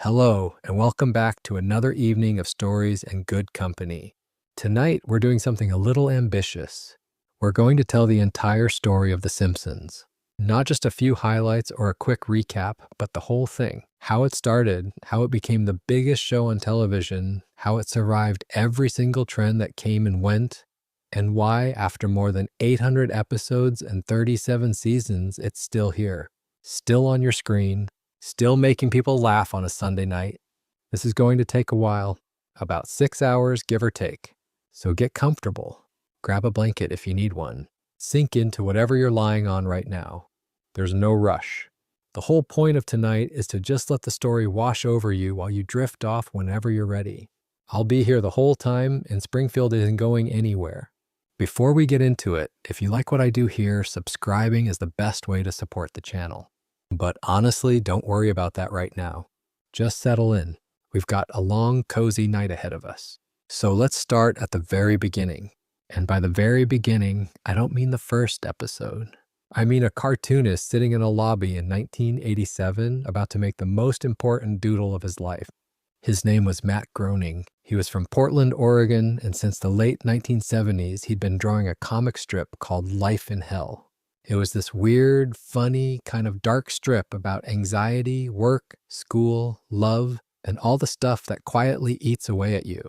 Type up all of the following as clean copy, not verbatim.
Hello, and welcome back to another evening of stories and good company. Tonight, we're doing something a little ambitious. We're going to tell the entire story of The Simpsons. Not just a few highlights or a quick recap, but the whole thing. How it started, how it became the biggest show on television, how it survived every single trend that came and went, and why, after more than 800 episodes and 37 seasons, it's still here. Still on your screen. Still making people laugh on a Sunday night. This is going to take a while, about 6 hours, give or take. So get comfortable. Grab a blanket if you need one. Sink into whatever you're lying on right now. There's no rush. The whole point of tonight is to just let the story wash over you while you drift off whenever you're ready. I'll be here the whole time, and Springfield isn't going anywhere. Before we get into it, if you like what I do here, subscribing is the best way to support the channel. But honestly, don't worry about that right now. Just settle in. We've got a long, cozy night ahead of us. So let's start at the very beginning. And by the very beginning, I don't mean the first episode. I mean a cartoonist sitting in a lobby in 1987 about to make the most important doodle of his life. His name was Matt Groening. He was from Portland, Oregon, and since the late 1970s, he'd been drawing a comic strip called Life in Hell. It was this weird, funny, kind of dark strip about anxiety, work, school, love, and all the stuff that quietly eats away at you.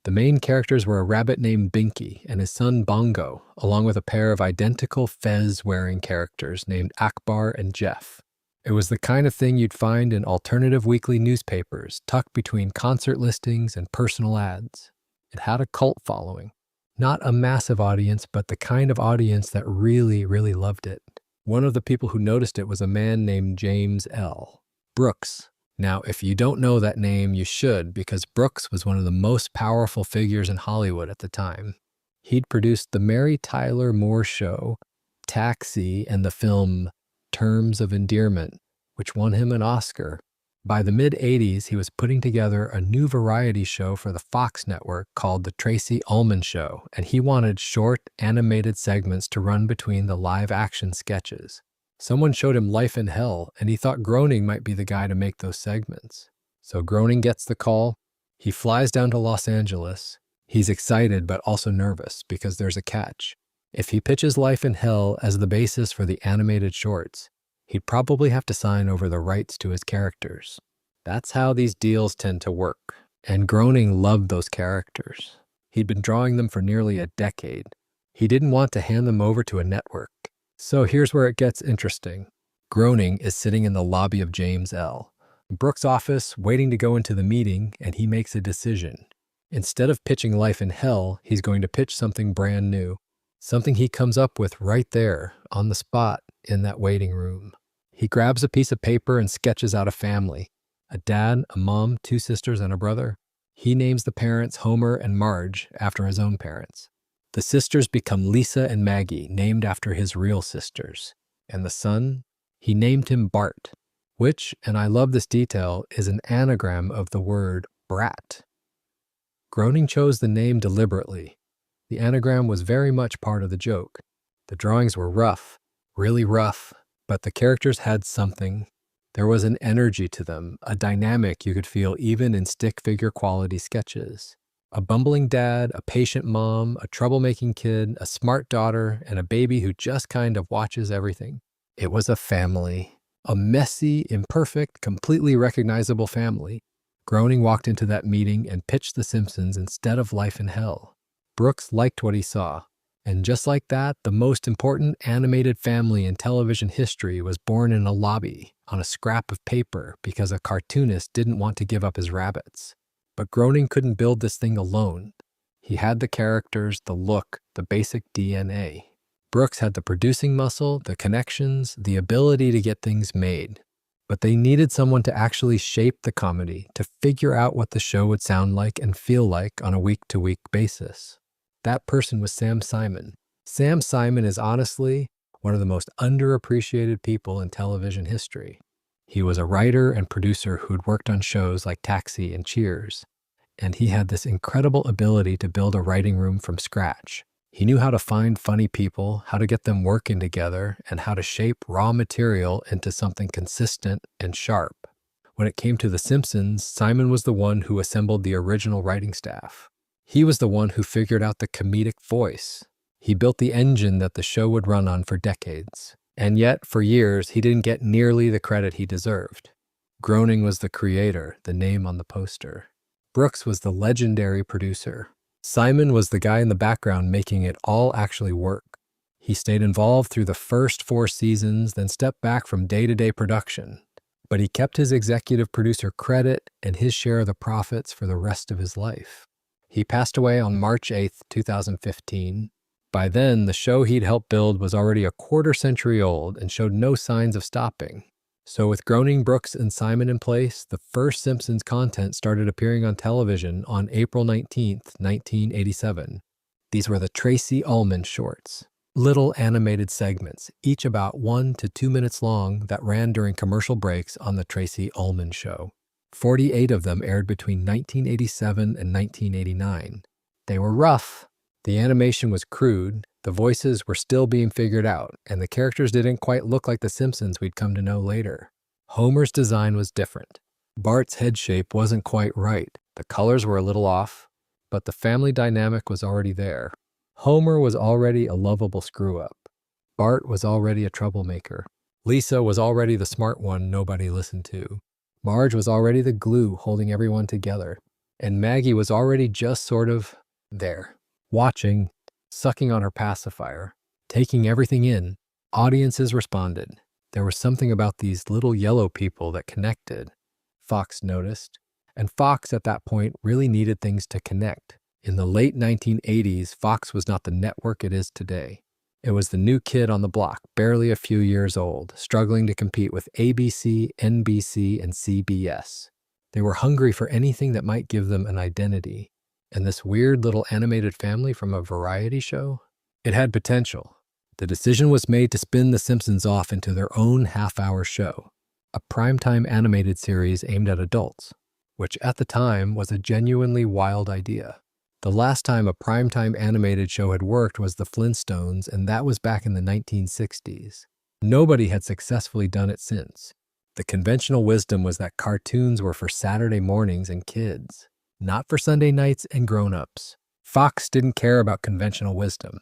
The main characters were a rabbit named Binky and his son Bongo, along with a pair of identical fez-wearing characters named Akbar and Jeff. It was the kind of thing you'd find in alternative weekly newspapers, tucked between concert listings and personal ads. It had a cult following. Not a massive audience, but the kind of audience that really, really loved it. One of the people who noticed it was a man named James L. Brooks. Now, if you don't know that name, you should, because Brooks was one of the most powerful figures in Hollywood at the time. He'd produced The Mary Tyler Moore Show, Taxi, and the film Terms of Endearment, which won him an Oscar. By the mid-'80s, he was putting together a new variety show for the Fox network called The Tracy Ullman Show, and he wanted short, animated segments to run between the live-action sketches. Someone showed him Life in Hell, and he thought Groening might be the guy to make those segments. So Groening gets the call. He flies down to Los Angeles. He's excited but also nervous because there's a catch. If he pitches Life in Hell as the basis for the animated shorts, he'd probably have to sign over the rights to his characters. That's how these deals tend to work. And Groening loved those characters. He'd been drawing them for nearly a decade. He didn't want to hand them over to a network. So here's where it gets interesting. Groening is sitting in the lobby of James L. Brooks' office, waiting to go into the meeting, and he makes a decision. Instead of pitching Life in Hell, he's going to pitch something brand new. Something he comes up with right there, on the spot, in that waiting room. He grabs a piece of paper and sketches out a family. A dad, a mom, 2 sisters, and a brother. He names the parents Homer and Marge after his own parents. The sisters become Lisa and Maggie, named after his real sisters. And the son? He named him Bart, which, and I love this detail, is an anagram of the word brat. Groening chose the name deliberately. The anagram was very much part of the joke. The drawings were rough, really rough, but the characters had something. There was an energy to them, a dynamic you could feel even in stick figure quality sketches. A bumbling dad, a patient mom, a troublemaking kid, a smart daughter, and a baby who just kind of watches everything. It was a family. A messy, imperfect, completely recognizable family. Groening walked into that meeting and pitched The Simpsons instead of Life in Hell. Brooks liked what he saw. And just like that, the most important animated family in television history was born in a lobby, on a scrap of paper, because a cartoonist didn't want to give up his rabbits. But Groening couldn't build this thing alone. He had the characters, the look, the basic DNA. Brooks had the producing muscle, the connections, the ability to get things made. But they needed someone to actually shape the comedy, to figure out what the show would sound like and feel like on a week-to-week basis. That person was Sam Simon. Sam Simon is honestly one of the most underappreciated people in television history. He was a writer and producer who'd worked on shows like Taxi and Cheers, and he had this incredible ability to build a writing room from scratch. He knew how to find funny people, how to get them working together, and how to shape raw material into something consistent and sharp. When it came to The Simpsons, Simon was the one who assembled the original writing staff. He was the one who figured out the comedic voice. He built the engine that the show would run on for decades. And yet, for years, he didn't get nearly the credit he deserved. Groening was the creator, the name on the poster. Brooks was the legendary producer. Simon was the guy in the background making it all actually work. He stayed involved through the first 4 seasons, then stepped back from day-to-day production. But he kept his executive producer credit and his share of the profits for the rest of his life. He passed away on March 8, 2015. By then, the show he'd helped build was already a quarter-century old and showed no signs of stopping. So with Groening, Brooks, and Simon in place, the first Simpsons content started appearing on television on April 19, 1987. These were the Tracy Ullman shorts. Little animated segments, each about 1 to 2 minutes long, that ran during commercial breaks on The Tracy Ullman Show. 48 of them aired between 1987 and 1989. They were rough. The animation was crude, the voices were still being figured out, and the characters didn't quite look like the Simpsons we'd come to know later. Homer's design was different. Bart's head shape wasn't quite right. The colors were a little off, but the family dynamic was already there. Homer was already a lovable screw-up. Bart was already a troublemaker. Lisa was already the smart one nobody listened to. Marge was already the glue holding everyone together. And Maggie was already just sort of there, watching, sucking on her pacifier, taking everything in. Audiences responded. There was something about these little yellow people that connected, Fox noticed. And Fox at that point really needed things to connect. In the late 1980s, Fox was not the network it is today. It was the new kid on the block, barely a few years old, struggling to compete with ABC, NBC, and CBS. They were hungry for anything that might give them an identity. And this weird little animated family from a variety show? It had potential. The decision was made to spin The Simpsons off into their own half-hour show, a primetime animated series aimed at adults, which at the time was a genuinely wild idea. The last time a primetime animated show had worked was The Flintstones, and that was back in the 1960s. Nobody had successfully done it since. The conventional wisdom was that cartoons were for Saturday mornings and kids, not for Sunday nights and grown-ups. Fox didn't care about conventional wisdom.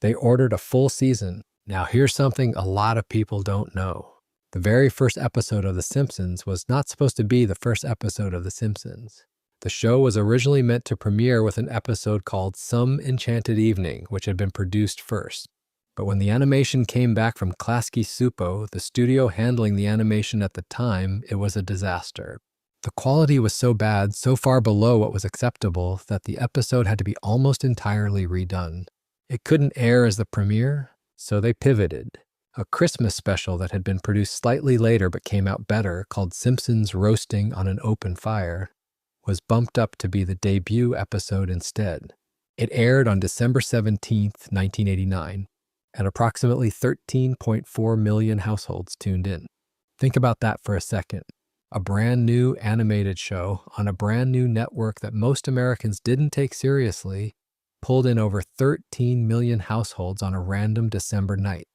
They ordered a full season. Now here's something a lot of people don't know. The very first episode of The Simpsons was not supposed to be the first episode of The Simpsons. The show was originally meant to premiere with an episode called Some Enchanted Evening, which had been produced first. But when the animation came back from Klasky Supo, the studio handling the animation at the time, it was a disaster. The quality was so bad, so far below what was acceptable, that the episode had to be almost entirely redone. It couldn't air as the premiere, so they pivoted. A Christmas special that had been produced slightly later but came out better, called Simpsons Roasting on an Open Fire, was bumped up to be the debut episode instead. It aired on December 17, 1989, and approximately 13.4 million households tuned in. Think about that for a second. A brand new animated show on a brand new network that most Americans didn't take seriously pulled in over 13 million households on a random December night.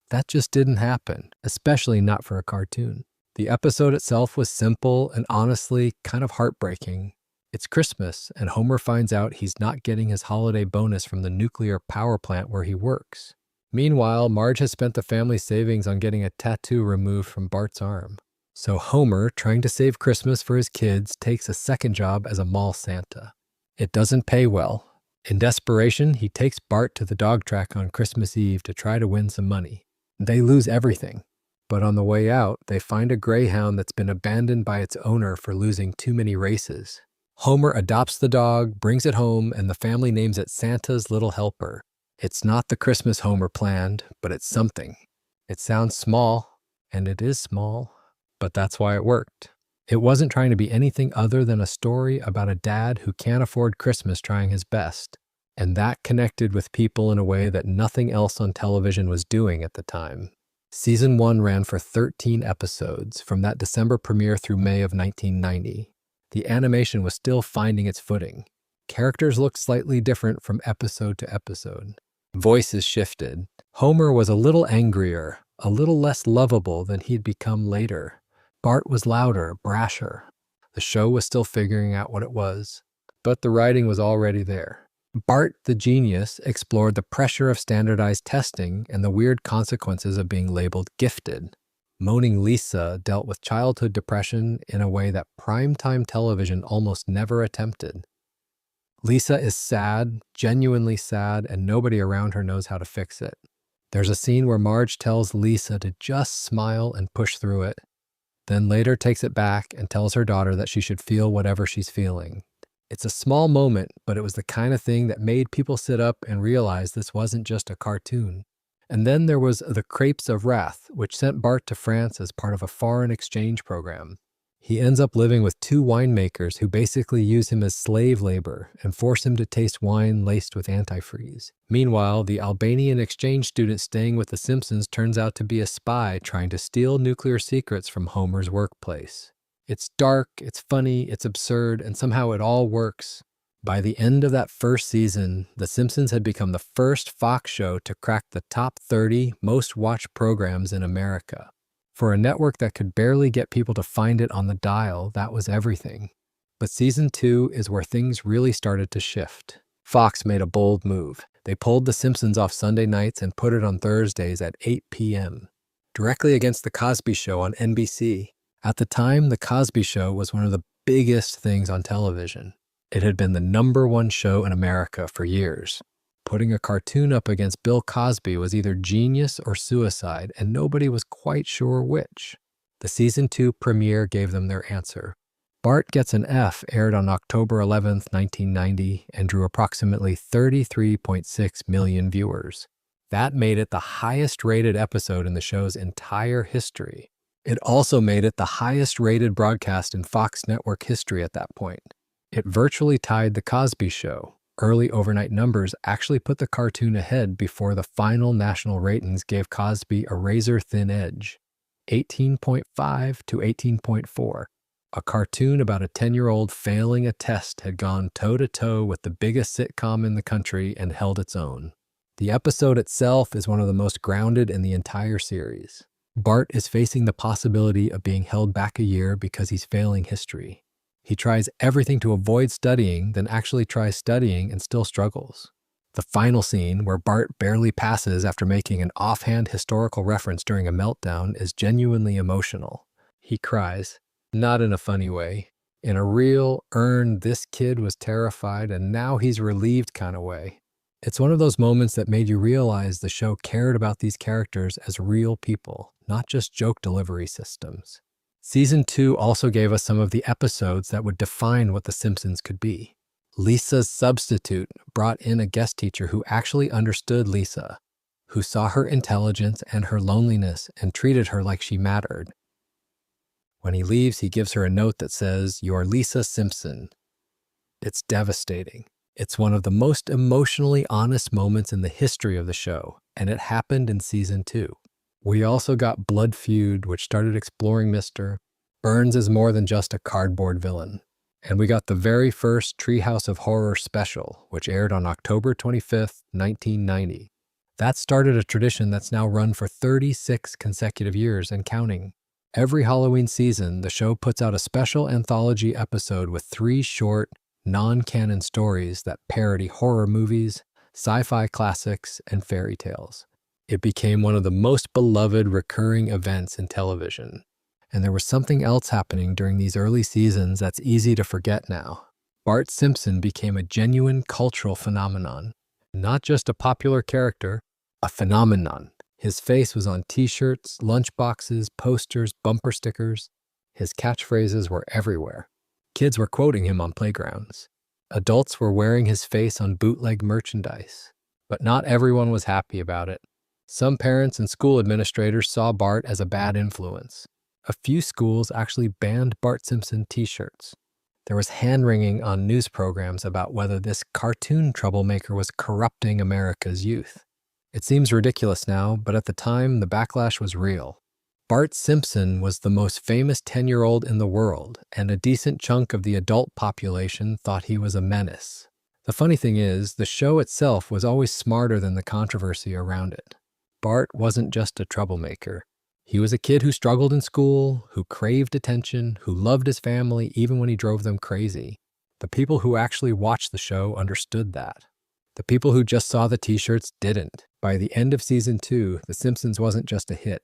That just didn't happen, especially not for a cartoon. The episode itself was simple and honestly kind of heartbreaking. It's Christmas, and Homer finds out he's not getting his holiday bonus from the nuclear power plant where he works. Meanwhile, Marge has spent the family savings on getting a tattoo removed from Bart's arm. So Homer, trying to save Christmas for his kids, takes a second job as a mall Santa. It doesn't pay well. In desperation, he takes Bart to the dog track on Christmas Eve to try to win some money. They lose everything. But on the way out, they find a greyhound that's been abandoned by its owner for losing too many races. Homer adopts the dog, brings it home, and the family names it Santa's Little Helper. It's not the Christmas Homer planned, but it's something. It sounds small, and it is small, but that's why it worked. It wasn't trying to be anything other than a story about a dad who can't afford Christmas trying his best, and that connected with people in a way that nothing else on television was doing at the time. Season 1 ran for 13 episodes from that December premiere through May of 1990. The animation was still finding its footing. Characters looked slightly different from episode to episode. Voices shifted. Homer was a little angrier, a little less lovable than he'd become later. Bart was louder, brasher. The show was still figuring out what it was, but the writing was already there. Bart the genius explored the pressure of standardized testing and the weird consequences of being labeled gifted. Moaning Lisa dealt with childhood depression in a way that primetime television almost never attempted. Lisa is sad, genuinely sad, and nobody around her knows how to fix it. There's a scene where Marge tells Lisa to just smile and push through it, then later takes it back and tells her daughter that she should feel whatever she's feeling. It's a small moment, but it was the kind of thing that made people sit up and realize this wasn't just a cartoon. And then there was The Crepes of Wrath, which sent Bart to France as part of a foreign exchange program. He ends up living with two winemakers who basically use him as slave labor and force him to taste wine laced with antifreeze. Meanwhile, the Albanian exchange student staying with the Simpsons turns out to be a spy trying to steal nuclear secrets from Homer's workplace. It's dark, it's funny, it's absurd, and somehow it all works. By the end of that first season, The Simpsons had become the first Fox show to crack the top 30 most watched programs in America. For a network that could barely get people to find it on the dial, that was everything. But season 2 is where things really started to shift. Fox made a bold move. They pulled The Simpsons off Sunday nights and put it on Thursdays at 8 p.m., directly against The Cosby Show on NBC. At the time, The Cosby Show was one of the biggest things on television. It had been the #1 show in America for years. Putting a cartoon up against Bill Cosby was either genius or suicide, and nobody was quite sure which. The season 2 premiere gave them their answer. Bart Gets an F aired on October 11, 1990, and drew approximately 33.6 million viewers. That made it the highest-rated episode in the show's entire history. It also made it the highest-rated broadcast in Fox network history at that point. It virtually tied The Cosby Show. Early overnight numbers actually put the cartoon ahead before the final national ratings gave Cosby a razor-thin edge, 18.5 to 18.4. A cartoon about a 10-year-old failing a test had gone toe-to-toe with the biggest sitcom in the country and held its own. The episode itself is one of the most grounded in the entire series. Bart is facing the possibility of being held back a year because he's failing history. He tries everything to avoid studying, then actually tries studying and still struggles. The final scene, where Bart barely passes after making an offhand historical reference during a meltdown, is genuinely emotional. He cries, not in a funny way, in a real, earned, this kid was terrified and now he's relieved kind of way. It's one of those moments that made you realize the show cared about these characters as real people, not just joke delivery systems. Season 2 also gave us some of the episodes that would define what The Simpsons could be. Lisa's Substitute brought in a guest teacher who actually understood Lisa, who saw her intelligence and her loneliness and treated her like she mattered. When he leaves, he gives her a note that says, "You're Lisa Simpson." It's devastating. It's one of the most emotionally honest moments in the history of the show, and it happened in Season 2. We also got Blood Feud, which started exploring Mr. Burns is more than just a cardboard villain. And we got the very first Treehouse of Horror special, which aired on October 25th, 1990. That started a tradition that's now run for 36 consecutive years and counting. Every Halloween season, the show puts out a special anthology episode with 3 short, non-canon stories that parody horror movies, sci-fi classics, and fairy tales. It became one of the most beloved recurring events in television. And there was something else happening during these early seasons that's easy to forget now. Bart Simpson became a genuine cultural phenomenon. Not just a popular character, a phenomenon. His face was on t-shirts, lunchboxes, posters, bumper stickers. His catchphrases were everywhere. Kids were quoting him on playgrounds. Adults were wearing his face on bootleg merchandise. But not everyone was happy about it. Some parents and school administrators saw Bart as a bad influence. A few schools actually banned Bart Simpson t-shirts. There was hand-wringing on news programs about whether this cartoon troublemaker was corrupting America's youth. It seems ridiculous now, but at the time, the backlash was real. Bart Simpson was the most famous 10-year-old in the world, and a decent chunk of the adult population thought he was a menace. The funny thing is, the show itself was always smarter than the controversy around it. Bart wasn't just a troublemaker. He was a kid who struggled in school, who craved attention, who loved his family even when he drove them crazy. The people who actually watched the show understood that. The people who just saw the t-shirts didn't. By the end of season 2, The Simpsons wasn't just a hit.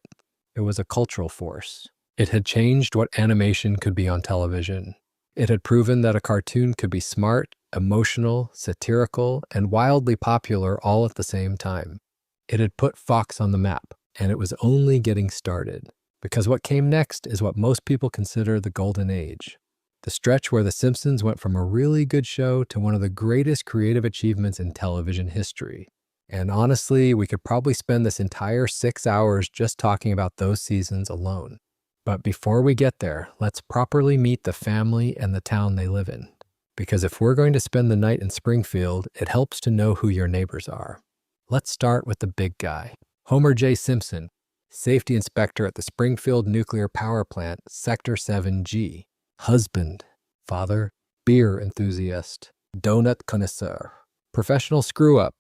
It was a cultural force. It had changed what animation could be on television. It had proven that a cartoon could be smart, emotional, satirical, and wildly popular all at the same time. It had put Fox on the map, and it was only getting started. Because what came next is what most people consider the golden age. The stretch where The Simpsons went from a really good show to one of the greatest creative achievements in television history. And honestly, we could probably spend this entire 6 hours just talking about those seasons alone. But before we get there, let's properly meet the family and the town they live in. Because if we're going to spend the night in Springfield, it helps to know who your neighbors are. Let's start with the big guy, Homer J. Simpson, safety inspector at the Springfield Nuclear Power Plant, Sector 7G. Husband, father, beer enthusiast, donut connoisseur, professional screw-up.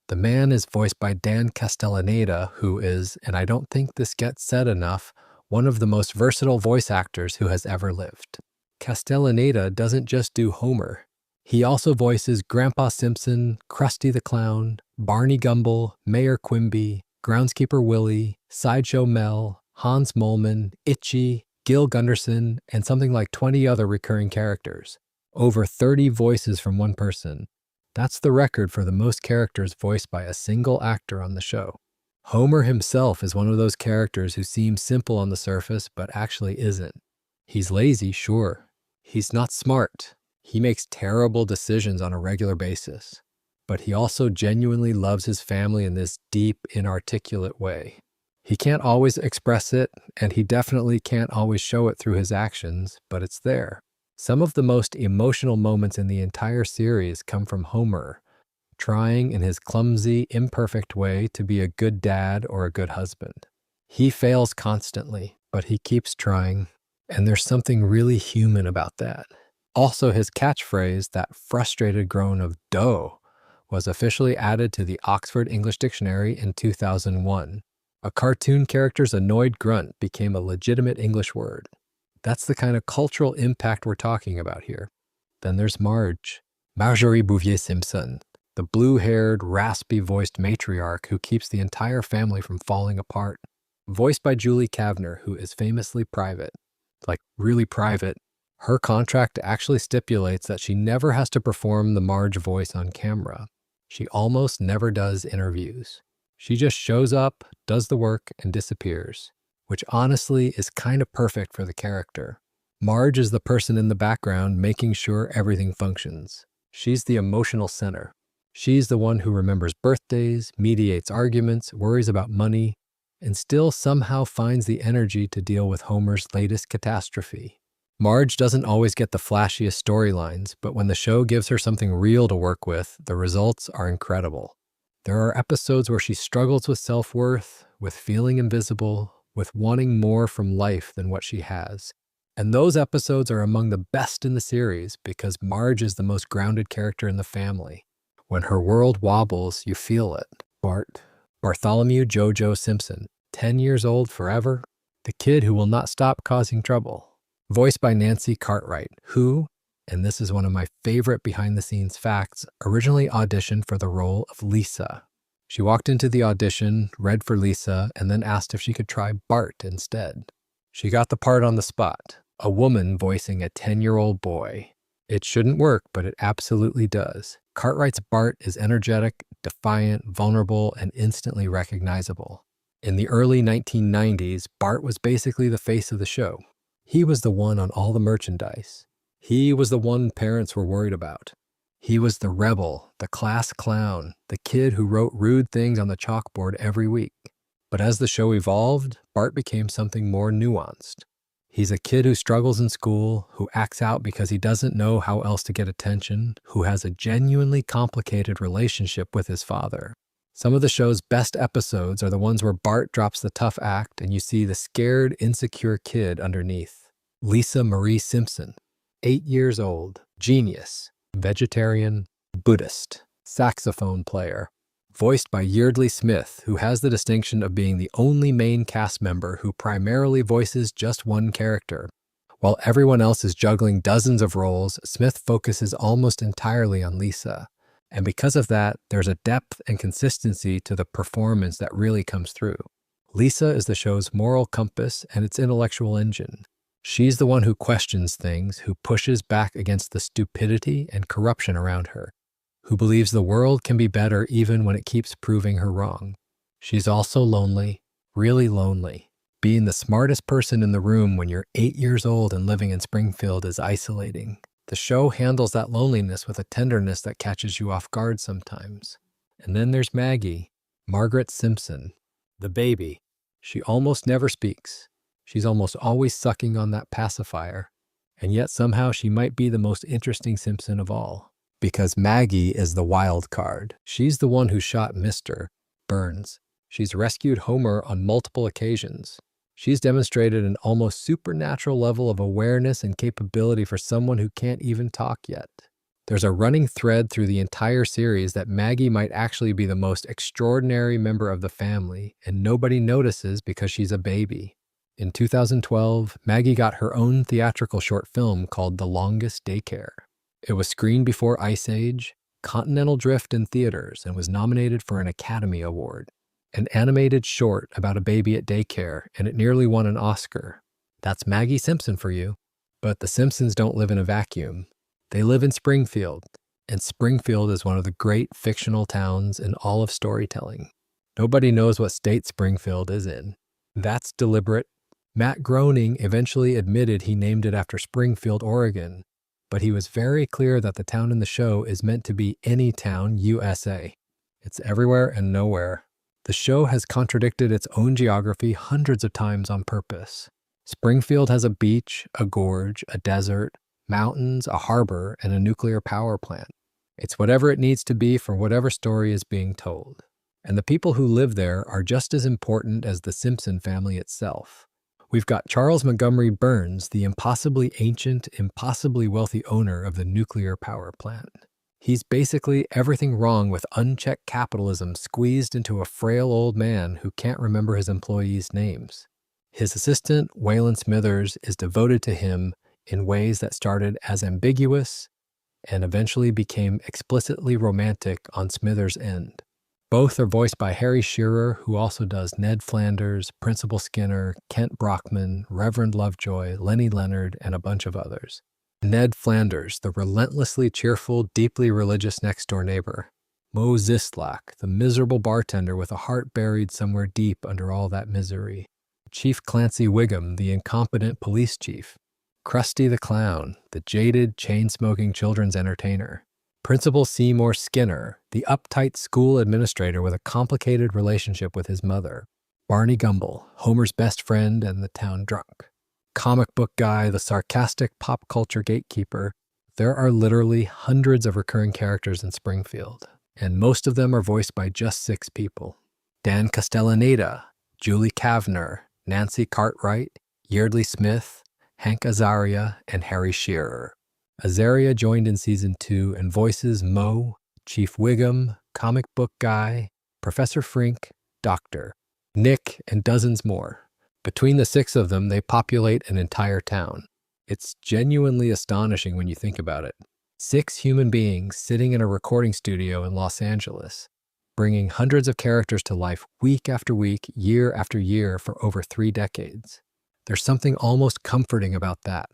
The man is voiced by Dan Castellaneta, who is, and I don't think this gets said enough, one of the most versatile voice actors who has ever lived. Castellaneta doesn't just do Homer. He also voices Grandpa Simpson, Krusty the Clown, Barney Gumble, Mayor Quimby, Groundskeeper Willie, Sideshow Mel, Hans Moleman, Itchy, Gil Gunderson, and something like 20 other recurring characters. Over 30 voices from one person. That's the record for the most characters voiced by a single actor on the show. Homer himself is one of those characters who seems simple on the surface, but actually isn't. He's lazy, sure. He's not smart. He makes terrible decisions on a regular basis. But he also genuinely loves his family in this deep, inarticulate way. He can't always express it, and he definitely can't always show it through his actions, but it's there. Some of the most emotional moments in the entire series come from Homer, trying in his clumsy, imperfect way to be a good dad or a good husband. He fails constantly, but he keeps trying, and there's something really human about that. Also, his catchphrase, that frustrated groan of "dough," was officially added to the Oxford English Dictionary in 2001. A cartoon character's annoyed grunt became a legitimate English word. That's the kind of cultural impact we're talking about here. Then there's Marjorie Bouvier Simpson, the blue-haired, raspy-voiced matriarch who keeps the entire family from falling apart. Voiced by Julie Kavner, who is famously private. Like, really private. Her contract actually stipulates that she never has to perform the Marge voice on camera. She almost never does interviews. She just shows up, does the work, and disappears, which honestly is kind of perfect for the character. Marge is the person in the background making sure everything functions. She's the emotional center. She's the one who remembers birthdays, mediates arguments, worries about money, and still somehow finds the energy to deal with Homer's latest catastrophe. Marge doesn't always get the flashiest storylines, but when the show gives her something real to work with, the results are incredible. There are episodes where she struggles with self-worth, with feeling invisible, with wanting more from life than what she has. And those episodes are among the best in the series because Marge is the most grounded character in the family. When her world wobbles, you feel it. Bartholomew Jojo Simpson, 10 years old forever, the kid who will not stop causing trouble. Voiced by Nancy Cartwright, who, and this is one of my favorite behind-the-scenes facts, originally auditioned for the role of Lisa. She walked into the audition, read for Lisa, and then asked if she could try Bart instead. She got the part on the spot, a woman voicing a 10-year-old boy. It shouldn't work, but it absolutely does. Cartwright's Bart is energetic, defiant, vulnerable, and instantly recognizable. In the early 1990s, Bart was basically the face of the show. He was the one on all the merchandise. He was the one parents were worried about. He was the rebel, the class clown, the kid who wrote rude things on the chalkboard every week. But as the show evolved, Bart became something more nuanced. He's a kid who struggles in school, who acts out because he doesn't know how else to get attention, who has a genuinely complicated relationship with his father. Some of the show's best episodes are the ones where Bart drops the tough act and you see the scared, insecure kid underneath. Lisa Marie Simpson, 8 years old, genius, vegetarian, Buddhist, saxophone player, voiced by Yeardley Smith, who has the distinction of being the only main cast member who primarily voices just one character. While everyone else is juggling dozens of roles, Smith focuses almost entirely on Lisa. And because of that, there's a depth and consistency to the performance that really comes through. Lisa is the show's moral compass and its intellectual engine. She's the one who questions things, who pushes back against the stupidity and corruption around her, who believes the world can be better even when it keeps proving her wrong. She's also lonely, really lonely. Being the smartest person in the room when you're 8 years old and living in Springfield is isolating. The show handles that loneliness with a tenderness that catches you off guard sometimes. And then there's Maggie, Margaret Simpson, the baby. She almost never speaks. She's almost always sucking on that pacifier. And yet somehow she might be the most interesting Simpson of all. Because Maggie is the wild card. She's the one who shot Mr. Burns. She's rescued Homer on multiple occasions. She's demonstrated an almost supernatural level of awareness and capability for someone who can't even talk yet. There's a running thread through the entire series that Maggie might actually be the most extraordinary member of the family, and nobody notices because she's a baby. In 2012, Maggie got her own theatrical short film called The Longest Daycare. It was screened before Ice Age, Continental Drift in theaters, and was nominated for an Academy Award. An animated short about a baby at daycare, and it nearly won an Oscar. That's Maggie Simpson for you. But the Simpsons don't live in a vacuum. They live in Springfield, and Springfield is one of the great fictional towns in all of storytelling. Nobody knows what state Springfield is in. That's deliberate. Matt Groening eventually admitted he named it after Springfield, Oregon, but he was very clear that the town in the show is meant to be any town, USA. It's everywhere and nowhere. The show has contradicted its own geography hundreds of times on purpose. Springfield has a beach, a gorge, a desert, mountains, a harbor, and a nuclear power plant. It's whatever it needs to be for whatever story is being told. And the people who live there are just as important as the Simpson family itself. We've got Charles Montgomery Burns, the impossibly ancient, impossibly wealthy owner of the nuclear power plant. He's basically everything wrong with unchecked capitalism squeezed into a frail old man who can't remember his employees' names. His assistant, Waylon Smithers, is devoted to him in ways that started as ambiguous and eventually became explicitly romantic on Smithers' end. Both are voiced by Harry Shearer, who also does Ned Flanders, Principal Skinner, Kent Brockman, Reverend Lovejoy, Lenny Leonard, and a bunch of others. Ned Flanders, the relentlessly cheerful, deeply religious next-door neighbor. Mo Zistlak, the miserable bartender with a heart buried somewhere deep under all that misery. Chief Clancy Wiggum, the incompetent police chief. Krusty the Clown, the jaded, chain-smoking children's entertainer. Principal Seymour Skinner, the uptight school administrator with a complicated relationship with his mother. Barney Gumble, Homer's best friend and the town drunk. Comic book guy, the sarcastic pop culture gatekeeper. There are literally hundreds of recurring characters in Springfield, and most of them are voiced by just 6 people. Dan Castellaneta, Julie Kavner, Nancy Cartwright, Yeardley Smith, Hank Azaria, and Harry Shearer. Azaria joined in season 2 and voices Mo, Chief Wiggum, Comic Book Guy, Professor Frink, Doctor, Nick, and dozens more. Between the 6 of them, they populate an entire town. It's genuinely astonishing when you think about it. 6 human beings sitting in a recording studio in Los Angeles, bringing hundreds of characters to life week after week, year after year for over 3 decades. There's something almost comforting about that.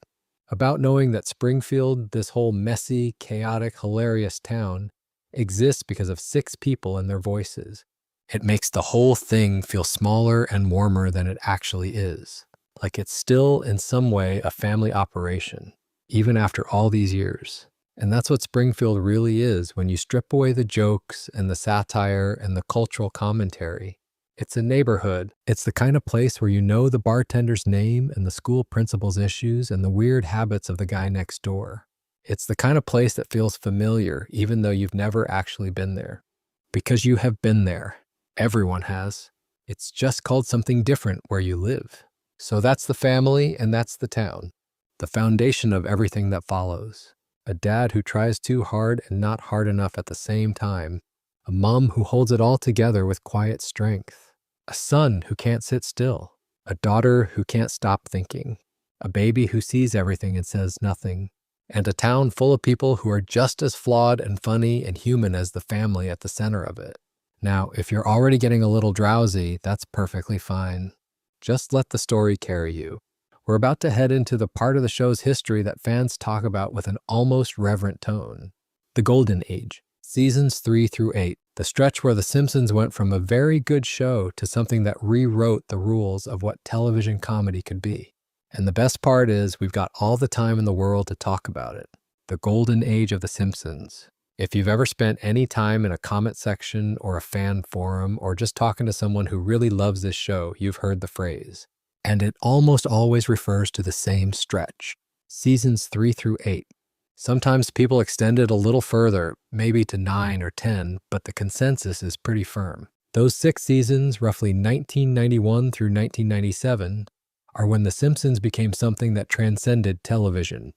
About knowing that Springfield, this whole messy, chaotic, hilarious town, exists because of 6 people and their voices. It makes the whole thing feel smaller and warmer than it actually is. Like it's still, in some way, a family operation, even after all these years. And that's what Springfield really is when you strip away the jokes and the satire and the cultural commentary. It's a neighborhood. It's the kind of place where you know the bartender's name and the school principal's issues and the weird habits of the guy next door. It's the kind of place that feels familiar even though you've never actually been there. Because you have been there. Everyone has. It's just called something different where you live. So that's the family and that's the town. The foundation of everything that follows. A dad who tries too hard and not hard enough at the same time. a mom who holds it all together with quiet strength, a son who can't sit still, a daughter who can't stop thinking, a baby who sees everything and says nothing, and a town full of people who are just as flawed and funny and human as the family at the center of it. Now, if you're already getting a little drowsy, that's perfectly fine. Just let the story carry you. We're about to head into the part of the show's history that fans talk about with an almost reverent tone. The Golden Age, seasons 3 through 8, the stretch where The Simpsons went from a very good show to something that rewrote the rules of what television comedy could be. And the best part is we've got all the time in the world to talk about it. The Golden Age of The Simpsons. If you've ever spent any time in a comment section or a fan forum or just talking to someone who really loves this show, you've heard the phrase. And it almost always refers to the same stretch, seasons 3 through 8. Sometimes people extend it a little further, maybe to 9 or 10, but the consensus is pretty firm. Those 6 seasons, roughly 1991 through 1997, are when The Simpsons became something that transcended television.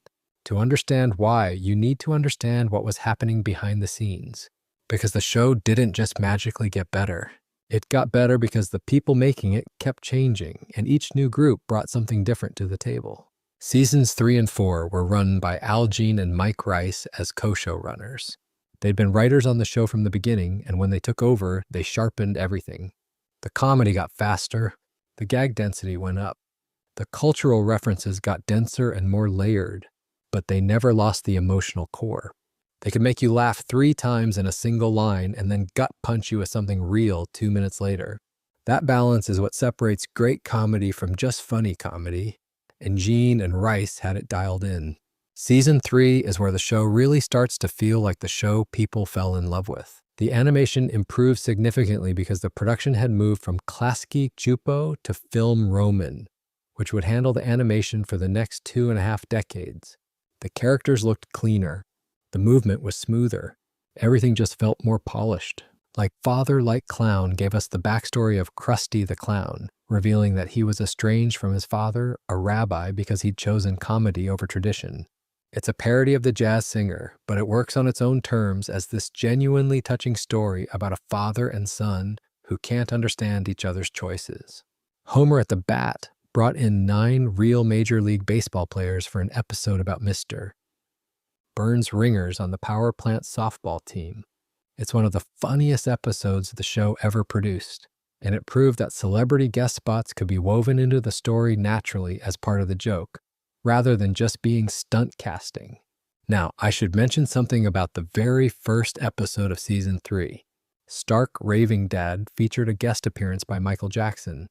To understand why, you need to understand what was happening behind the scenes. Because the show didn't just magically get better. It got better because the people making it kept changing, and each new group brought something different to the table. Seasons 3 and 4 were run by Al Jean and Mike Rice as co-showrunners. They'd been writers on the show from the beginning, and when they took over, they sharpened everything. The comedy got faster, the gag density went up, the cultural references got denser and more layered, but they never lost the emotional core. They could make you laugh 3 times in a single line and then gut punch you with something real 2 minutes later. That balance is what separates great comedy from just funny comedy, and Gene and Rice had it dialed in. Season 3 is where the show really starts to feel like the show people fell in love with. The animation improved significantly because the production had moved from Klasky Csupo to Film Roman, which would handle the animation for the next 2.5 decades. The characters looked cleaner. The movement was smoother. Everything just felt more polished. Like Father Like Clown gave us the backstory of Krusty the Clown, revealing that he was estranged from his father, a rabbi, because he'd chosen comedy over tradition. It's a parody of The Jazz Singer, but it works on its own terms as this genuinely touching story about a father and son who can't understand each other's choices. Homer at the Bat brought in 9 real Major League Baseball players for an episode about Mr. Burns' ringers on the power plant softball team. It's one of the funniest episodes the show ever produced, and it proved that celebrity guest spots could be woven into the story naturally as part of the joke, rather than just being stunt casting. Now, I should mention something about the very first episode of Season 3. Stark Raving Dad featured a guest appearance by Michael Jackson,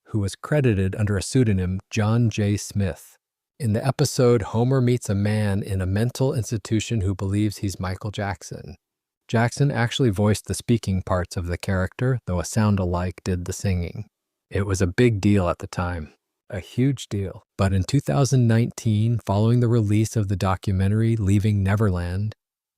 who was credited under a pseudonym John J. Smith. In the episode, Homer meets a man in a mental institution who believes he's Michael Jackson. Jackson actually voiced the speaking parts of the character, though a sound-alike did the singing. It was a big deal at the time. A huge deal. But in 2019, following the release of the documentary Leaving Neverland,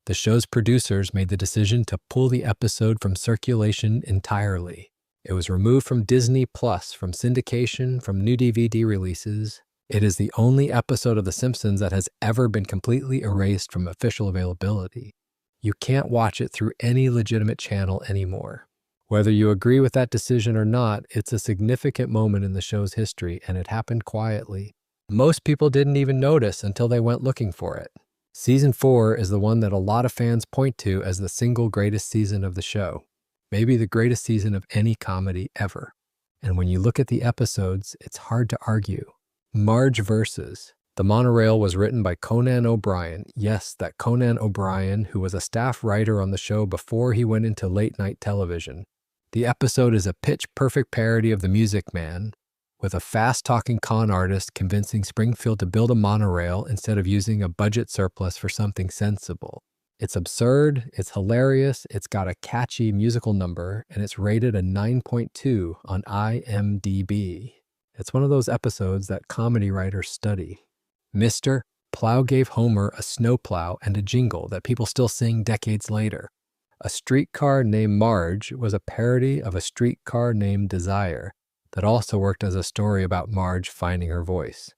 the show's producers made the decision to pull the episode from circulation entirely. It was removed from Disney Plus, from syndication, from new DVD releases. It is the only episode of The Simpsons that has ever been completely erased from official availability. You can't watch it through any legitimate channel anymore. Whether you agree with that decision or not, it's a significant moment in the show's history, and it happened quietly. Most people didn't even notice until they went looking for it. Season 4 is the one that a lot of fans point to as the single greatest season of the show, maybe the greatest season of any comedy ever. And when you look at the episodes, it's hard to argue. Marge versus. The Monorail was written by Conan O'Brien. Yes, that Conan O'Brien, who was a staff writer on the show before he went into late-night television. The episode is a pitch-perfect parody of The Music Man, with a fast-talking con artist convincing Springfield to build a monorail instead of using a budget surplus for something sensible. It's absurd, it's hilarious, it's got a catchy musical number, and it's rated a 9.2 on IMDb. It's one of those episodes that comedy writers study. Mr. Plow gave Homer a snowplow and a jingle that people still sing decades later. A Streetcar Named Marge was a parody of A Streetcar Named Desire that also worked as a story about Marge finding her voice.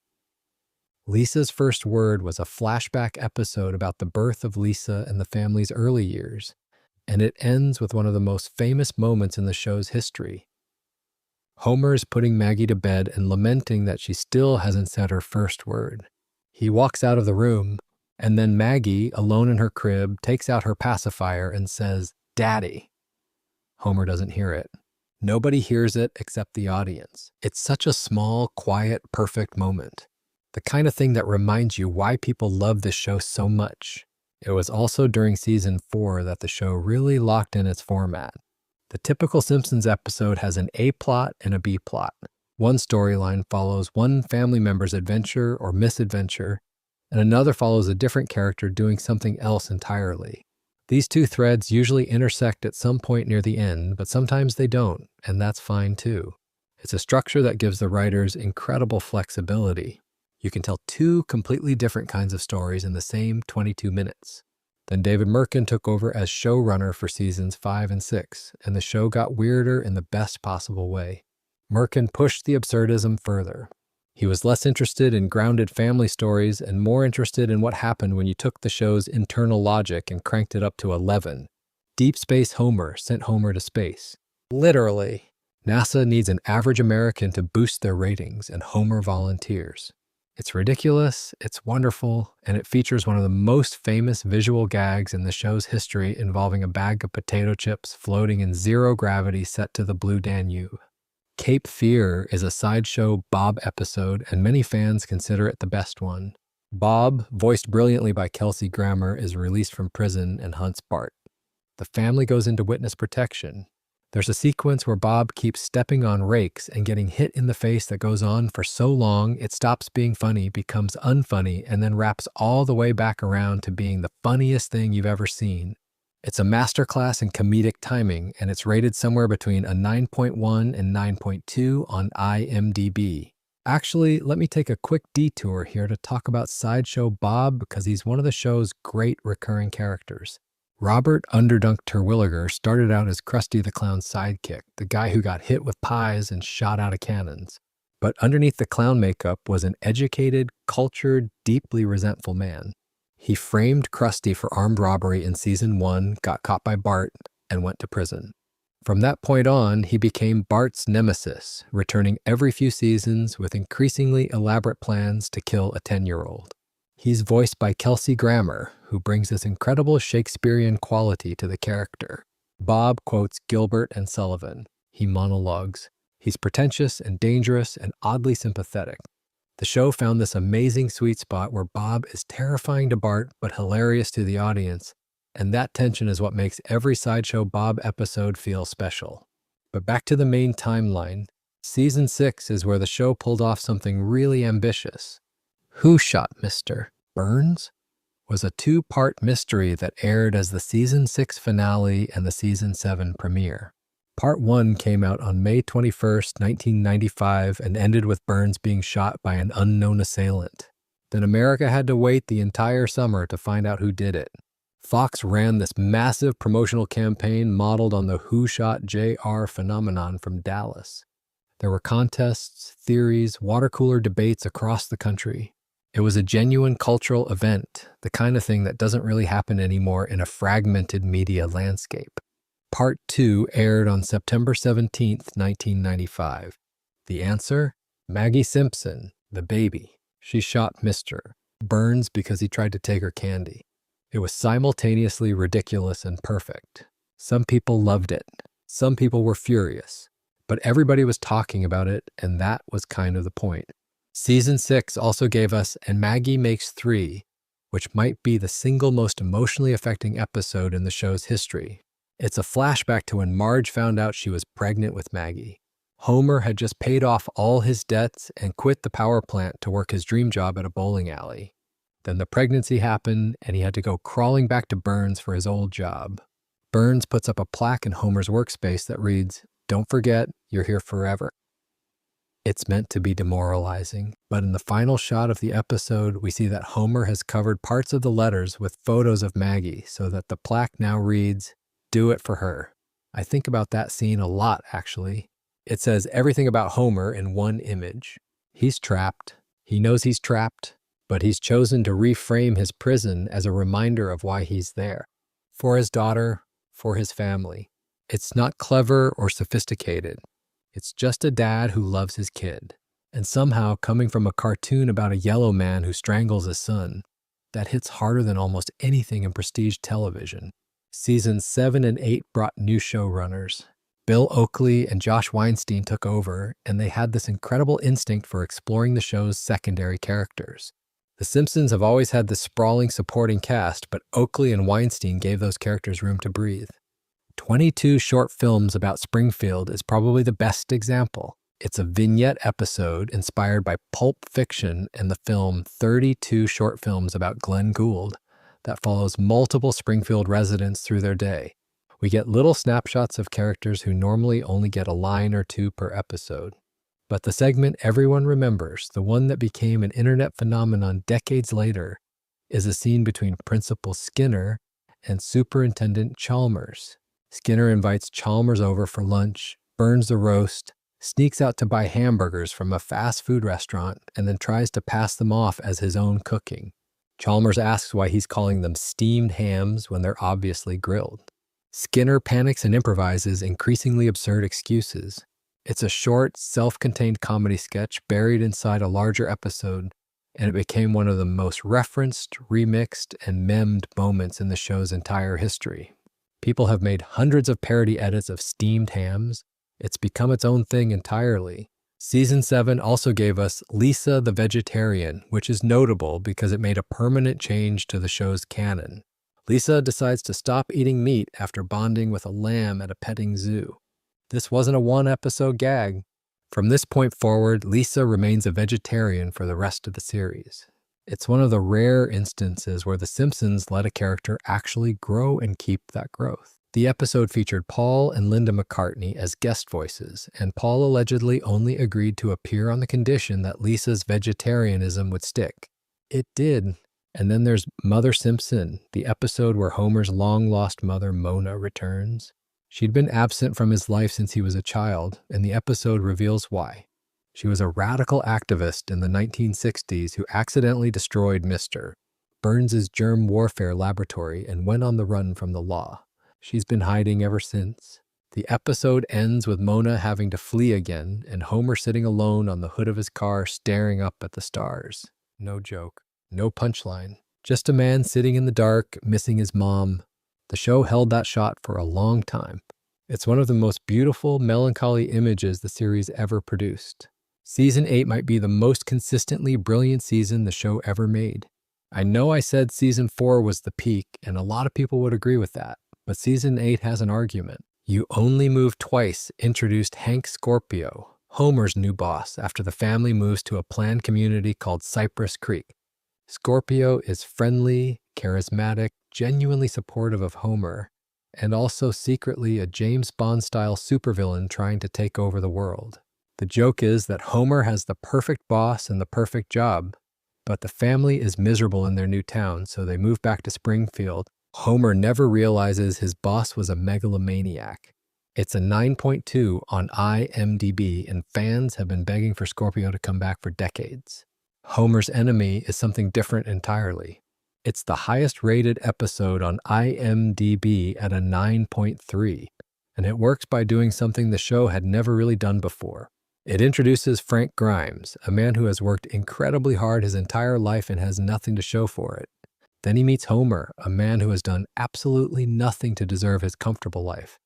Lisa's First Word was a flashback episode about the birth of Lisa and the family's early years. And it ends with one of the most famous moments in the show's history. Homer is putting Maggie to bed and lamenting that she still hasn't said her first word. He walks out of the room, and then Maggie, alone in her crib, takes out her pacifier and says, "Daddy." Homer doesn't hear it. Nobody hears it except the audience. It's such a small, quiet, perfect moment. The kind of thing that reminds you why people love this show so much. It was also during season 4 that the show really locked in its format. The typical Simpsons episode has an A plot and a B plot. One storyline follows one family member's adventure or misadventure, and another follows a different character doing something else entirely. These two threads usually intersect at some point near the end, but sometimes they don't, and that's fine too. It's a structure that gives the writers incredible flexibility. You can tell two completely different kinds of stories in the same 22 minutes. Then David Merkin took over as showrunner for seasons 5 and 6, and the show got weirder in the best possible way. Merkin pushed the absurdism further. He was less interested in grounded family stories and more interested in what happened when you took the show's internal logic and cranked it up to 11. Deep Space Homer sent Homer to space. Literally. NASA needs an average American to boost their ratings, and Homer volunteers. It's ridiculous, it's wonderful, and it features one of the most famous visual gags in the show's history involving a bag of potato chips floating in zero gravity set to the Blue Danube. Cape Fear is a sideshow Bob episode, and many fans consider it the best one. Bob, voiced brilliantly by Kelsey Grammer, is released from prison and hunts Bart. The family goes into witness protection. There's a sequence where Bob keeps stepping on rakes and getting hit in the face that goes on for so long it stops being funny, becomes unfunny, and then wraps all the way back around to being the funniest thing you've ever seen. It's a masterclass in comedic timing, and it's rated somewhere between a 9.1 and 9.2 on IMDb. Actually, let me take a quick detour here to talk about Sideshow Bob because he's one of the show's great recurring characters. Robert Underdunk Terwilliger started out as Krusty the Clown's sidekick, the guy who got hit with pies and shot out of cannons. But underneath the clown makeup was an educated, cultured, deeply resentful man. He framed Krusty for armed robbery in season 1, got caught by Bart, and went to prison. From that point on, he became Bart's nemesis, returning every few seasons with increasingly elaborate plans to kill a 10-year-old. He's voiced by Kelsey Grammer, who brings this incredible Shakespearean quality to the character. Bob quotes Gilbert and Sullivan. He monologues. He's pretentious and dangerous and oddly sympathetic. The show found this amazing sweet spot where Bob is terrifying to Bart but hilarious to the audience, and that tension is what makes every Sideshow Bob episode feel special. But back to the main timeline. Season 6 is where the show pulled off something really ambitious. Who Shot Mr. Burns? Was a 2-part mystery that aired as the Season 6 finale and the Season 7 premiere. Part 1 came out on May 21st, 1995 and ended with Burns being shot by an unknown assailant. Then America had to wait the entire summer to find out who did it. Fox ran this massive promotional campaign modeled on the Who Shot JR phenomenon from Dallas. There were contests, theories, water cooler debates across the country. It was a genuine cultural event, the kind of thing that doesn't really happen anymore in a fragmented media landscape. Part 2 aired on September 17, 1995. The answer? Maggie Simpson, the baby. She shot Mr. Burns because he tried to take her candy. It was simultaneously ridiculous and perfect. Some people loved it. Some people were furious. But everybody was talking about it, and that was kind of the point. Season 6 also gave us And Maggie Makes 3, which might be the single most emotionally affecting episode in the show's history. It's a flashback to when Marge found out she was pregnant with Maggie. Homer had just paid off all his debts and quit the power plant to work his dream job at a bowling alley. Then the pregnancy happened, and he had to go crawling back to Burns for his old job. Burns puts up a plaque in Homer's workspace that reads, "Don't forget, you're here forever." It's meant to be demoralizing, but in the final shot of the episode, we see that Homer has covered parts of the letters with photos of Maggie so that the plaque now reads, "Do it for her." I think about that scene a lot, actually. It says everything about Homer in one image. He's trapped. He knows he's trapped, but he's chosen to reframe his prison as a reminder of why he's there. For his daughter, for his family. It's not clever or sophisticated. It's just a dad who loves his kid. And somehow, coming from a cartoon about a yellow man who strangles his son, that hits harder than almost anything in prestige television. Seasons 7 and 8 brought new showrunners. Bill Oakley and Josh Weinstein took over, and they had this incredible instinct for exploring the show's secondary characters. The Simpsons have always had this sprawling supporting cast, but Oakley and Weinstein gave those characters room to breathe. 22 short films about Springfield is probably the best example. It's a vignette episode inspired by Pulp Fiction and the film 32 short films about Glenn Gould that follows multiple Springfield residents through their day. We get little snapshots of characters who normally only get a line or two per episode. But the segment everyone remembers, the one that became an internet phenomenon decades later, is a scene between Principal Skinner and Superintendent Chalmers. Skinner invites Chalmers over for lunch, burns the roast, sneaks out to buy hamburgers from a fast food restaurant, and then tries to pass them off as his own cooking. Chalmers asks why he's calling them steamed hams when they're obviously grilled. Skinner panics and improvises increasingly absurd excuses. It's a short, self-contained comedy sketch buried inside a larger episode, and it became one of the most referenced, remixed, and memed moments in the show's entire history. People have made hundreds of parody edits of steamed hams. It's become its own thing entirely. Season 7 also gave us Lisa the Vegetarian, which is notable because it made a permanent change to the show's canon. Lisa decides to stop eating meat after bonding with a lamb at a petting zoo. This wasn't a one-episode gag. From this point forward, Lisa remains a vegetarian for the rest of the series. It's one of the rare instances where The Simpsons let a character actually grow and keep that growth. The episode featured Paul and Linda McCartney as guest voices, and Paul allegedly only agreed to appear on the condition that Lisa's vegetarianism would stick. It did. And then there's Mother Simpson, the episode where Homer's long-lost mother Mona returns. She'd been absent from his life since he was a child, and the episode reveals why. She was a radical activist in the 1960s who accidentally destroyed Mr. Burns' germ warfare laboratory and went on the run from the law. She's been hiding ever since. The episode ends with Mona having to flee again and Homer sitting alone on the hood of his car staring up at the stars. No joke. No punchline. Just a man sitting in the dark, missing his mom. The show held that shot for a long time. It's one of the most beautiful, melancholy images the series ever produced. Season 8 might be the most consistently brilliant season the show ever made. I know I said Season 4 was the peak, and a lot of people would agree with that. But Season 8 has an argument. You Only Move Twice introduced Hank Scorpio, Homer's new boss, after the family moves to a planned community called Cypress Creek. Scorpio is friendly, charismatic, genuinely supportive of Homer, and also secretly a James Bond-style supervillain trying to take over the world. The joke is that Homer has the perfect boss and the perfect job, but the family is miserable in their new town, so they move back to Springfield. Homer never realizes his boss was a megalomaniac. It's a 9.2 on IMDb, and fans have been begging for Scorpio to come back for decades. Homer's enemy is something different entirely. It's the highest-rated episode on IMDb at a 9.3, and it works by doing something the show had never really done before. It introduces Frank Grimes, a man who has worked incredibly hard his entire life and has nothing to show for it. Then he meets Homer, a man who has done absolutely nothing to deserve his comfortable life,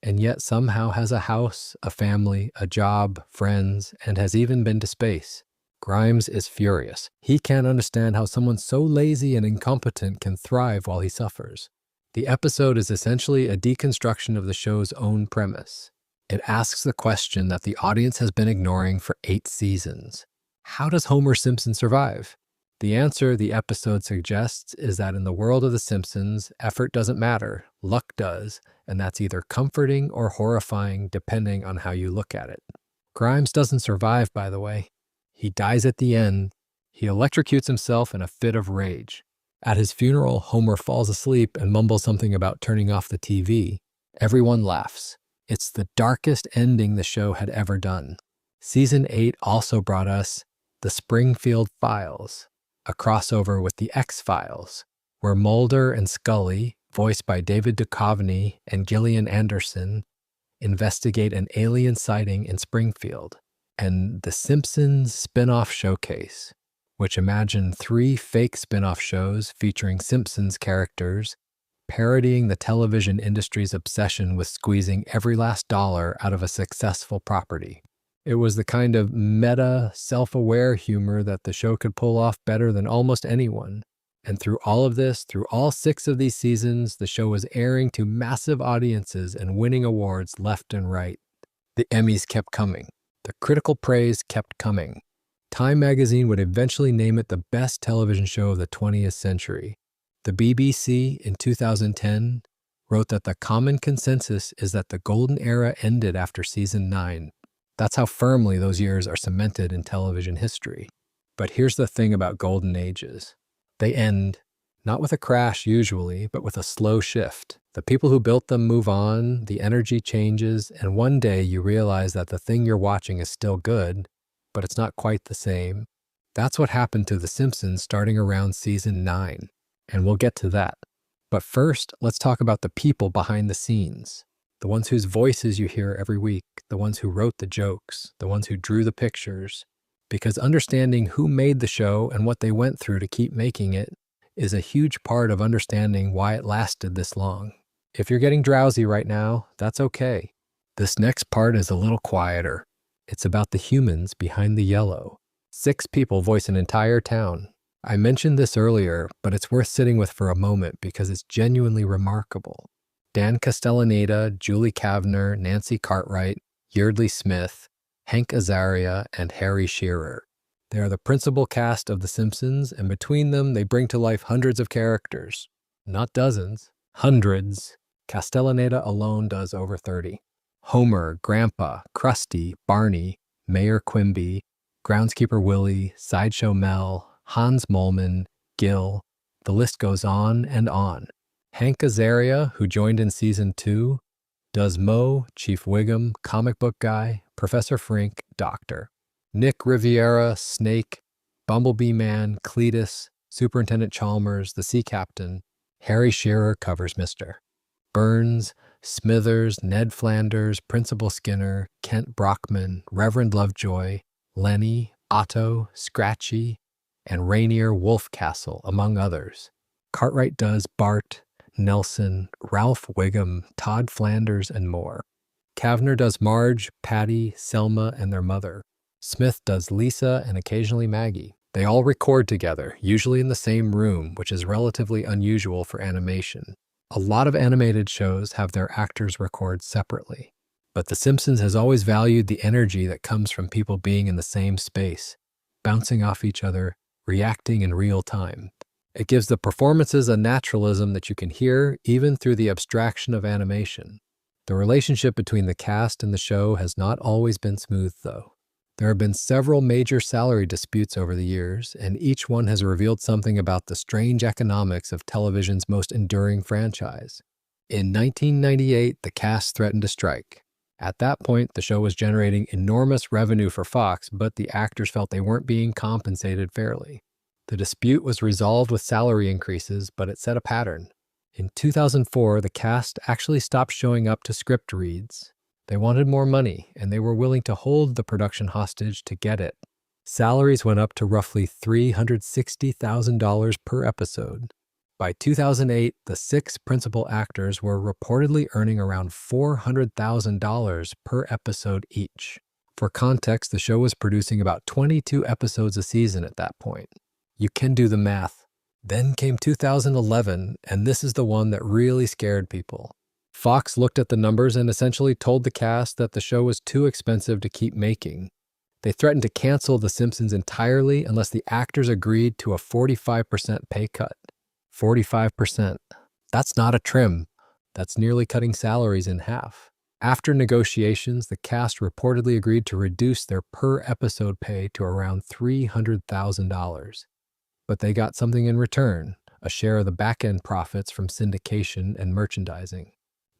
and yet somehow has a house, a family, a job, friends, and has even been to space. Grimes is furious. He can't understand how someone so lazy and incompetent can thrive while he suffers. The episode is essentially a deconstruction of the show's own premise. It asks the question that the audience has been ignoring for 8 seasons. How does Homer Simpson survive? The answer the episode suggests is that in the world of The Simpsons, effort doesn't matter, luck does, and that's either comforting or horrifying depending on how you look at it. Grimes doesn't survive, by the way. He dies at the end. He electrocutes himself in a fit of rage. At his funeral, Homer falls asleep and mumbles something about turning off the TV. Everyone laughs. It's the darkest ending the show had ever done. Season 8 also brought us The Springfield Files, a crossover with The X-Files, where Mulder and Scully, voiced by David Duchovny and Gillian Anderson, investigate an alien sighting in Springfield, and The Simpsons Spin-off Showcase, which imagined 3 fake spin-off shows featuring Simpsons characters parodying the television industry's obsession with squeezing every last dollar out of a successful property. It was the kind of meta, self-aware humor that the show could pull off better than almost anyone. And through all of this, through all 6 of these seasons, the show was airing to massive audiences and winning awards left and right. The Emmys kept coming. The critical praise kept coming. Time magazine would eventually name it the best television show of the 20th century. The BBC in 2010 wrote that the common consensus is that the golden era ended after season 9. That's how firmly those years are cemented in television history. But here's the thing about golden ages. They end, not with a crash usually, but with a slow shift. The people who built them move on, the energy changes, and one day you realize that the thing you're watching is still good, but it's not quite the same. That's what happened to The Simpsons starting around season 9, and we'll get to that. But first, let's talk about the people behind the scenes. The ones whose voices you hear every week, the ones who wrote the jokes, the ones who drew the pictures. Because understanding who made the show and what they went through to keep making it is a huge part of understanding why it lasted this long. If you're getting drowsy right now, that's okay. This next part is a little quieter. It's about the humans behind the yellow. 6 people voice an entire town. I mentioned this earlier, but it's worth sitting with for a moment because it's genuinely remarkable. Dan Castellaneta, Julie Kavner, Nancy Cartwright, Yeardley Smith, Hank Azaria, and Harry Shearer. They are the principal cast of The Simpsons, and between them, they bring to life hundreds of characters. Not dozens, hundreds. Castellaneta alone does over 30. Homer, Grandpa, Krusty, Barney, Mayor Quimby, Groundskeeper Willie, Sideshow Mel, Hans Moleman, Gil. The list goes on and on. Hank Azaria, who joined in season 2, does Moe, Chief Wiggum, Comic Book Guy, Professor Frink, Doctor. Nick Riviera, Snake, Bumblebee Man, Cletus, Superintendent Chalmers, the Sea Captain. Harry Shearer covers Mr. Burns, Smithers, Ned Flanders, Principal Skinner, Kent Brockman, Reverend Lovejoy, Lenny, Otto, Scratchy, and Rainier Wolfcastle, among others. Cartwright does Bart, Nelson, Ralph Wiggum, Todd Flanders, and more. Kavner does Marge, Patty, Selma, and their mother. Smith does Lisa and occasionally Maggie. They all record together, usually in the same room, which is relatively unusual for animation. A lot of animated shows have their actors record separately, but The Simpsons has always valued the energy that comes from people being in the same space, bouncing off each other, reacting in real time. It gives the performances a naturalism that you can hear even through the abstraction of animation. The relationship between the cast and the show has not always been smooth, though. There have been several major salary disputes over the years, and each one has revealed something about the strange economics of television's most enduring franchise. In 1998, the cast threatened to strike. At that point, the show was generating enormous revenue for Fox, but the actors felt they weren't being compensated fairly. The dispute was resolved with salary increases, but it set a pattern. In 2004, the cast actually stopped showing up to script reads. They wanted more money, and they were willing to hold the production hostage to get it. Salaries went up to roughly $360,000 per episode. By 2008, the 6 principal actors were reportedly earning around $400,000 per episode each. For context, the show was producing about 22 episodes a season at that point. You can do the math. Then came 2011, and this is the one that really scared people. Fox looked at the numbers and essentially told the cast that the show was too expensive to keep making. They threatened to cancel The Simpsons entirely unless the actors agreed to a 45% pay cut. 45%. That's not a trim. That's nearly cutting salaries in half. After negotiations, the cast reportedly agreed to reduce their per-episode pay to around $300,000. But they got something in return, a share of the back-end profits from syndication and merchandising.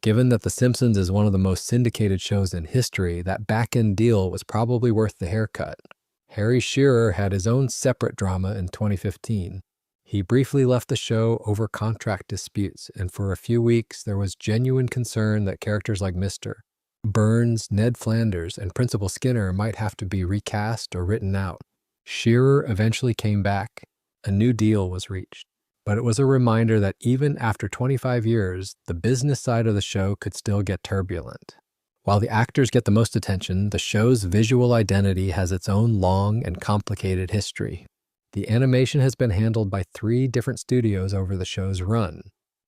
Given that The Simpsons is one of the most syndicated shows in history, that back-end deal was probably worth the haircut. Harry Shearer had his own separate drama in 2015. He briefly left the show over contract disputes, and for a few weeks there was genuine concern that characters like Mr. Burns, Ned Flanders, and Principal Skinner might have to be recast or written out. Shearer eventually came back. A new deal was reached. But it was a reminder that even after 25 years, the business side of the show could still get turbulent. While the actors get the most attention, the show's visual identity has its own long and complicated history. The animation has been handled by 3 different studios over the show's run.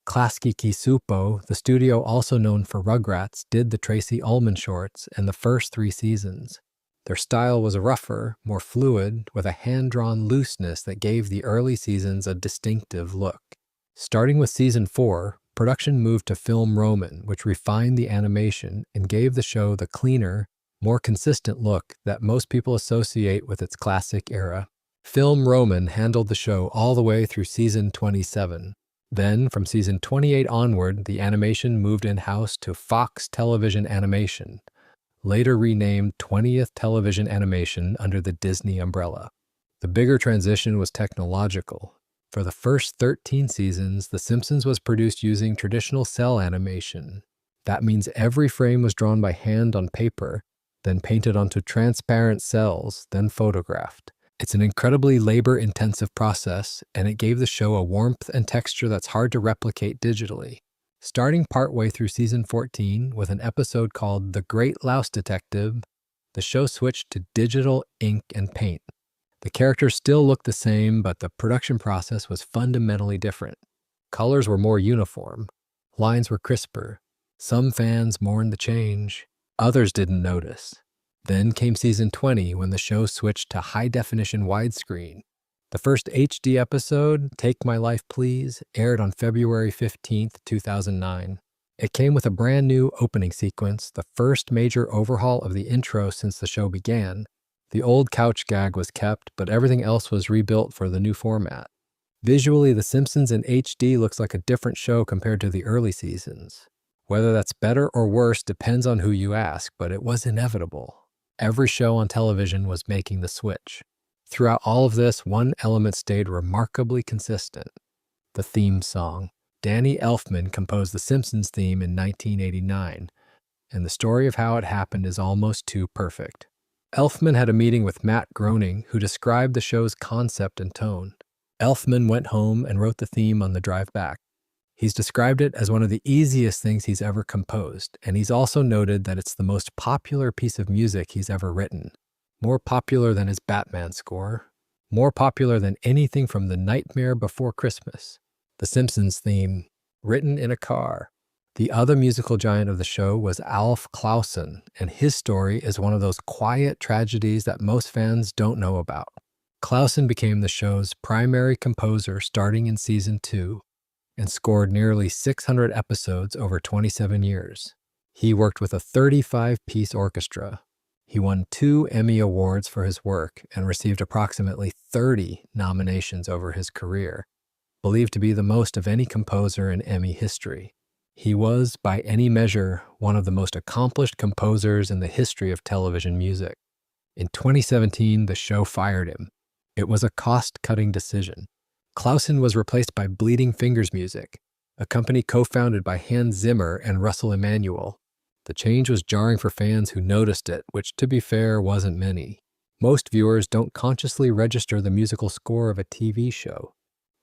Klasky Kisupo, the studio also known for Rugrats, did the Tracy Ullman shorts and the first 3 seasons. Their style was rougher, more fluid, with a hand-drawn looseness that gave the early seasons a distinctive look. Starting with season 4, production moved to Film Roman, which refined the animation and gave the show the cleaner, more consistent look that most people associate with its classic era. Film Roman handled the show all the way through season 27. Then, from season 28 onward, the animation moved in-house to Fox Television Animation, later renamed 20th Television Animation under the Disney umbrella. The bigger transition was technological. For the first 13 seasons, The Simpsons was produced using traditional cell animation. That means every frame was drawn by hand on paper, then painted onto transparent cells, then photographed. It's an incredibly labor-intensive process, and it gave the show a warmth and texture that's hard to replicate digitally. Starting partway through season 14 with an episode called The Great Louse Detective, the show switched to digital ink and paint. The characters still looked the same, but the production process was fundamentally different. Colors were more uniform. Lines were crisper. Some fans mourned the change. Others didn't notice. Then came season 20 when the show switched to high-definition widescreen. The first HD episode, Take My Life Please, aired on February 15, 2009. It came with a brand new opening sequence, the first major overhaul of the intro since the show began. The old couch gag was kept, but everything else was rebuilt for the new format. Visually, The Simpsons in HD looks like a different show compared to the early seasons. Whether that's better or worse depends on who you ask, but it was inevitable. Every show on television was making the switch. Throughout all of this, one element stayed remarkably consistent: the theme song. Danny Elfman composed the Simpsons theme in 1989, and the story of how it happened is almost too perfect. Elfman had a meeting with Matt Groening, who described the show's concept and tone. Elfman went home and wrote the theme on the drive back. He's described it as one of the easiest things he's ever composed, and he's also noted that it's the most popular piece of music he's ever written. More popular than his Batman score. More popular than anything from The Nightmare Before Christmas. The Simpsons theme, written in a car. The other musical giant of the show was Alf Clausen, and his story is one of those quiet tragedies that most fans don't know about. Clausen became the show's primary composer starting in season 2, and scored nearly 600 episodes over 27 years. He worked with a 35-piece orchestra. He won 2 Emmy Awards for his work and received approximately 30 nominations over his career, believed to be the most of any composer in Emmy history. He was, by any measure, one of the most accomplished composers in the history of television music. In 2017, the show fired him. It was a cost-cutting decision. Clausen was replaced by Bleeding Fingers Music, a company co-founded by Hans Zimmer and Russell Emanuel. The change was jarring for fans who noticed it, which, to be fair, wasn't many. Most viewers don't consciously register the musical score of a TV show,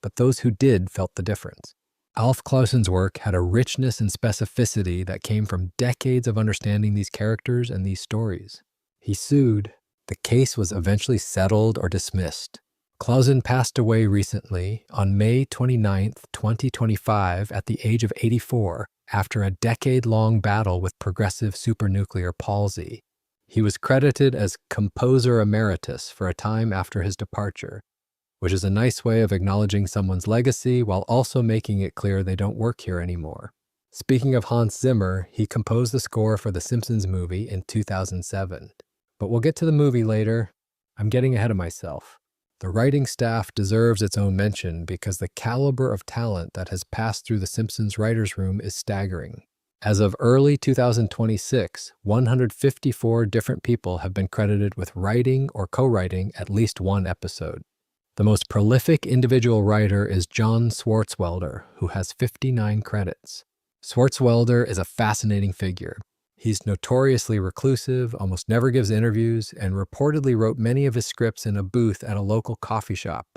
but those who did felt the difference. Alf Clausen's work had a richness and specificity that came from decades of understanding these characters and these stories. He sued. The case was eventually settled or dismissed. Clausen passed away recently on May 29, 2025, at the age of 84, after a decade-long battle with progressive supranuclear palsy. He was credited as composer emeritus for a time after his departure, which is a nice way of acknowledging someone's legacy while also making it clear they don't work here anymore. Speaking of Hans Zimmer, he composed the score for the Simpsons movie in 2007. But we'll get to the movie later. I'm getting ahead of myself. The writing staff deserves its own mention because the caliber of talent that has passed through the Simpsons writers' room is staggering. As of early 2026, 154 different people have been credited with writing or co-writing at least one episode. The most prolific individual writer is John Swartzwelder, who has 59 credits. Swartzwelder is a fascinating figure. He's notoriously reclusive, almost never gives interviews, and reportedly wrote many of his scripts in a booth at a local coffee shop.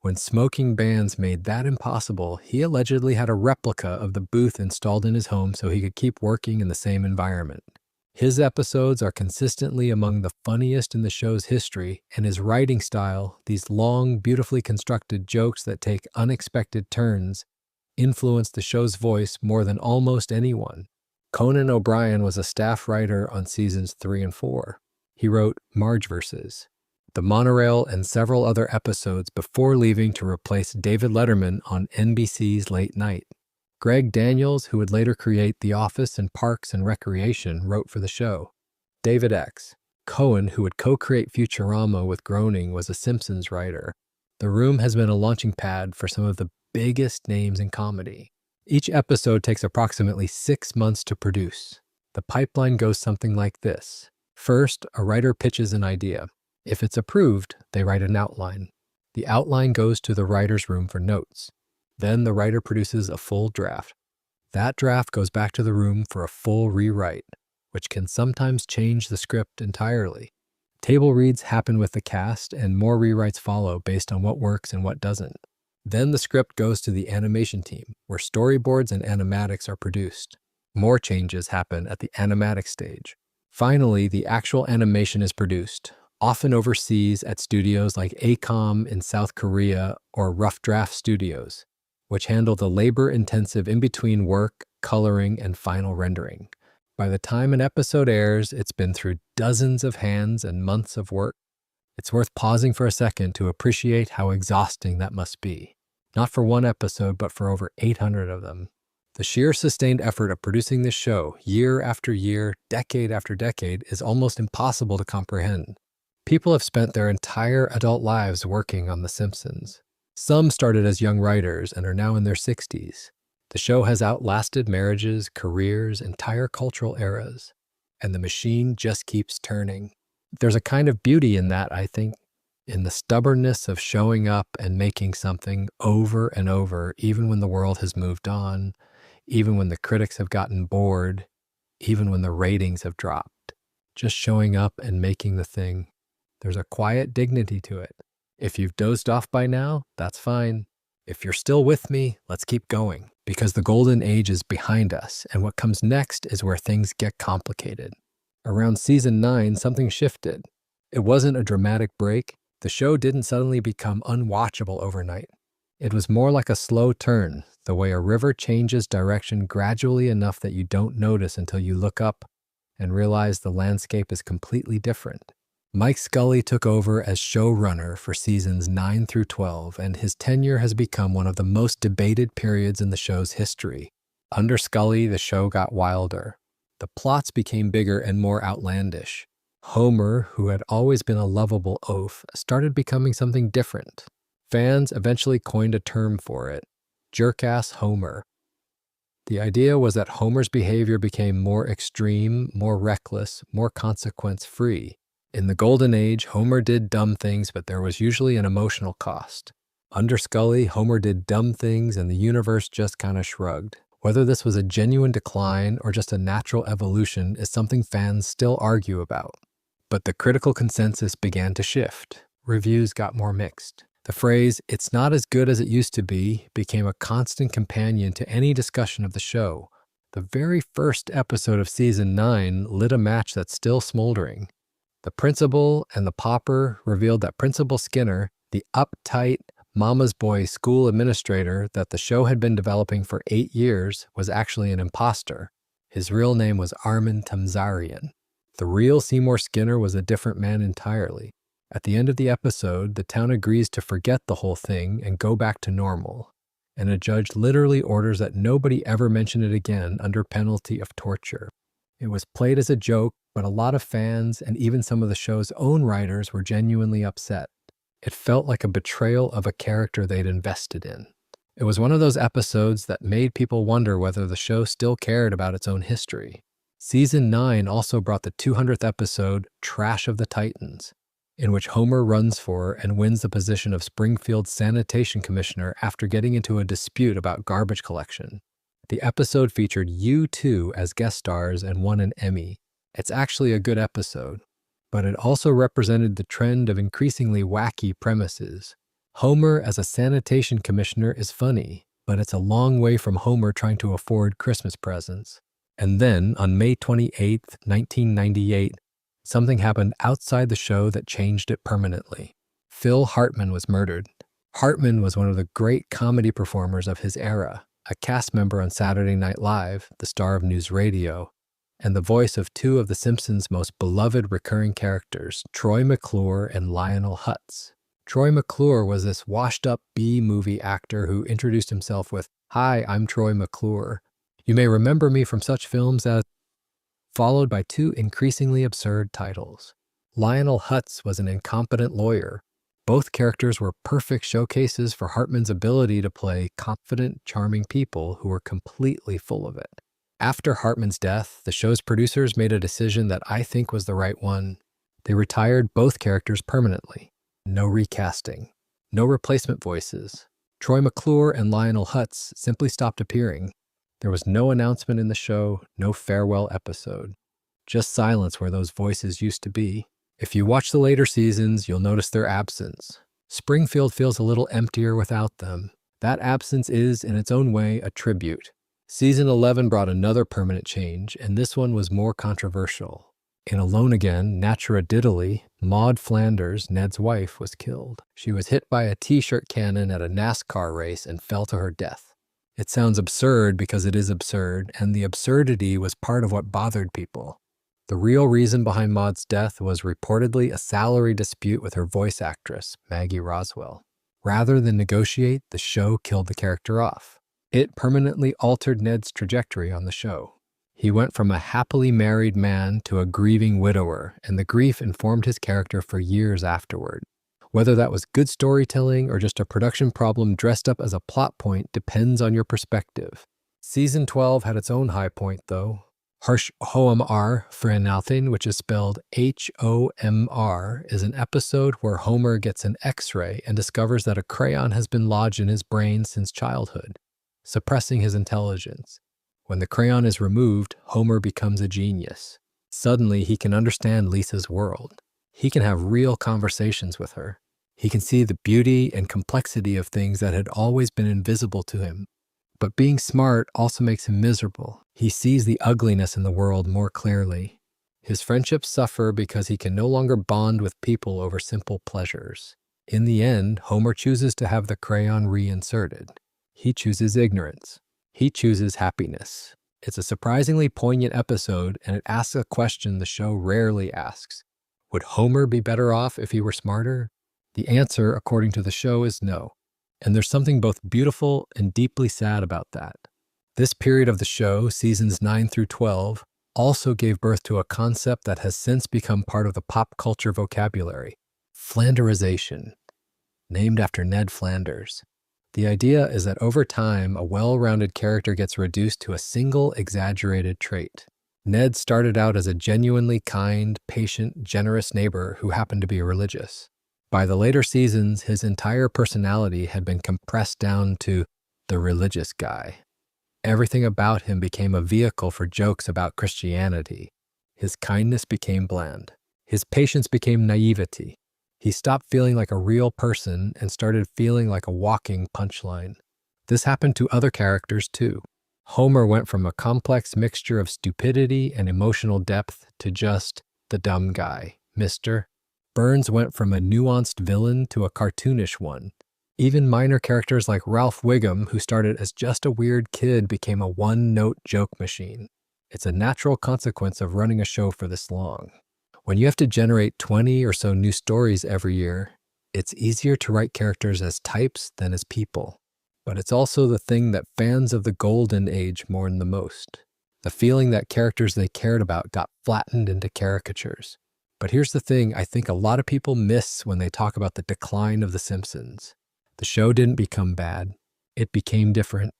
When smoking bans made that impossible, he allegedly had a replica of the booth installed in his home so he could keep working in the same environment. His episodes are consistently among the funniest in the show's history, and his writing style, these long, beautifully constructed jokes that take unexpected turns, influenced the show's voice more than almost anyone. Conan O'Brien was a staff writer on seasons 3 and 4. He wrote Margeverses, The Monorail, and several other episodes before leaving to replace David Letterman on NBC's Late Night. Greg Daniels, who would later create The Office and Parks and Recreation, wrote for the show. David X. Cohen, who would co-create Futurama with Groening, was a Simpsons writer. The Room has been a launching pad for some of the biggest names in comedy. Each episode takes approximately 6 months to produce. The pipeline goes something like this. First, a writer pitches an idea. If it's approved, they write an outline. The outline goes to the writer's room for notes. Then the writer produces a full draft. That draft goes back to the room for a full rewrite, which can sometimes change the script entirely. Table reads happen with the cast, and more rewrites follow based on what works and what doesn't. Then the script goes to the animation team, where storyboards and animatics are produced. More changes happen at the animatic stage. Finally, the actual animation is produced, often overseas at studios like ACOM in South Korea or Rough Draft Studios, which handle the labor-intensive in-between work, coloring, and final rendering. By the time an episode airs, it's been through dozens of hands and months of work. It's worth pausing for a second to appreciate how exhausting that must be. Not for one episode, but for over 800 of them. The sheer sustained effort of producing this show, year after year, decade after decade, is almost impossible to comprehend. People have spent their entire adult lives working on The Simpsons. Some started as young writers and are now in their 60s. The show has outlasted marriages, careers, entire cultural eras, and the machine just keeps turning. There's a kind of beauty in that, I think, in the stubbornness of showing up and making something over and over, even when the world has moved on, even when the critics have gotten bored, even when the ratings have dropped. Just showing up and making the thing. There's a quiet dignity to it. If you've dozed off by now, that's fine. If you're still with me, let's keep going, because the golden age is behind us, and what comes next is where things get complicated. Around season 9, something shifted. It wasn't a dramatic break. The show didn't suddenly become unwatchable overnight. It was more like a slow turn, the way a river changes direction gradually enough that you don't notice until you look up and realize the landscape is completely different. Mike Scully took over as showrunner for seasons 9 through 12, and his tenure has become one of the most debated periods in the show's history. Under Scully, the show got wilder. The plots became bigger and more outlandish. Homer, who had always been a lovable oaf, started becoming something different. Fans eventually coined a term for it, jerk-ass Homer. The idea was that Homer's behavior became more extreme, more reckless, more consequence-free. In the Golden Age, Homer did dumb things, but there was usually an emotional cost. Under Scully, Homer did dumb things and the universe just kind of shrugged. Whether this was a genuine decline or just a natural evolution is something fans still argue about. But the critical consensus began to shift. Reviews got more mixed. The phrase, "it's not as good as it used to be," became a constant companion to any discussion of the show. The very first episode of season 9 lit a match that's still smoldering. The principal and the pauper revealed that Principal Skinner, the uptight, mama's boy school administrator that the show had been developing for 8 years, was actually an imposter. His real name was Armin Tamzarian. The real Seymour Skinner was a different man entirely. At the end of the episode, the town agrees to forget the whole thing and go back to normal, and a judge literally orders that nobody ever mention it again under penalty of torture. It was played as a joke, but a lot of fans and even some of the show's own writers were genuinely upset. It felt like a betrayal of a character they'd invested in. It was one of those episodes that made people wonder whether the show still cared about its own history. Season 9 also brought the 200th episode, Trash of the Titans. in which Homer runs for and wins the position of Springfield's sanitation commissioner after getting into a dispute about garbage collection. The episode featured U2 as guest stars and won an Emmy. It's actually a good episode, but it also represented the trend of increasingly wacky premises. Homer as a sanitation commissioner is funny, but it's a long way from Homer trying to afford Christmas presents. And then, on May 28, 1998, something happened outside the show that changed it permanently. Phil Hartman was murdered. Hartman was one of the great comedy performers of his era, a cast member on Saturday Night Live, the star of news radio, and the voice of two of The Simpsons' most beloved recurring characters, Troy McClure and Lionel Hutz. Troy McClure was this washed-up B-movie actor who introduced himself with, "Hi, I'm Troy McClure. You may remember me from such films as," followed by two increasingly absurd titles. Lionel Hutz was an incompetent lawyer. Both characters were perfect showcases for Hartman's ability to play confident, charming people who were completely full of it. After Hartman's death, the show's producers made a decision that I think was the right one. They retired both characters permanently. No recasting. No replacement voices. Troy McClure and Lionel Hutz simply stopped appearing. There was no announcement in the show, no farewell episode. Just silence where those voices used to be. If you watch the later seasons, you'll notice their absence. Springfield feels a little emptier without them. That absence is, in its own way, a tribute. Season 11 brought another permanent change, and this one was more controversial. In Alone Again, Naturadiddly, Maud Flanders, Ned's wife, was killed. She was hit by a t-shirt cannon at a NASCAR race and fell to her death. It sounds absurd because it is absurd, and the absurdity was part of what bothered people. The real reason behind Maud's death was reportedly a salary dispute with her voice actress, Maggie Roswell. Rather than negotiate, the show killed the character off. It permanently altered Ned's trajectory on the show. He went from a happily married man to a grieving widower, and the grief informed his character for years afterward. Whether that was good storytelling or just a production problem dressed up as a plot point depends on your perspective. Season 12 had its own high point, though. Harsh Homr Franauthin, which is spelled H-O-M-R, is an episode where Homer gets an X-ray and discovers that a crayon has been lodged in his brain since childhood, suppressing his intelligence. When the crayon is removed, Homer becomes a genius. Suddenly, he can understand Lisa's world. He can have real conversations with her. He can see the beauty and complexity of things that had always been invisible to him. But being smart also makes him miserable. He sees the ugliness in the world more clearly. His friendships suffer because he can no longer bond with people over simple pleasures. In the end, Homer chooses to have the crayon reinserted. He chooses ignorance. He chooses happiness. It's a surprisingly poignant episode, and it asks a question the show rarely asks. Would Homer be better off if he were smarter? The answer, according to the show, is no. And there's something both beautiful and deeply sad about that. This period of the show, seasons 9 through 12, also gave birth to a concept that has since become part of the pop culture vocabulary: Flanderization, named after Ned Flanders. The idea is that over time, a well-rounded character gets reduced to a single exaggerated trait. Ned started out as a genuinely kind, patient, generous neighbor who happened to be religious. By the later seasons, his entire personality had been compressed down to the religious guy. Everything about him became a vehicle for jokes about Christianity. His kindness became bland. His patience became naivety. He stopped feeling like a real person and started feeling like a walking punchline. This happened to other characters too. Homer went from a complex mixture of stupidity and emotional depth to just the dumb guy, Mr. Burns went from a nuanced villain to a cartoonish one. Even minor characters like Ralph Wiggum, who started as just a weird kid, became a one-note joke machine. It's a natural consequence of running a show for this long. When you have to generate 20 or so new stories every year, it's easier to write characters as types than as people. But it's also the thing that fans of the golden age mourn the most. The feeling that characters they cared about got flattened into caricatures. But here's the thing I think a lot of people miss when they talk about the decline of The Simpsons. The show didn't become bad. It became different.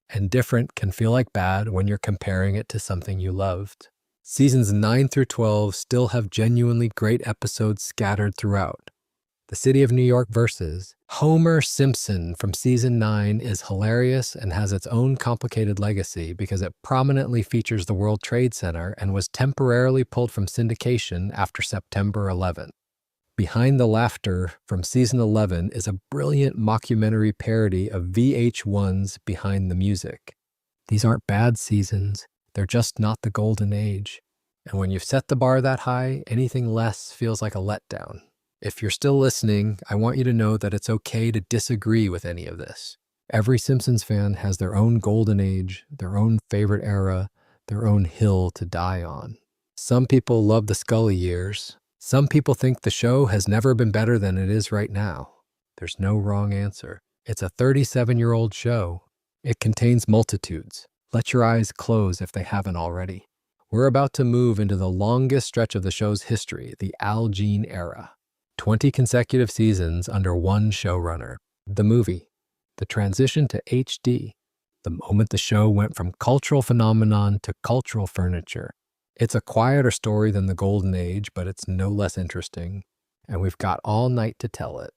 And different can feel like bad when you're comparing it to something you loved. Seasons 9 through 12 still have genuinely great episodes scattered throughout. The City of New York versus Homer Simpson from Season 9 is hilarious and has its own complicated legacy because it prominently features the World Trade Center and was temporarily pulled from syndication after September 11th. Behind the Laughter from Season 11 is a brilliant mockumentary parody of VH1's Behind the Music. These aren't bad seasons, they're just not the golden age. And when you've set the bar that high, anything less feels like a letdown. If you're still listening, I want you to know that it's okay to disagree with any of this. Every Simpsons fan has their own golden age, their own favorite era, their own hill to die on. Some people love the Scully years. Some people think the show has never been better than it is right now. There's no wrong answer. It's a 37-year-old show. It contains multitudes. Let your eyes close if they haven't already. We're about to move into the longest stretch of the show's history, the Al Jean era. 20 consecutive seasons under one showrunner. The movie. The transition to HD. The moment the show went from cultural phenomenon to cultural furniture. It's a quieter story than the Golden Age, but it's no less interesting. And we've got all night to tell it.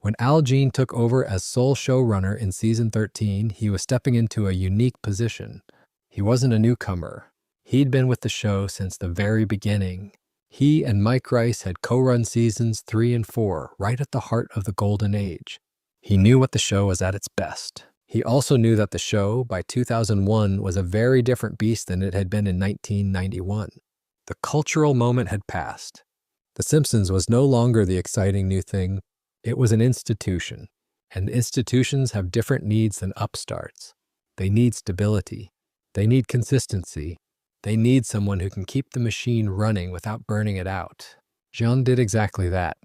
When Al Jean took over as sole showrunner in Season 13, he was stepping into a unique position. He wasn't a newcomer. He'd been with the show since the very beginning. He and Mike Rice had co-run Seasons 3 and 4, right at the heart of the Golden Age. He knew what the show was at its best. He also knew that the show, by 2001, was a very different beast than it had been in 1991. The cultural moment had passed. The Simpsons was no longer the exciting new thing. It was an institution, and institutions have different needs than upstarts. They need stability. They need consistency. They need someone who can keep the machine running without burning it out. Jean did exactly that.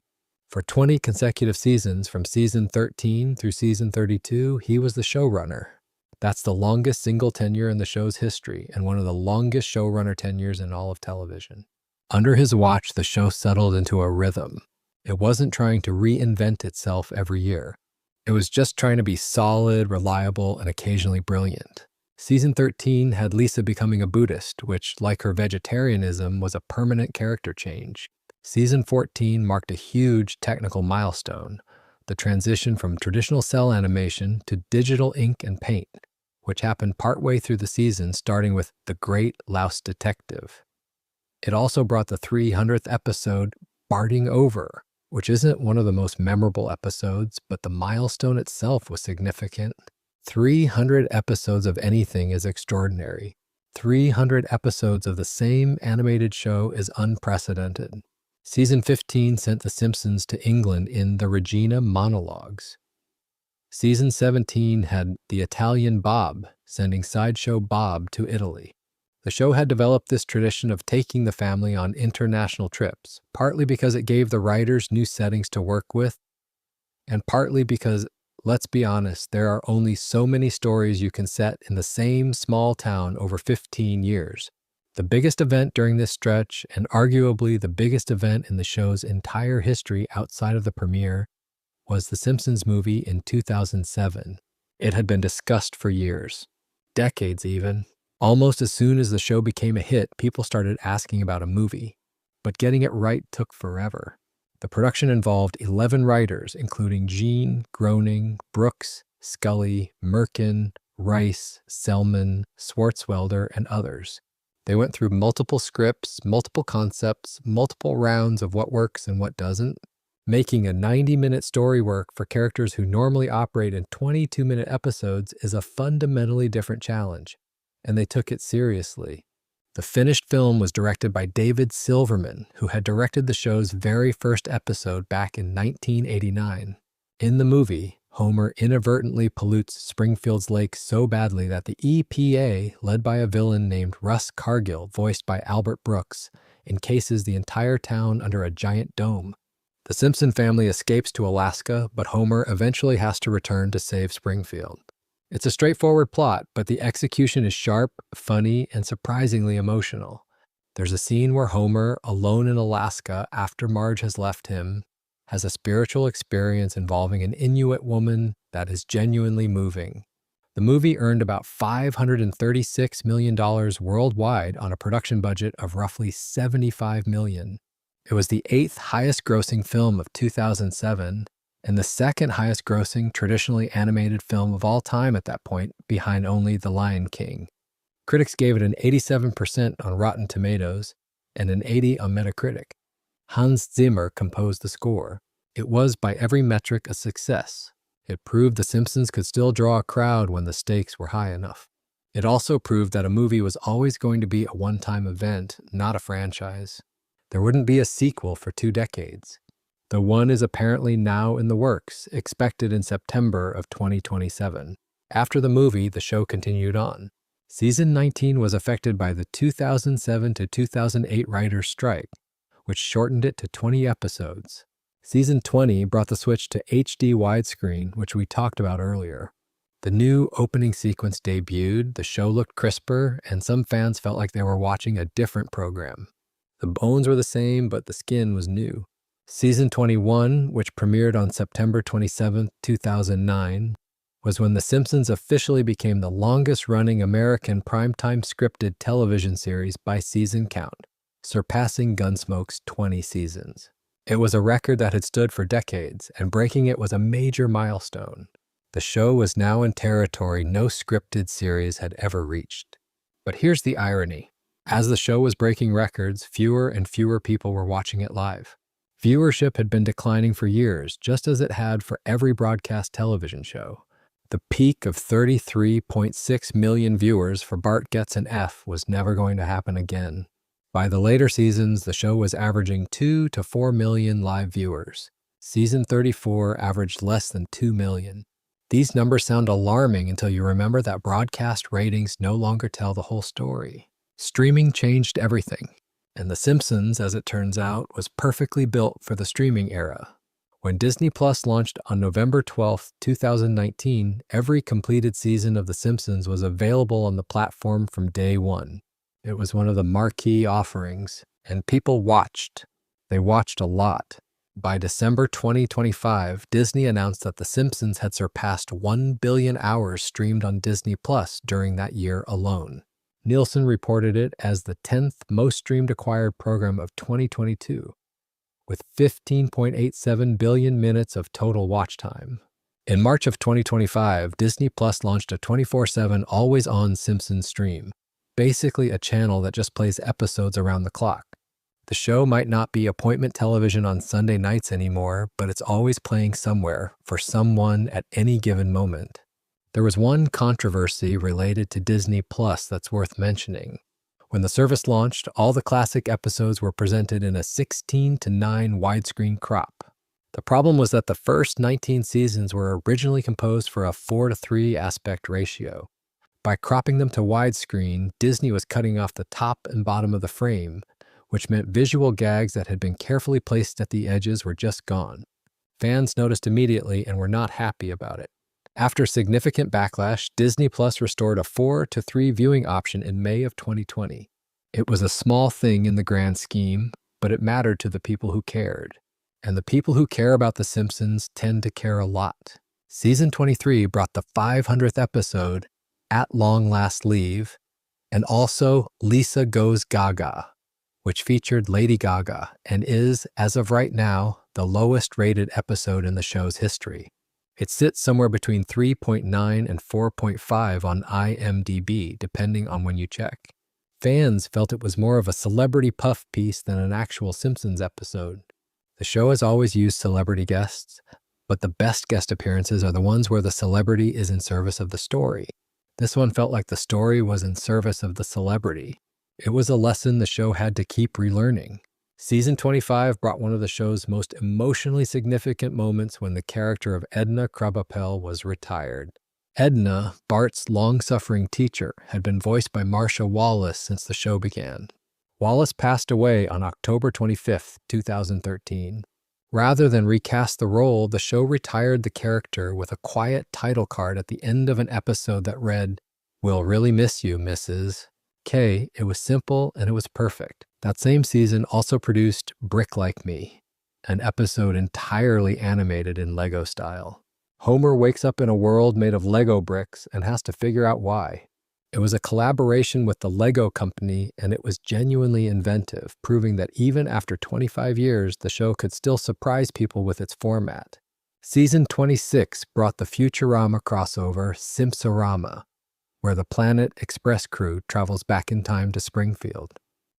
For 20 consecutive seasons, from Season 13 through Season 32, he was the showrunner. That's the longest single tenure in the show's history and one of the longest showrunner tenures in all of television. Under his watch, the show settled into a rhythm. It wasn't trying to reinvent itself every year. It was just trying to be solid, reliable, and occasionally brilliant. Season 13 had Lisa becoming a Buddhist, which, like her vegetarianism, was a permanent character change. Season 14 marked a huge technical milestone, the transition from traditional cell animation to digital ink and paint, which happened partway through the season, starting with The Great Louse Detective. It also brought the 300th episode, Barting Over, which isn't one of the most memorable episodes, but the milestone itself was significant. 300 episodes of anything is extraordinary. 300 episodes of the same animated show is unprecedented. Season 15 sent The Simpsons to England in the Regina monologues. Season 17 had The Italian Bob, sending Sideshow Bob to Italy. The show had developed this tradition of taking the family on international trips, partly because it gave the writers new settings to work with, and partly because, let's be honest, there are only so many stories you can set in the same small town over 15 years. The biggest event during this stretch, and arguably the biggest event in the show's entire history outside of the premiere, was the Simpsons movie in 2007. It had been discussed for years, decades even. Almost as soon as the show became a hit, people started asking about a movie. But getting it right took forever. The production involved 11 writers, including Gene, Groening, Brooks, Scully, Merkin, Rice, Selman, Swartzwelder, and others. They went through multiple scripts, multiple concepts, multiple rounds of what works and what doesn't. Making a 90-minute story work for characters who normally operate in 22-minute episodes is a fundamentally different challenge, and they took it seriously. The finished film was directed by David Silverman, who had directed the show's very first episode back in 1989. In the movie, Homer inadvertently pollutes Springfield's lake so badly that the EPA, led by a villain named Russ Cargill, voiced by Albert Brooks, encases the entire town under a giant dome. The Simpson family escapes to Alaska, but Homer eventually has to return to save Springfield. It's a straightforward plot, but the execution is sharp, funny, and surprisingly emotional. There's a scene where Homer, alone in Alaska after Marge has left him, has a spiritual experience involving an Inuit woman that is genuinely moving. The movie earned about $536 million worldwide on a production budget of roughly $75 million. It was the 8th highest grossing film of 2007 and the 2nd highest grossing traditionally animated film of all time at that point, behind only The Lion King. Critics gave it an 87% on Rotten Tomatoes and an 80 on Metacritic. Hans Zimmer composed the score. It was, by every metric, a success. It proved The Simpsons could still draw a crowd when the stakes were high enough. It also proved that a movie was always going to be a one-time event, not a franchise. There wouldn't be a sequel for 2 decades. The one is apparently now in the works, expected in September of 2027. After the movie, the show continued on. Season 19 was affected by the 2007 to 2008 writers' strike, which shortened it to 20 episodes. Season 20 brought the switch to HD widescreen, which we talked about earlier. The new opening sequence debuted, the show looked crisper, and some fans felt like they were watching a different program. The bones were the same, but the skin was new. Season 21, which premiered on September 27, 2009, was when The Simpsons officially became the longest-running American primetime scripted television series by season count, surpassing Gunsmoke's 20 seasons. It was a record that had stood for decades, and breaking it was a major milestone. The show was now in territory no scripted series had ever reached. But here's the irony. As the show was breaking records, fewer and fewer people were watching it live. Viewership had been declining for years, just as it had for every broadcast television show. The peak of 33.6 million viewers for Bart Gets an F was never going to happen again. By the later seasons, the show was averaging 2 to 4 million live viewers. Season 34 averaged less than 2 million. These numbers sound alarming until you remember that broadcast ratings no longer tell the whole story. Streaming changed everything, and The Simpsons, as it turns out, was perfectly built for the streaming era. When Disney Plus launched on November 12, 2019, every completed season of The Simpsons was available on the platform from day one. It was one of the marquee offerings, and people watched. They watched a lot. By December 2025, Disney announced that The Simpsons had surpassed 1 billion hours streamed on Disney Plus during that year alone. Nielsen reported it as the 10th most streamed acquired program of 2022, with 15.87 billion minutes of total watch time. In March of 2025, Disney Plus launched a 24/7 always-on Simpsons stream, basically a channel that just plays episodes around the clock. The show might not be appointment television on Sunday nights anymore, but it's always playing somewhere for someone at any given moment. There was one controversy related to Disney Plus that's worth mentioning. When the service launched, all the classic episodes were presented in a 16:9 widescreen crop. The problem was that the first 19 seasons were originally composed for a 4:3 aspect ratio. By cropping them to widescreen, Disney was cutting off the top and bottom of the frame, which meant visual gags that had been carefully placed at the edges were just gone. Fans noticed immediately and were not happy about it. After significant backlash, Disney Plus restored a 4:3 viewing option in May of 2020. It was a small thing in the grand scheme, but it mattered to the people who cared. And the people who care about The Simpsons tend to care a lot. Season 23 brought the 500th episode, At Long Last Leave, and also Lisa Goes Gaga, which featured Lady Gaga and is, as of right now, the lowest rated episode in the show's history. It sits somewhere between 3.9 and 4.5 on IMDb, depending on when you check. Fans felt it was more of a celebrity puff piece than an actual Simpsons episode. The show has always used celebrity guests, but the best guest appearances are the ones where the celebrity is in service of the story. This one felt like the story was in service of the celebrity. It was a lesson the show had to keep relearning. Season 25 brought one of the show's most emotionally significant moments when the character of Edna Krabappel was retired. Edna, Bart's long-suffering teacher, had been voiced by Marcia Wallace since the show began. Wallace passed away on October 25, 2013. Rather than recast the role, the show retired the character with a quiet title card at the end of an episode that read, "We'll really miss you, Mrs. K." It was simple and it was perfect. That same season also produced Brick Like Me, an episode entirely animated in Lego style. Homer wakes up in a world made of Lego bricks and has to figure out why. It was a collaboration with the Lego company, and it was genuinely inventive, proving that even after 25 years, the show could still surprise people with its format. Season 26 brought the Futurama crossover Simpsorama, where the Planet Express crew travels back in time to Springfield.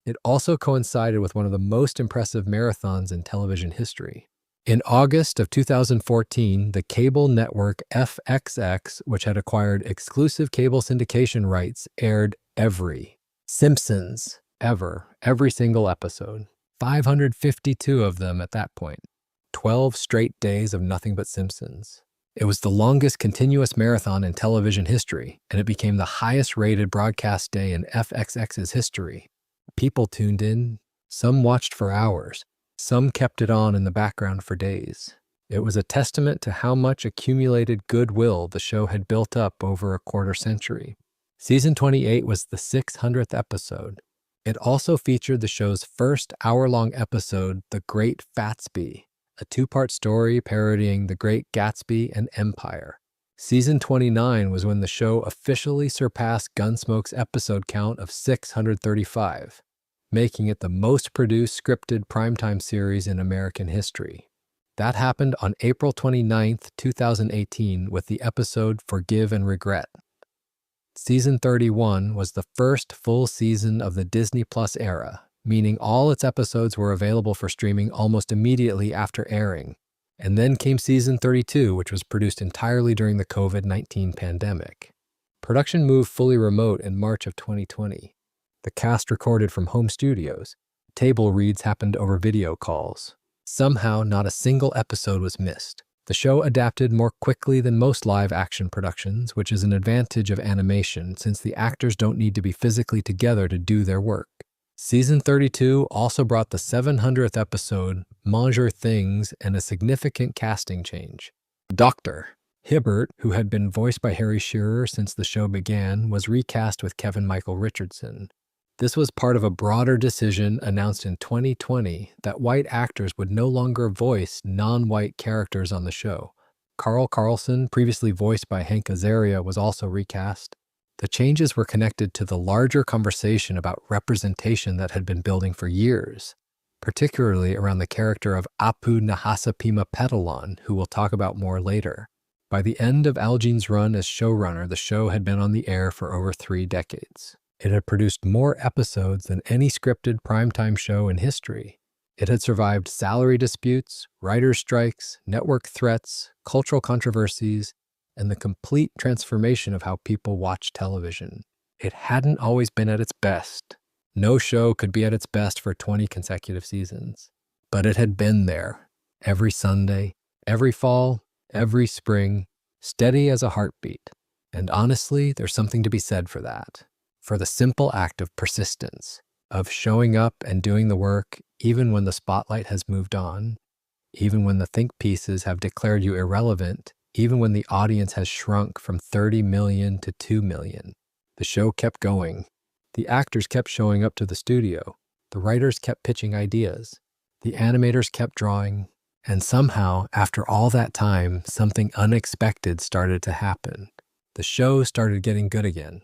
It also coincided with one of the most impressive marathons in television history. In August of 2014, the cable network FXX, which had acquired exclusive cable syndication rights, aired every Simpsons ever, every single episode. 552 of them at that point. 12 straight days of nothing but Simpsons. It was the longest continuous marathon in television history, and it became the highest-rated broadcast day in FXX's history. People tuned in. Some watched for hours. Some kept it on in the background for days. It was a testament to how much accumulated goodwill the show had built up over a quarter century. Season 28 was the 600th episode. It also featured the show's first hour-long episode, The Great Fatsby, a two-part story parodying The Great Gatsby and Empire. Season 29 was when the show officially surpassed Gunsmoke's episode count of 635. Making it the most produced scripted primetime series in American history. That happened on April 29, 2018, with the episode Forgive and Regret. Season 31 was the first full season of the Disney Plus era, meaning all its episodes were available for streaming almost immediately after airing. And then came Season 32, which was produced entirely during the COVID-19 pandemic. Production moved fully remote in March of 2020. The cast recorded from home studios. Table reads happened over video calls. Somehow, not a single episode was missed. The show adapted more quickly than most live-action productions, which is an advantage of animation since the actors don't need to be physically together to do their work. Season 32 also brought the 700th episode, Manger Things, and a significant casting change. Dr. Hibbert, who had been voiced by Harry Shearer since the show began, was recast with Kevin Michael Richardson. This was part of a broader decision announced in 2020 that white actors would no longer voice non-white characters on the show. Carl Carlson, previously voiced by Hank Azaria, was also recast. The changes were connected to the larger conversation about representation that had been building for years, particularly around the character of Apu Nahasapima Petalon, who we'll talk about more later. By the end of Al Jean's run as showrunner, the show had been on the air for over 3 decades. It had produced more episodes than any scripted primetime show in history. It had survived salary disputes, writers' strikes, network threats, cultural controversies, and the complete transformation of how people watch television. It hadn't always been at its best. No show could be at its best for 20 consecutive seasons. But it had been there, every Sunday, every fall, every spring, steady as a heartbeat. And honestly, there's something to be said for that. For the simple act of persistence, of showing up and doing the work even when the spotlight has moved on, even when the think pieces have declared you irrelevant, even when the audience has shrunk from 30 million to 2 million. The show kept going. The actors kept showing up to the studio. The writers kept pitching ideas. The animators kept drawing. And somehow, after all that time, something unexpected started to happen. The show started getting good again.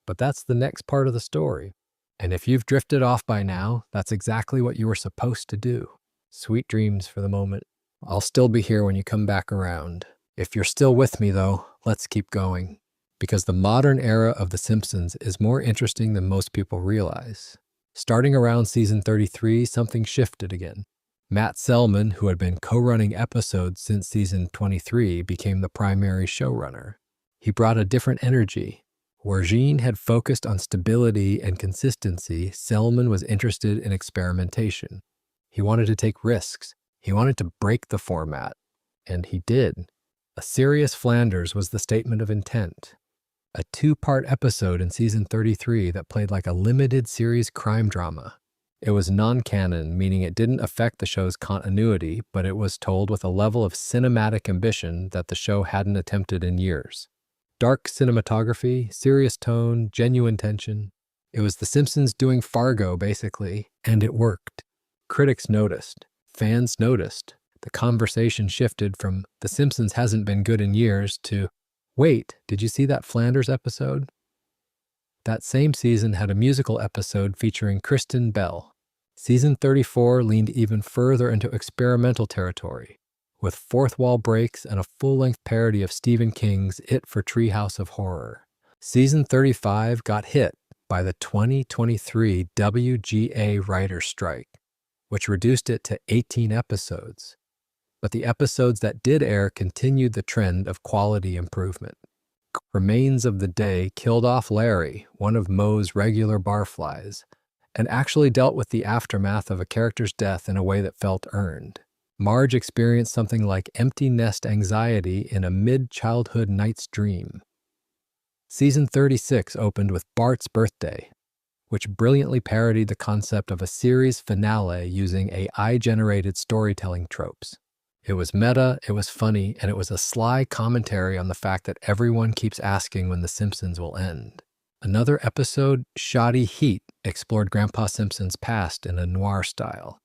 But that's the next part of the story. And if you've drifted off by now, that's exactly what you were supposed to do. Sweet dreams for the moment. I'll still be here when you come back around. If you're still with me, though, let's keep going. Because the modern era of The Simpsons is more interesting than most people realize. Starting around season 33, something shifted again. Matt Selman, who had been co-running episodes since season 23, became the primary showrunner. He brought a different energy. Where Jean had focused on stability and consistency, Selman was interested in experimentation. He wanted to take risks. He wanted to break the format. And he did. A Serious Flanders was the statement of intent. A 2-part episode in season 33 that played like a limited series crime drama. It was non-canon, meaning it didn't affect the show's continuity, but it was told with a level of cinematic ambition that the show hadn't attempted in years. Dark cinematography, serious tone, genuine tension. It was The Simpsons doing Fargo, basically, and it worked. Critics noticed. Fans noticed. the conversation shifted from "The Simpsons hasn't been good in years" to "Wait, did you see that Flanders episode?" That same season had a musical episode featuring Kristen Bell. Season 34 leaned even further into experimental territory, with fourth wall breaks and a full-length parody of Stephen King's It for Treehouse of Horror. Season 35 got hit by the 2023 WGA writer's strike, which reduced it to 18 episodes. But the episodes that did air continued the trend of quality improvement. Remains of the Day killed off Larry, one of Moe's regular barflies, and actually dealt with the aftermath of a character's death in a way that felt earned. Marge experienced something like empty nest anxiety in a mid-childhood night's dream. Season 36 opened with Bart's Birthday, which brilliantly parodied the concept of a series finale using AI-generated storytelling tropes. It was meta, it was funny, and it was a sly commentary on the fact that everyone keeps asking when The Simpsons will end. Another episode, Shoddy Heat, explored Grandpa Simpson's past in a noir style.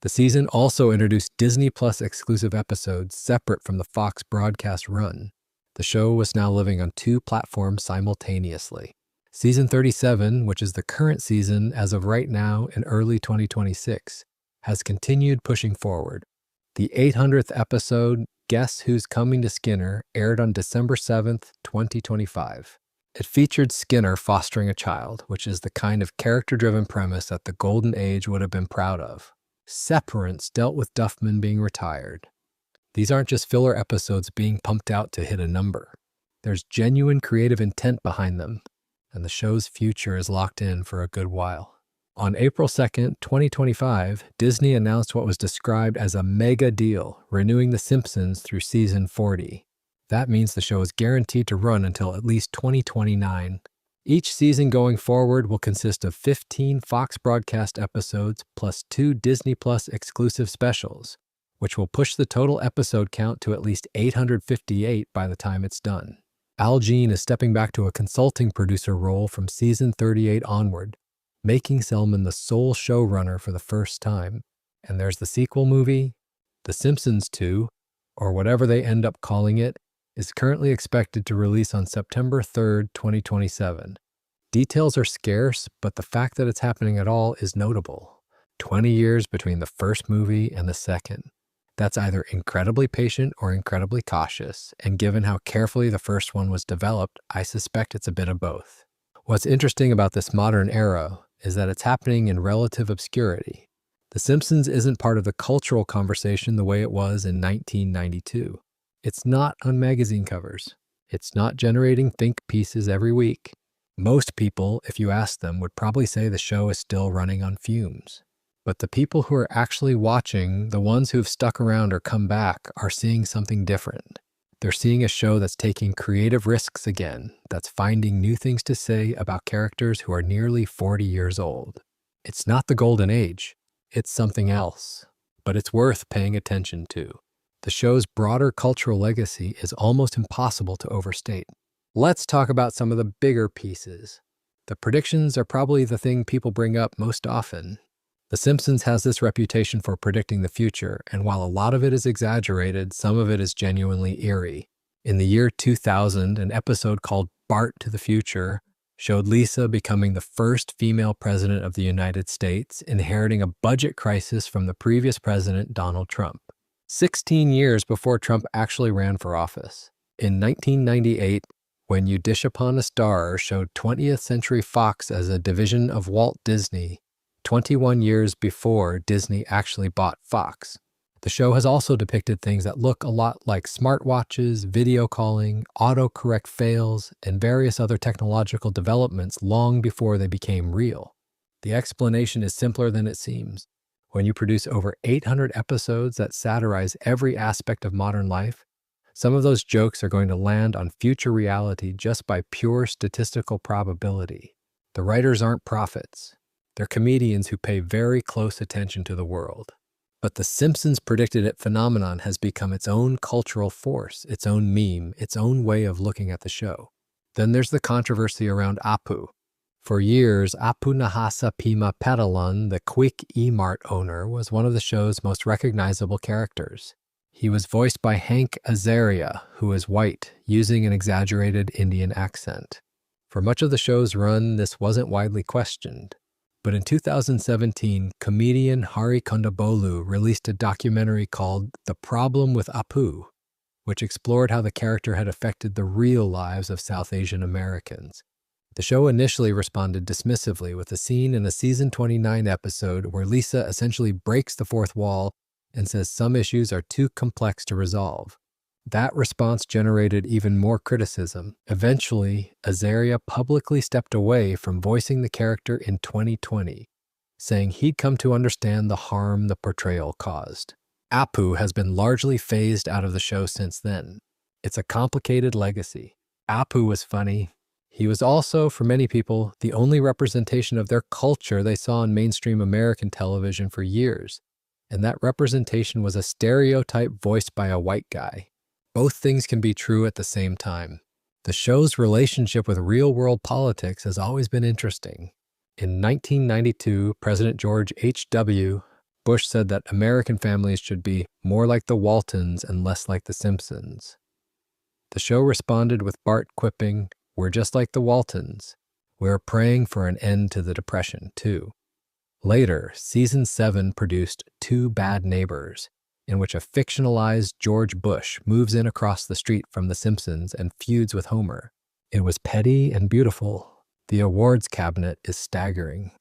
The season also introduced Disney Plus exclusive episodes separate from the Fox broadcast run. The show was now living on 2 platforms simultaneously. Season 37, which is the current season as of right now in early 2026, has continued pushing forward. The 800th episode, Guess Who's Coming to Skinner, aired on December 7th, 2025. It featured Skinner fostering a child, which is the kind of character-driven premise that the Golden Age would have been proud of. Separance dealt with Duffman being retired. These aren't just filler episodes being pumped out to hit a number. There's genuine creative intent behind them, and the show's future is locked in for a good while. On April 2nd, 2025, Disney announced what was described as a mega deal, renewing The Simpsons through season 40. That means the show is guaranteed to run until at least 2029. Each season going forward will consist of 15 Fox broadcast episodes plus 2 Disney Plus exclusive specials, which will push the total episode count to at least 858 by the time it's done. Al Jean is stepping back to a consulting producer role from season 38 onward, making Selman the sole showrunner for the first time. And there's the sequel movie, The Simpsons 2, or whatever they end up calling it, is currently expected to release on September 3rd, 2027. Details are scarce, but the fact that it's happening at all is notable. 20 years between the first movie and the second. That's either incredibly patient or incredibly cautious, and given how carefully the first one was developed, I suspect it's a bit of both. What's interesting about this modern era is that it's happening in relative obscurity. The Simpsons isn't part of the cultural conversation the way it was in 1992. It's not on magazine covers. It's not generating think pieces every week. Most people, if you ask them, would probably say the show is still running on fumes. But the people who are actually watching, the ones who've stuck around or come back, are seeing something different. They're seeing a show that's taking creative risks again, that's finding new things to say about characters who are nearly 40 years old. It's not the golden age. It's something else. But it's worth paying attention to. The show's broader cultural legacy is almost impossible to overstate. Let's talk about some of the bigger pieces. The predictions are probably the thing people bring up most often. The Simpsons has this reputation for predicting the future, and while a lot of it is exaggerated, some of it is genuinely eerie. In the year 2000, an episode called Bart to the Future showed Lisa becoming the first female president of the United States, inheriting a budget crisis from the previous president, Donald Trump. 16 years before Trump actually ran for office. In 1998, When You Dish Upon a Star showed 20th Century Fox as a division of Walt Disney, 21 years before Disney actually bought Fox. The show has also depicted things that look a lot like smartwatches, video calling, autocorrect fails, and various other technological developments long before they became real. The explanation is simpler than it seems. When you produce over 800 episodes that satirize every aspect of modern life, some of those jokes are going to land on future reality just by pure statistical probability. The writers aren't prophets. They're comedians who pay very close attention to the world. But the Simpsons predicted it phenomenon has become its own cultural force, its own meme, its own way of looking at the show. Then there's the controversy around Apu. For years, Apu Nahasa Pima Petalon, the quick E-Mart owner, was one of the show's most recognizable characters. He was voiced by Hank Azaria, who is white, using an exaggerated Indian accent. For much of the show's run, this wasn't widely questioned. But in 2017, comedian Hari Kondabolu released a documentary called The Problem with Apu, which explored how the character had affected the real lives of South Asian Americans. The show initially responded dismissively with a scene in a season 29 episode where Lisa essentially breaks the fourth wall and says some issues are too complex to resolve. That response generated even more criticism. Eventually, Azaria publicly stepped away from voicing the character in 2020, saying he'd come to understand the harm the portrayal caused. Apu has been largely phased out of the show since then. It's a complicated legacy. Apu was funny. He was also, for many people, the only representation of their culture they saw on mainstream American television for years, and that representation was a stereotype voiced by a white guy. Both things can be true at the same time. The show's relationship with real-world politics has always been interesting. In 1992, President George H.W. Bush said that American families should be more like the Waltons and less like the Simpsons. The show responded with Bart quipping, "We're just like the Waltons. We're praying for an end to the Depression, too." Later, Season 7 produced Two Bad Neighbors, in which a fictionalized George Bush moves in across the street from The Simpsons and feuds with Homer. It was petty and beautiful. The awards cabinet is staggering.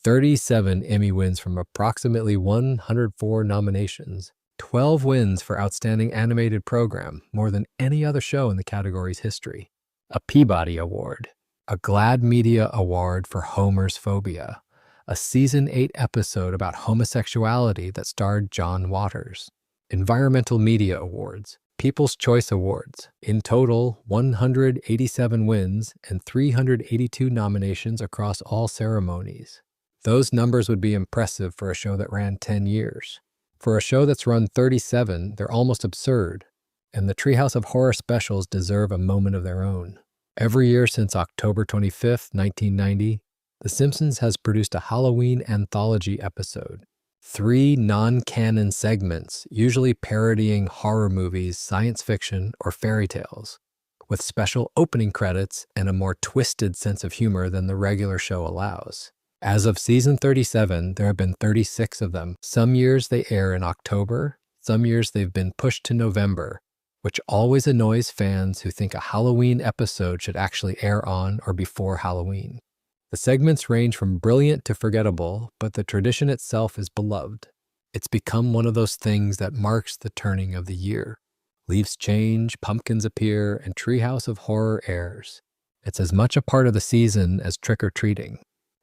37 Emmy wins from approximately 104 nominations. 12 wins for Outstanding Animated Program, more than any other show in the category's history. A Peabody Award. A Glad Media Award for Homer's Phobia. A Season 8 episode about homosexuality that starred John Waters. Environmental Media Awards, People's Choice Awards. In total, 187 wins and 382 nominations across all ceremonies. Those numbers would be impressive for a show that ran 10 years. For a show that's run 37, they're almost absurd, and the Treehouse of Horror specials deserve a moment of their own. Every year since October 25th, 1990, The Simpsons has produced a Halloween anthology episode. 3 non-canon segments, usually parodying horror movies, science fiction, or fairy tales, with special opening credits and a more twisted sense of humor than the regular show allows. As of season 37, there have been 36 of them. Some years they air in October, some years they've been pushed to November, which always annoys fans who think a Halloween episode should actually air on or before Halloween. The segments range from brilliant to forgettable, but the tradition itself is beloved. It's become one of those things that marks the turning of the year. Leaves change, pumpkins appear, and Treehouse of Horror airs. It's as much a part of the season as trick-or-treating.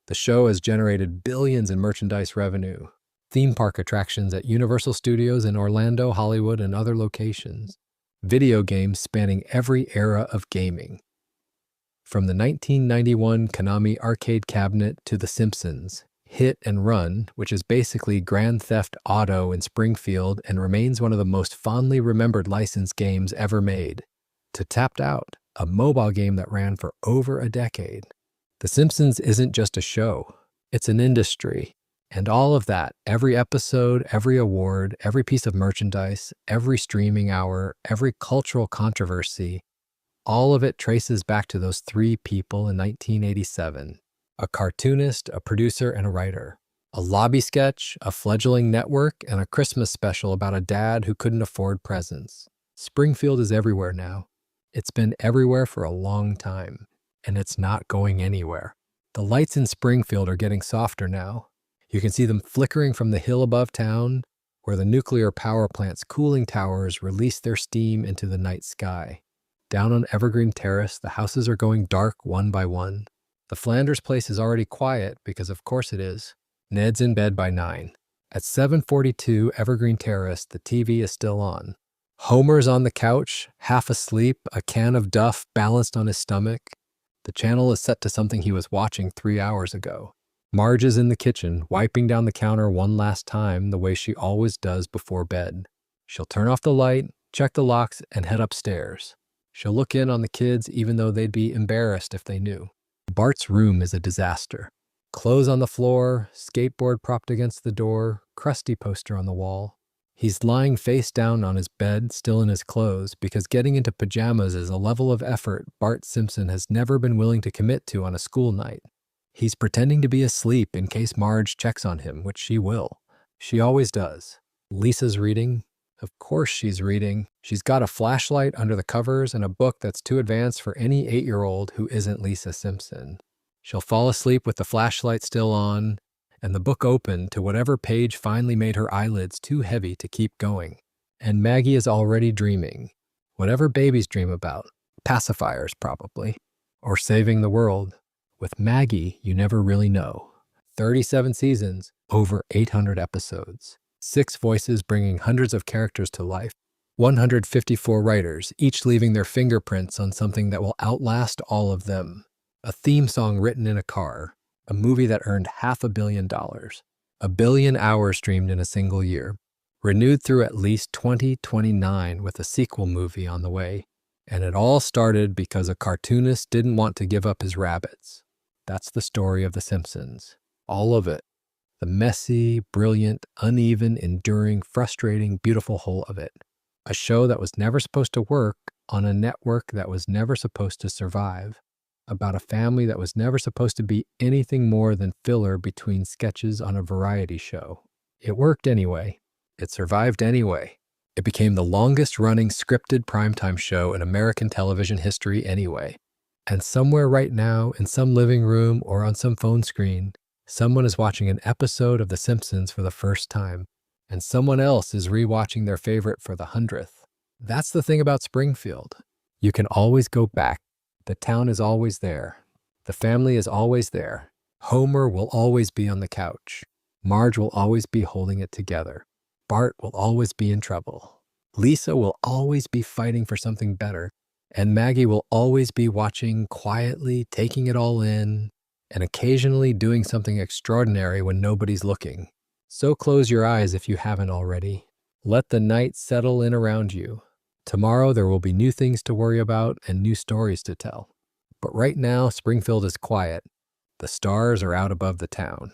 The show has generated billions in merchandise revenue, theme park attractions at Universal Studios in Orlando, Hollywood, and other locations, video games spanning every era of gaming. From the 1991 Konami arcade cabinet to The Simpsons, Hit and Run, which is basically Grand Theft Auto in Springfield and remains one of the most fondly remembered licensed games ever made, to Tapped Out, a mobile game that ran for over a decade. The Simpsons isn't just a show, it's an industry. And all of that, every episode, every award, every piece of merchandise, every streaming hour, every cultural controversy, all of it traces back to those 3 people in 1987. A cartoonist, a producer, and a writer. A lobby sketch, a fledgling network, and a Christmas special about a dad who couldn't afford presents. Springfield is everywhere now. It's been everywhere for a long time, and it's not going anywhere. The lights in Springfield are getting softer now. You can see them flickering from the hill above town, where the nuclear power plant's cooling towers release their steam into the night sky. Down on Evergreen Terrace, the houses are going dark one by one. The Flanders place is already quiet, because of course it is. Ned's in bed by 9. At 7:42 Evergreen Terrace, the TV is still on. Homer's on the couch, half asleep, a can of Duff balanced on his stomach. The channel is set to something he was watching 3 hours ago. Marge is in the kitchen, wiping down the counter one last time the way she always does before bed. She'll turn off the light, check the locks, and head upstairs. She'll look in on the kids even though they'd be embarrassed if they knew. Bart's room is a disaster. Clothes on the floor, skateboard propped against the door, crusty poster on the wall. He's lying face down on his bed, still in his clothes, because getting into pajamas is a level of effort Bart Simpson has never been willing to commit to on a school night. He's pretending to be asleep in case Marge checks on him, which she will. She always does. Lisa's reading. Of course she's reading. She's got a flashlight under the covers and a book that's too advanced for any 8-year-old who isn't Lisa Simpson. She'll fall asleep with the flashlight still on and the book open to whatever page finally made her eyelids too heavy to keep going. And Maggie is already dreaming. Whatever babies dream about. Pacifiers, probably. Or saving the world. With Maggie, you never really know. 37 seasons, over 800 episodes. 6 voices bringing hundreds of characters to life. 154 writers, each leaving their fingerprints on something that will outlast all of them. A theme song written in a car. A movie that earned $500 million. 1 billion hours streamed in a single year. Renewed through at least 2029 with a sequel movie on the way. And it all started because a cartoonist didn't want to give up his rabbits. That's the story of The Simpsons. All of it. The messy, brilliant, uneven, enduring, frustrating, beautiful whole of it. A show that was never supposed to work on a network that was never supposed to survive. About a family that was never supposed to be anything more than filler between sketches on a variety show. It worked anyway. It survived anyway. It became the longest-running scripted primetime show in American television history anyway. And somewhere right now, in some living room or on some phone screen, someone is watching an episode of The Simpsons for the first time, and someone else is rewatching their favorite for the 100th. That's the thing about Springfield. You can always go back. The town is always there. The family is always there. Homer will always be on the couch. Marge will always be holding it together. Bart will always be in trouble. Lisa will always be fighting for something better. And Maggie will always be watching quietly, taking it all in, and occasionally doing something extraordinary when nobody's looking. So close your eyes if you haven't already. Let the night settle in around you. Tomorrow there will be new things to worry about and new stories to tell. But right now, Springfield is quiet. The stars are out above the town.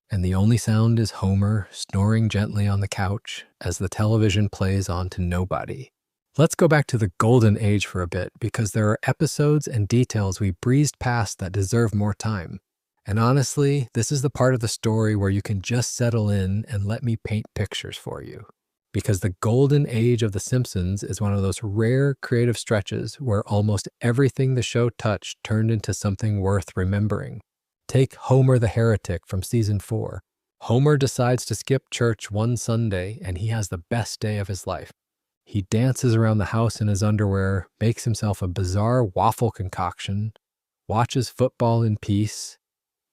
And the only sound is Homer snoring gently on the couch as the television plays on to nobody. Let's go back to the golden age for a bit because there are episodes and details we breezed past that deserve more time. And honestly, this is the part of the story where you can just settle in and let me paint pictures for you. Because the golden age of The Simpsons is one of those rare creative stretches where almost everything the show touched turned into something worth remembering. Take Homer the Heretic from season 4. Homer decides to skip church one Sunday and he has the best day of his life. He dances around the house in his underwear, makes himself a bizarre waffle concoction, watches football in peace,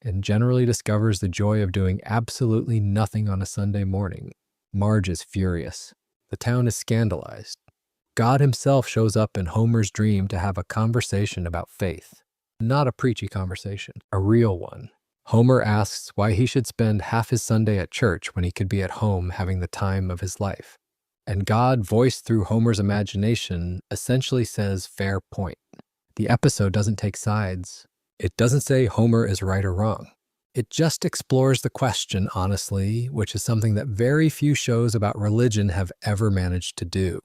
and generally discovers the joy of doing absolutely nothing on a Sunday morning. Marge is furious. The town is scandalized. God himself shows up in Homer's dream to have a conversation about faith. Not a preachy conversation, a real one. Homer asks why he should spend half his Sunday at church when he could be at home having the time of his life. And God, voiced through Homer's imagination, essentially says, fair point. The episode doesn't take sides. It doesn't say Homer is right or wrong. It just explores the question, honestly, which is something that very few shows about religion have ever managed to do.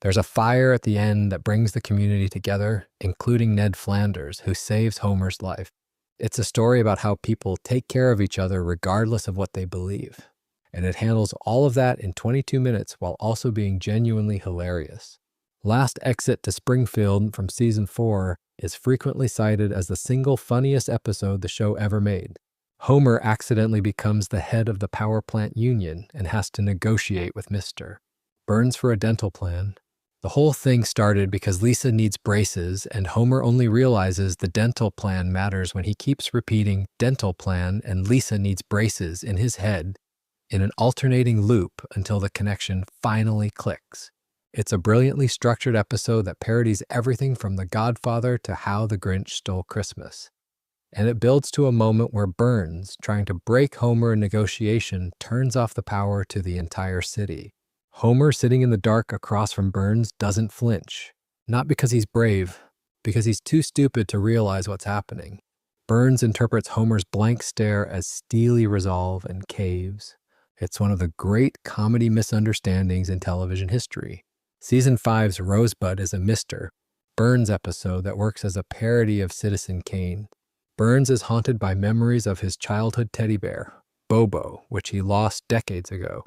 There's a fire at the end that brings the community together, including Ned Flanders, who saves Homer's life. It's a story about how people take care of each other regardless of what they believe. And it handles all of that in 22 minutes while also being genuinely hilarious. Last Exit to Springfield from season 4 is frequently cited as the single funniest episode the show ever made. Homer accidentally becomes the head of the power plant union and has to negotiate with Mr. Burns for a dental plan. The whole thing started because Lisa needs braces and Homer only realizes the dental plan matters when he keeps repeating dental plan and Lisa needs braces in his head in an alternating loop until the connection finally clicks. It's a brilliantly structured episode that parodies everything from The Godfather to How the Grinch Stole Christmas. And it builds to a moment where Burns, trying to break Homer in negotiation, turns off the power to the entire city. Homer, sitting in the dark across from Burns, doesn't flinch. Not because he's brave, because he's too stupid to realize what's happening. Burns interprets Homer's blank stare as steely resolve and caves. It's one of the great comedy misunderstandings in television history. Season 5's Rosebud is a Mr. Burns episode that works as a parody of Citizen Kane. Burns is haunted by memories of his childhood teddy bear, Bobo, which he lost decades ago.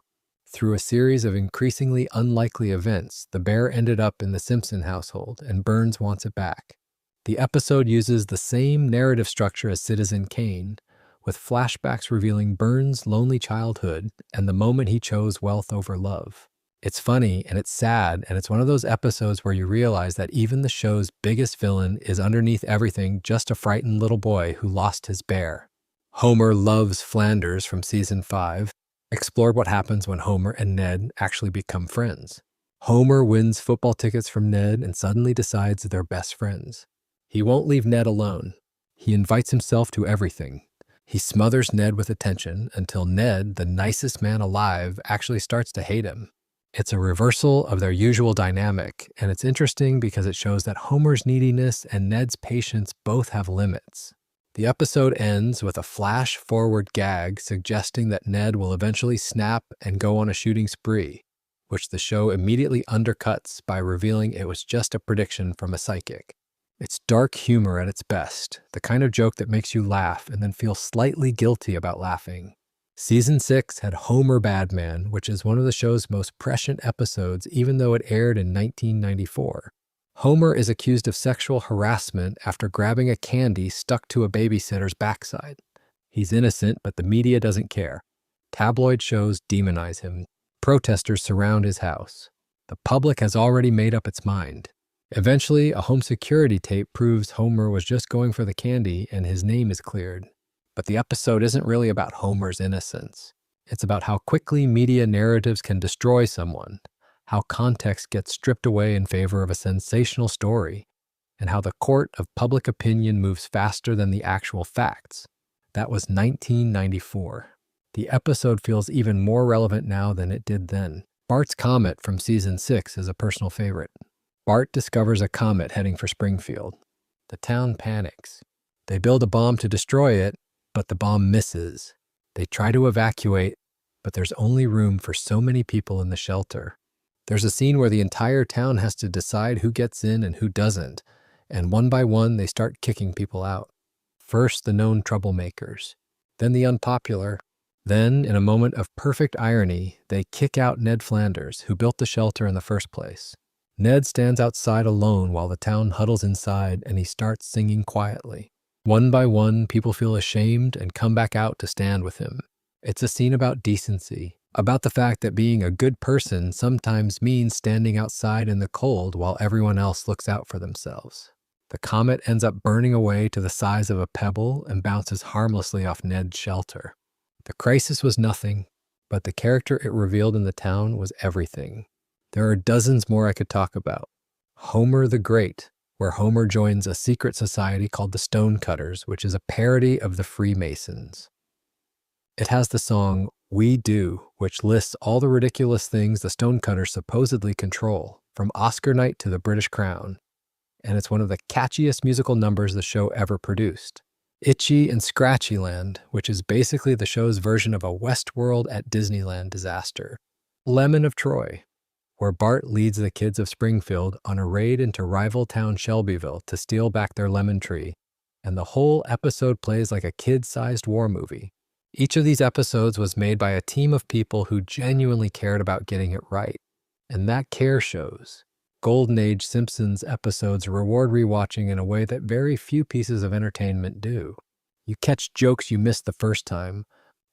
Through a series of increasingly unlikely events, the bear ended up in the Simpson household, and Burns wants it back. The episode uses the same narrative structure as Citizen Kane, with flashbacks revealing Burns' lonely childhood and the moment he chose wealth over love. It's funny and it's sad, and it's one of those episodes where you realize that even the show's biggest villain is underneath everything just a frightened little boy who lost his bear. Homer Loves Flanders from Season 5 explored what happens when Homer and Ned actually become friends. Homer wins football tickets from Ned and suddenly decides they're best friends. He won't leave Ned alone. He invites himself to everything. He smothers Ned with attention until Ned, the nicest man alive, actually starts to hate him. It's a reversal of their usual dynamic, and it's interesting because it shows that Homer's neediness and Ned's patience both have limits. The episode ends with a flash-forward gag suggesting that Ned will eventually snap and go on a shooting spree, which the show immediately undercuts by revealing it was just a prediction from a psychic. It's dark humor at its best, the kind of joke that makes you laugh and then feel slightly guilty about laughing. Season 6 had Homer Badman, which is one of the show's most prescient episodes even though it aired in 1994. Homer is accused of sexual harassment after grabbing a candy stuck to a babysitter's backside. He's innocent, but the media doesn't care. Tabloid shows demonize him. Protesters surround his house. The public has already made up its mind. Eventually, a home security tape proves Homer was just going for the candy and his name is cleared. But the episode isn't really about Homer's innocence. It's about how quickly media narratives can destroy someone, how context gets stripped away in favor of a sensational story, and how the court of public opinion moves faster than the actual facts. That was 1994. The episode feels even more relevant now than it did then. Bart's Comet from Season 6 is a personal favorite. Bart discovers a comet heading for Springfield. The town panics. They build a bomb to destroy it, but the bomb misses. They try to evacuate, but there's only room for so many people in the shelter. There's a scene where the entire town has to decide who gets in and who doesn't, and one by one they start kicking people out. First the known troublemakers, then the unpopular. Then, in a moment of perfect irony, they kick out Ned Flanders, who built the shelter in the first place. Ned stands outside alone while the town huddles inside, and he starts singing quietly. One by one, people feel ashamed and come back out to stand with him. It's a scene about decency, about the fact that being a good person sometimes means standing outside in the cold while everyone else looks out for themselves. The comet ends up burning away to the size of a pebble and bounces harmlessly off Ned's shelter. The crisis was nothing, but the character it revealed in the town was everything. There are dozens more I could talk about. Homer the Great, where Homer joins a secret society called the Stonecutters, which is a parody of the Freemasons. It has the song We Do, which lists all the ridiculous things the Stonecutters supposedly control, from Oscar night to the British Crown. And it's one of the catchiest musical numbers the show ever produced. Itchy and Scratchy Land, which is basically the show's version of a Westworld at Disneyland disaster. Lemon of Troy, where Bart leads the kids of Springfield on a raid into rival town Shelbyville to steal back their lemon tree, and the whole episode plays like a kid-sized war movie. Each of these episodes was made by a team of people who genuinely cared about getting it right, and that care shows. Golden Age Simpsons episodes reward rewatching in a way that very few pieces of entertainment do. You catch jokes you missed the first time.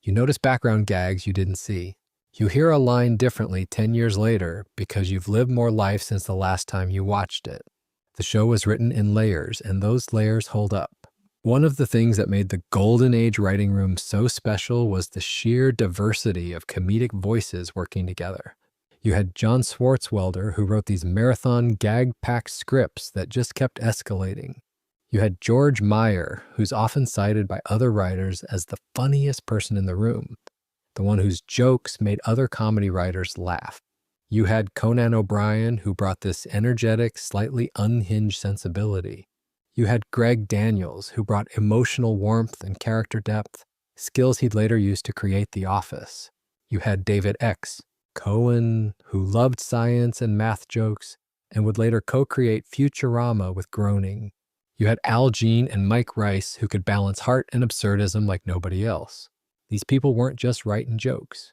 You notice background gags you didn't see. You hear a line differently 10 years later because you've lived more life since the last time you watched it. The show was written in layers, and those layers hold up. One of the things that made the Golden Age writing room so special was the sheer diversity of comedic voices working together. You had John Swartzwelder, who wrote these marathon gag-packed scripts that just kept escalating. You had George Meyer, who's often cited by other writers as the funniest person in the room, the one whose jokes made other comedy writers laugh. You had Conan O'Brien, who brought this energetic, slightly unhinged sensibility. You had Greg Daniels, who brought emotional warmth and character depth, skills he'd later use to create The Office. You had David X. Cohen, who loved science and math jokes and would later co-create Futurama with Groening. You had Al Jean and Mike Rice, who could balance heart and absurdism like nobody else. These people weren't just writing jokes.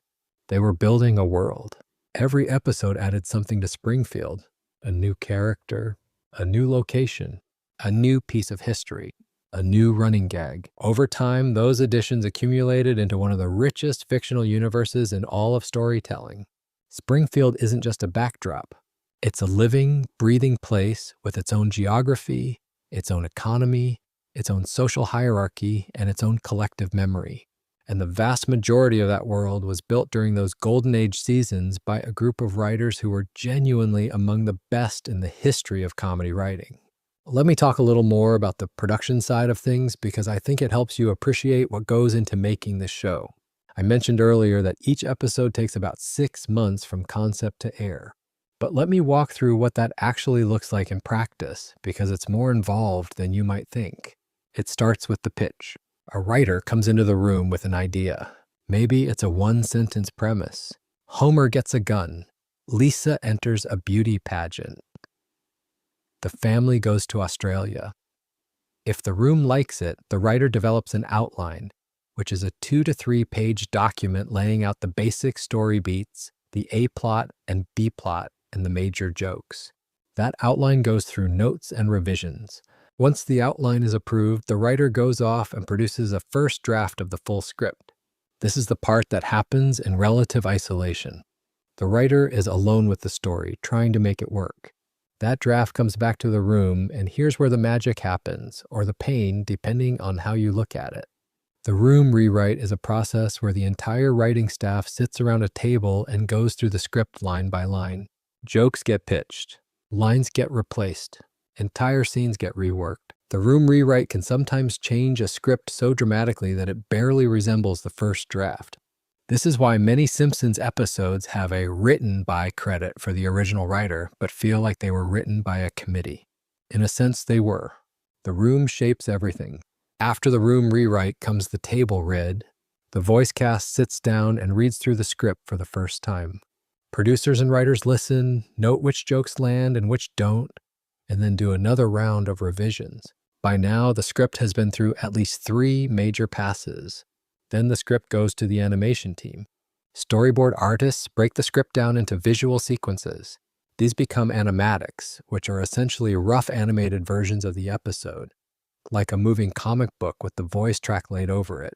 They were building a world. Every episode added something to Springfield, a new character, a new location, a new piece of history, a new running gag. Over time, those additions accumulated into one of the richest fictional universes in all of storytelling. Springfield isn't just a backdrop. It's a living, breathing place with its own geography, its own economy, its own social hierarchy, and its own collective memory. And the vast majority of that world was built during those golden age seasons by a group of writers who were genuinely among the best in the history of comedy writing. Let me talk a little more about the production side of things because I think it helps you appreciate what goes into making this show. I mentioned earlier that each episode takes about 6 months from concept to air. But let me walk through what that actually looks like in practice because it's more involved than you might think. It starts with the pitch. A writer comes into the room with an idea. Maybe it's a one-sentence premise. Homer gets a gun. Lisa enters a beauty pageant. The family goes to Australia. If the room likes it, the writer develops an outline, which is a 2 to 3 page document laying out the basic story beats, the A plot and B plot, and the major jokes. That outline goes through notes and revisions. Once the outline is approved, the writer goes off and produces a first draft of the full script. This is the part that happens in relative isolation. The writer is alone with the story, trying to make it work. That draft comes back to the room, and here's where the magic happens, or the pain, depending on how you look at it. The room rewrite is a process where the entire writing staff sits around a table and goes through the script line by line. Jokes get pitched. Lines get replaced. Entire scenes get reworked. The room rewrite can sometimes change a script so dramatically that it barely resembles the first draft. This is why many Simpsons episodes have a written by credit for the original writer, but feel like they were written by a committee. In a sense, they were. The room shapes everything. After the room rewrite comes the table read. The voice cast sits down and reads through the script for the first time. Producers and writers listen, note which jokes land and which don't, and then do another round of revisions. By now, the script has been through at least 3 major passes. Then the script goes to the animation team. Storyboard artists break the script down into visual sequences. These become animatics, which are essentially rough animated versions of the episode, like a moving comic book with the voice track laid over it.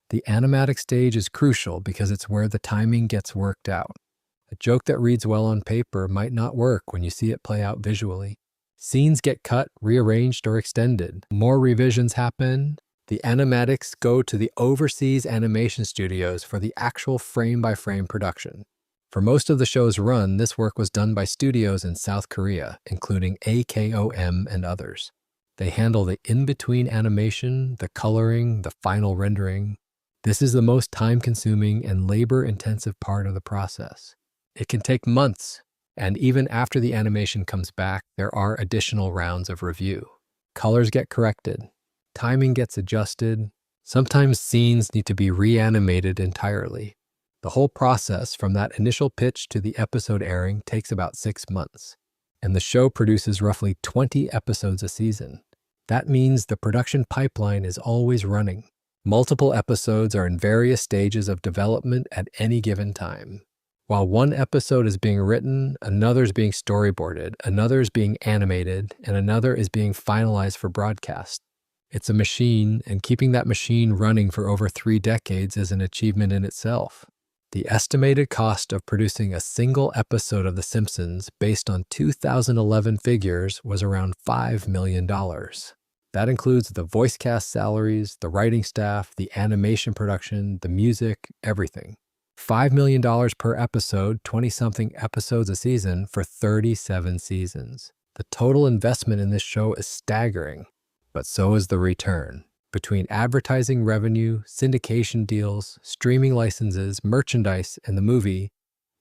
The animatic stage is crucial because it's where the timing gets worked out. A joke that reads well on paper might not work when you see it play out visually. Scenes get cut, rearranged, or extended. More revisions happen. The animatics go to the overseas animation studios for the actual frame-by-frame production. For most of the show's run, this work was done by studios in South Korea, including AKOM and others. They handle the in-between animation, the coloring, the final rendering. This is the most time-consuming and labor-intensive part of the process. It can take months, and even after the animation comes back, there are additional rounds of review. Colors get corrected. Timing gets adjusted. Sometimes scenes need to be reanimated entirely. The whole process from that initial pitch to the episode airing takes about 6 months, and the show produces roughly 20 episodes a season. That means the production pipeline is always running. Multiple episodes are in various stages of development at any given time. While one episode is being written, another is being storyboarded, another is being animated, and another is being finalized for broadcast. It's a machine, and keeping that machine running for over 3 decades is an achievement in itself. The estimated cost of producing a single episode of The Simpsons based on 2011 figures was around $5 million. That includes the voice cast salaries, the writing staff, the animation production, the music, everything. $5 million per episode, 20-something episodes a season for 37 seasons. The total investment in this show is staggering, but so is the return. Between advertising revenue, syndication deals, streaming licenses, merchandise, and the movie,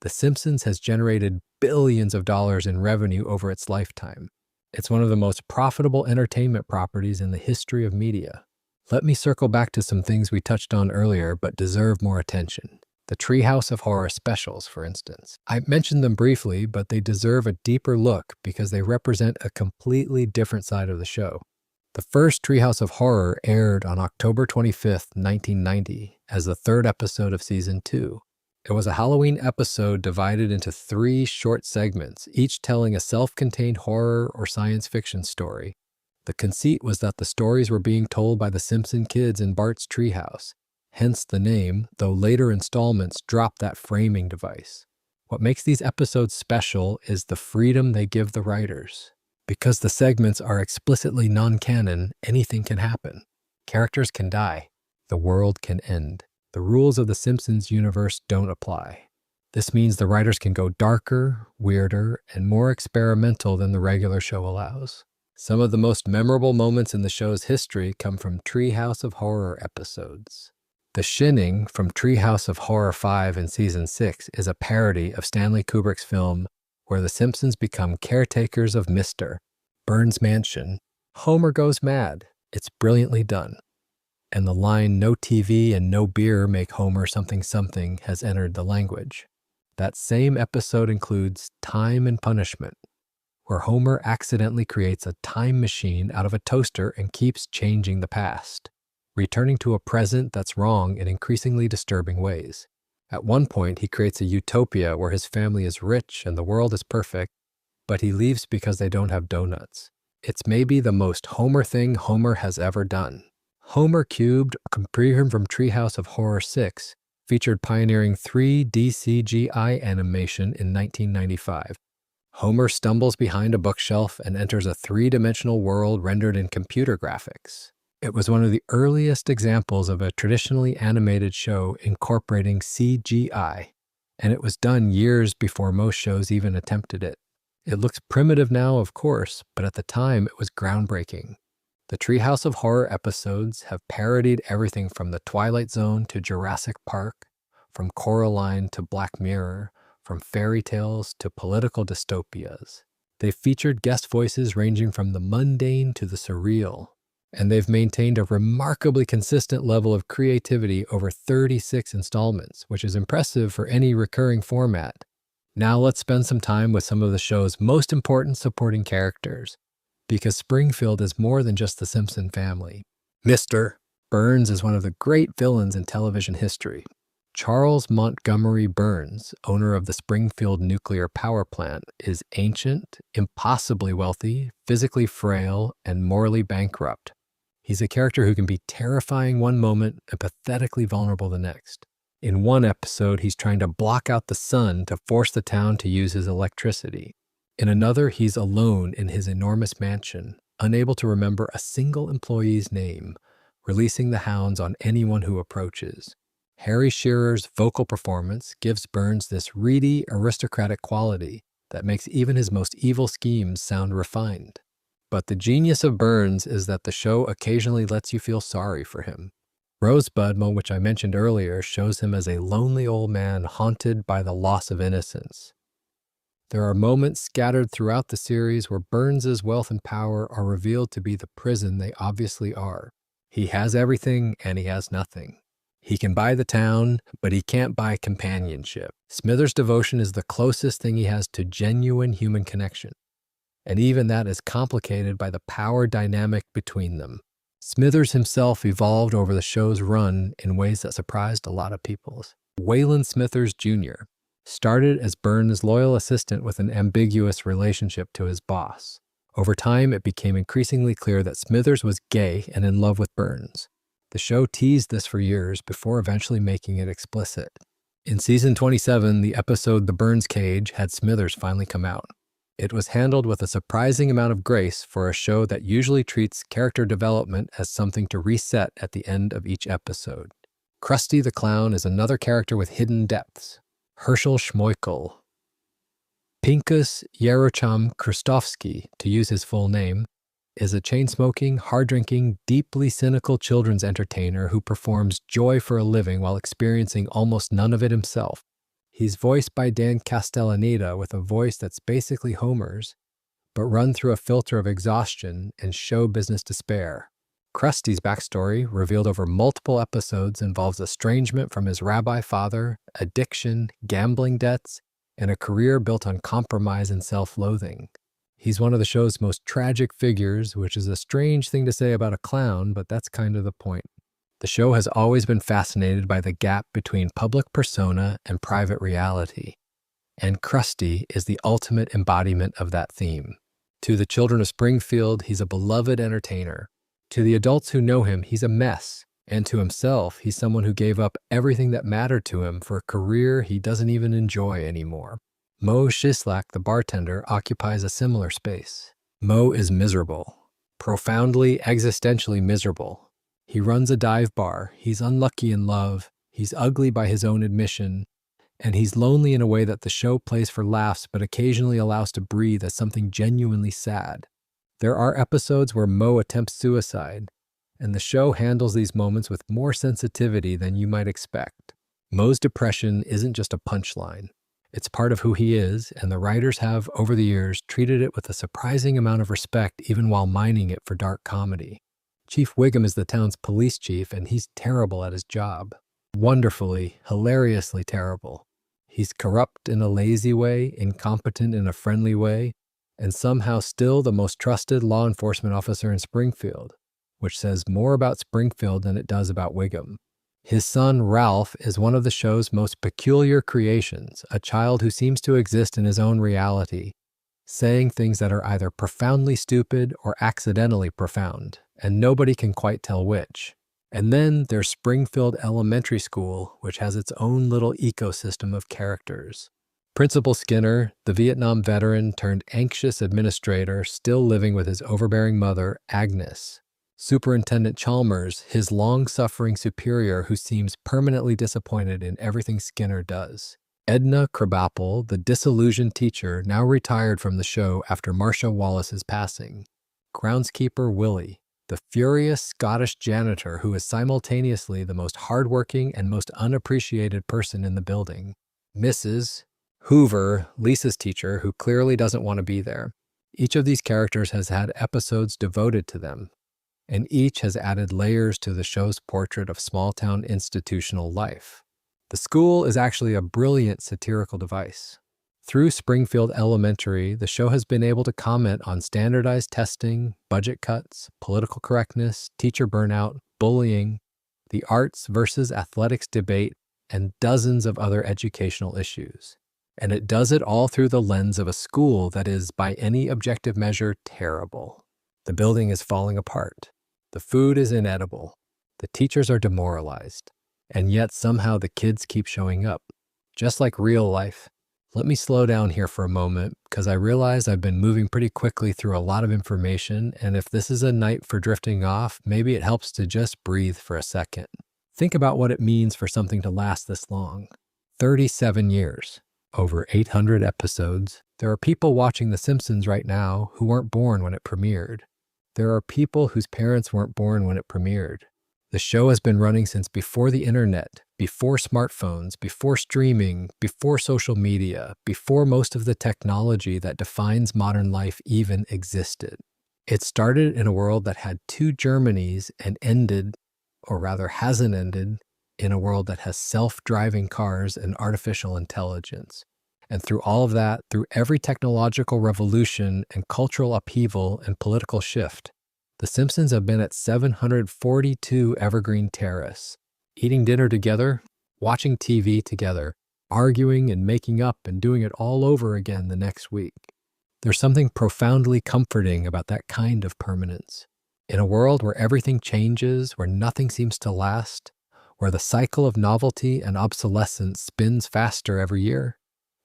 The Simpsons has generated billions of dollars in revenue over its lifetime. It's one of the most profitable entertainment properties in the history of media. Let me circle back to some things we touched on earlier but deserve more attention. The Treehouse of Horror specials, for instance. I mentioned them briefly, but they deserve a deeper look because they represent a completely different side of the show. The first Treehouse of Horror aired on October 25th, 1990, as the third episode of Season 2. It was a Halloween episode divided into 3 short segments, each telling a self-contained horror or science fiction story. The conceit was that the stories were being told by the Simpson kids in Bart's treehouse, hence the name, though later installments dropped that framing device. What makes these episodes special is the freedom they give the writers. Because the segments are explicitly non-canon, anything can happen. Characters can die. The world can end. The rules of the Simpsons universe don't apply. This means the writers can go darker, weirder, and more experimental than the regular show allows. Some of the most memorable moments in the show's history come from Treehouse of Horror episodes. The Shinning from Treehouse of Horror 5 in Season 6 is a parody of Stanley Kubrick's film where the Simpsons become caretakers of Mr. Burns' mansion. Homer goes mad. It's brilliantly done. And the line, "No TV and no beer make Homer something something," has entered the language. That same episode includes Time and Punishment, where Homer accidentally creates a time machine out of a toaster and keeps changing the past, returning to a present that's wrong in increasingly disturbing ways. At one point, he creates a utopia where his family is rich and the world is perfect, but he leaves because they don't have donuts. It's maybe the most Homer thing Homer has ever done. Homer Cubed, a comparison from Treehouse of Horror 6, featured pioneering 3D CGI animation in 1995. Homer stumbles behind a bookshelf and enters a 3-dimensional world rendered in computer graphics. It was one of the earliest examples of a traditionally animated show incorporating CGI, and it was done years before most shows even attempted it. It looks primitive now, of course, but at the time it was groundbreaking. The Treehouse of Horror episodes have parodied everything from The Twilight Zone to Jurassic Park, from Coraline to Black Mirror, from fairy tales to political dystopias. They've featured guest voices ranging from the mundane to the surreal, and they've maintained a remarkably consistent level of creativity over 36 installments, which is impressive for any recurring format. Now let's spend some time with some of the show's most important supporting characters, because Springfield is more than just the Simpson family. Mr. Burns is one of the great villains in television history. Charles Montgomery Burns, owner of the Springfield nuclear power plant, is ancient, impossibly wealthy, physically frail, and morally bankrupt. He's a character who can be terrifying one moment and pathetically vulnerable the next. In one episode, he's trying to block out the sun to force the town to use his electricity. In another, he's alone in his enormous mansion, unable to remember a single employee's name, releasing the hounds on anyone who approaches. Harry Shearer's vocal performance gives Burns this reedy, aristocratic quality that makes even his most evil schemes sound refined. But the genius of Burns is that the show occasionally lets you feel sorry for him. Rosebud, which I mentioned earlier, shows him as a lonely old man haunted by the loss of innocence. There are moments scattered throughout the series where Burns's wealth and power are revealed to be the prison they obviously are. He has everything and he has nothing. He can buy the town, but he can't buy companionship. Smithers' devotion is the closest thing he has to genuine human connection, and even that is complicated by the power dynamic between them. Smithers himself evolved over the show's run in ways that surprised a lot of people. Waylon Smithers Jr. started as Burns' loyal assistant with an ambiguous relationship to his boss. Over time, it became increasingly clear that Smithers was gay and in love with Burns. The show teased this for years before eventually making it explicit. In season 27, the episode The Burns Cage had Smithers finally come out. It was handled with a surprising amount of grace for a show that usually treats character development as something to reset at the end of each episode. Krusty the Clown is another character with hidden depths. Herschel Schmoikel. Pinkus Yarocham Krustovsky, to use his full name, is a chain-smoking, hard-drinking, deeply cynical children's entertainer who performs joy for a living while experiencing almost none of it himself. He's voiced by Dan Castellaneta with a voice that's basically Homer's, but run through a filter of exhaustion and show business despair. Krusty's backstory, revealed over multiple episodes, involves estrangement from his rabbi father, addiction, gambling debts, and a career built on compromise and self-loathing. He's one of the show's most tragic figures, which is a strange thing to say about a clown, but that's kind of the point. The show has always been fascinated by the gap between public persona and private reality, and Krusty is the ultimate embodiment of that theme. To the children of Springfield, he's a beloved entertainer. To the adults who know him, he's a mess. And to himself, he's someone who gave up everything that mattered to him for a career he doesn't even enjoy anymore. Mo Shislak, the bartender, occupies a similar space. Mo is miserable. Profoundly, existentially miserable. He runs a dive bar, he's unlucky in love, he's ugly by his own admission, and he's lonely in a way that the show plays for laughs but occasionally allows to breathe as something genuinely sad. There are episodes where Mo attempts suicide, and the show handles these moments with more sensitivity than you might expect. Mo's depression isn't just a punchline. It's part of who he is, and the writers have, over the years, treated it with a surprising amount of respect even while mining it for dark comedy. Chief Wiggum is the town's police chief, and he's terrible at his job. Wonderfully, hilariously terrible. He's corrupt in a lazy way, incompetent in a friendly way, and somehow still the most trusted law enforcement officer in Springfield, which says more about Springfield than it does about Wiggum. His son, Ralph, is one of the show's most peculiar creations, a child who seems to exist in his own reality, saying things that are either profoundly stupid or accidentally profound, and nobody can quite tell which. And then there's Springfield Elementary School, which has its own little ecosystem of characters. Principal Skinner, the Vietnam veteran turned anxious administrator still living with his overbearing mother, Agnes. Superintendent Chalmers, his long-suffering superior who seems permanently disappointed in everything Skinner does. Edna Krabappel, the disillusioned teacher, now retired from the show after Marcia Wallace's passing. Groundskeeper Willie, the furious Scottish janitor who is simultaneously the most hardworking and most unappreciated person in the building. Mrs. Hoover, Lisa's teacher, who clearly doesn't want to be there. Each of these characters has had episodes devoted to them, and each has added layers to the show's portrait of small-town institutional life. The school is actually a brilliant satirical device. Through Springfield Elementary, the show has been able to comment on standardized testing, budget cuts, political correctness, teacher burnout, bullying, the arts versus athletics debate, and dozens of other educational issues. And it does it all through the lens of a school that is, by any objective measure, terrible. The building is falling apart. The food is inedible. The teachers are demoralized. And yet somehow the kids keep showing up. Just like real life. Let me slow down here for a moment because I realize I've been moving pretty quickly through a lot of information, and if this is a night for drifting off, maybe it helps to just breathe for a second. Think about what it means for something to last this long. 37 years. Over 800 episodes. There are people watching The Simpsons right now who weren't born when it premiered. There are people whose parents weren't born when it premiered. The show has been running since before the internet, before smartphones, before streaming, before social media, before most of the technology that defines modern life even existed. It started in a world that had two Germanys and ended, or rather hasn't ended, in a world that has self-driving cars and artificial intelligence. And through all of that, through every technological revolution and cultural upheaval and political shift, The Simpsons have been at 742 Evergreen Terrace, eating dinner together, watching TV together, arguing and making up and doing it all over again the next week. There's something profoundly comforting about that kind of permanence. In a world where everything changes, where nothing seems to last, where the cycle of novelty and obsolescence spins faster every year,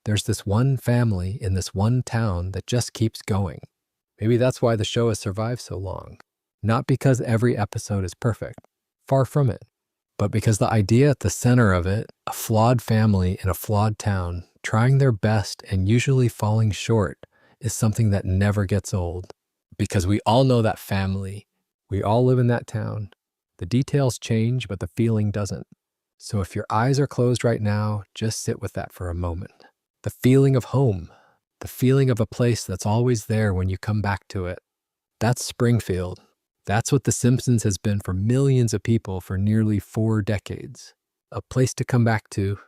there's this one family in this one town that just keeps going. Maybe that's why the show has survived so long. Not because every episode is perfect, far from it, but because the idea at the center of it, a flawed family in a flawed town, trying their best and usually falling short, is something that never gets old. Because we all know that family. We all live in that town. The details change, but the feeling doesn't. So if your eyes are closed right now, just sit with that for a moment. The feeling of home. The feeling of a place that's always there when you come back to it. That's Springfield. That's what The Simpsons has been for millions of people for nearly 4 decades. A place to come back to.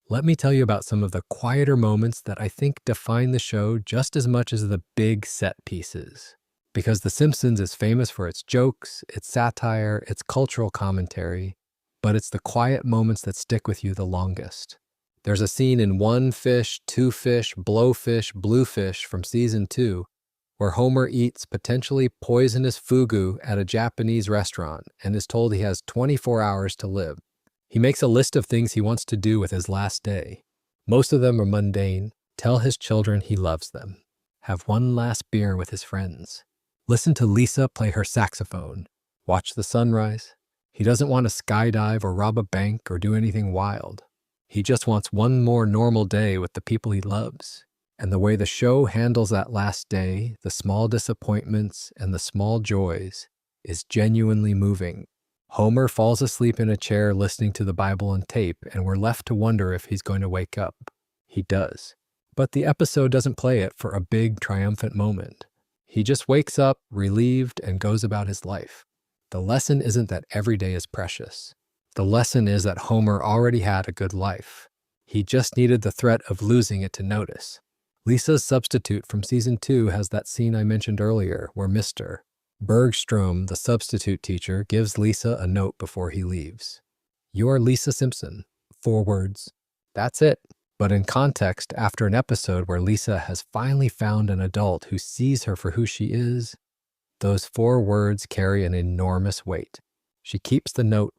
Let me tell you about some of the quieter moments that I think define the show just as much as the big set pieces. Because The Simpsons is famous for its jokes, its satire, its cultural commentary, but it's the quiet moments that stick with you the longest. There's a scene in One Fish, Two Fish, Blowfish, Bluefish from season 2 where Homer eats potentially poisonous fugu at a Japanese restaurant and is told he has 24 hours to live. He makes a list of things he wants to do with his last day. Most of them are mundane. Tell his children he loves them. Have one last beer with his friends. Listen to Lisa play her saxophone. Watch the sunrise. He doesn't want to skydive or rob a bank or do anything wild. He just wants one more normal day with the people he loves. And the way the show handles that last day, the small disappointments and the small joys, is genuinely moving. Homer falls asleep in a chair listening to the Bible on tape, and we're left to wonder if he's going to wake up. He does. But the episode doesn't play it for a big, triumphant moment. He just wakes up, relieved, and goes about his life. The lesson isn't that every day is precious. The lesson is that Homer already had a good life. He just needed the threat of losing it to notice. Lisa's substitute from season 2 has that scene I mentioned earlier where Mr. Bergstrom, the substitute teacher, gives Lisa a note before he leaves. "You are Lisa Simpson." 4 words. That's it. But in context, after an episode where Lisa has finally found an adult who sees her for who she is, those 4 words carry an enormous weight. She keeps the note.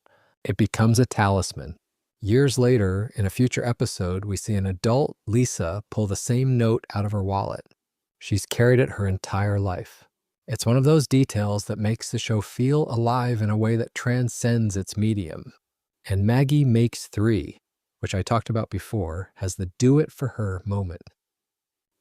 It becomes a talisman. Years later, in a future episode, we see an adult Lisa pull the same note out of her wallet. She's carried it her entire life. It's one of those details that makes the show feel alive in a way that transcends its medium. And Maggie Makes 3, which I talked about before, has the do-it-for-her moment.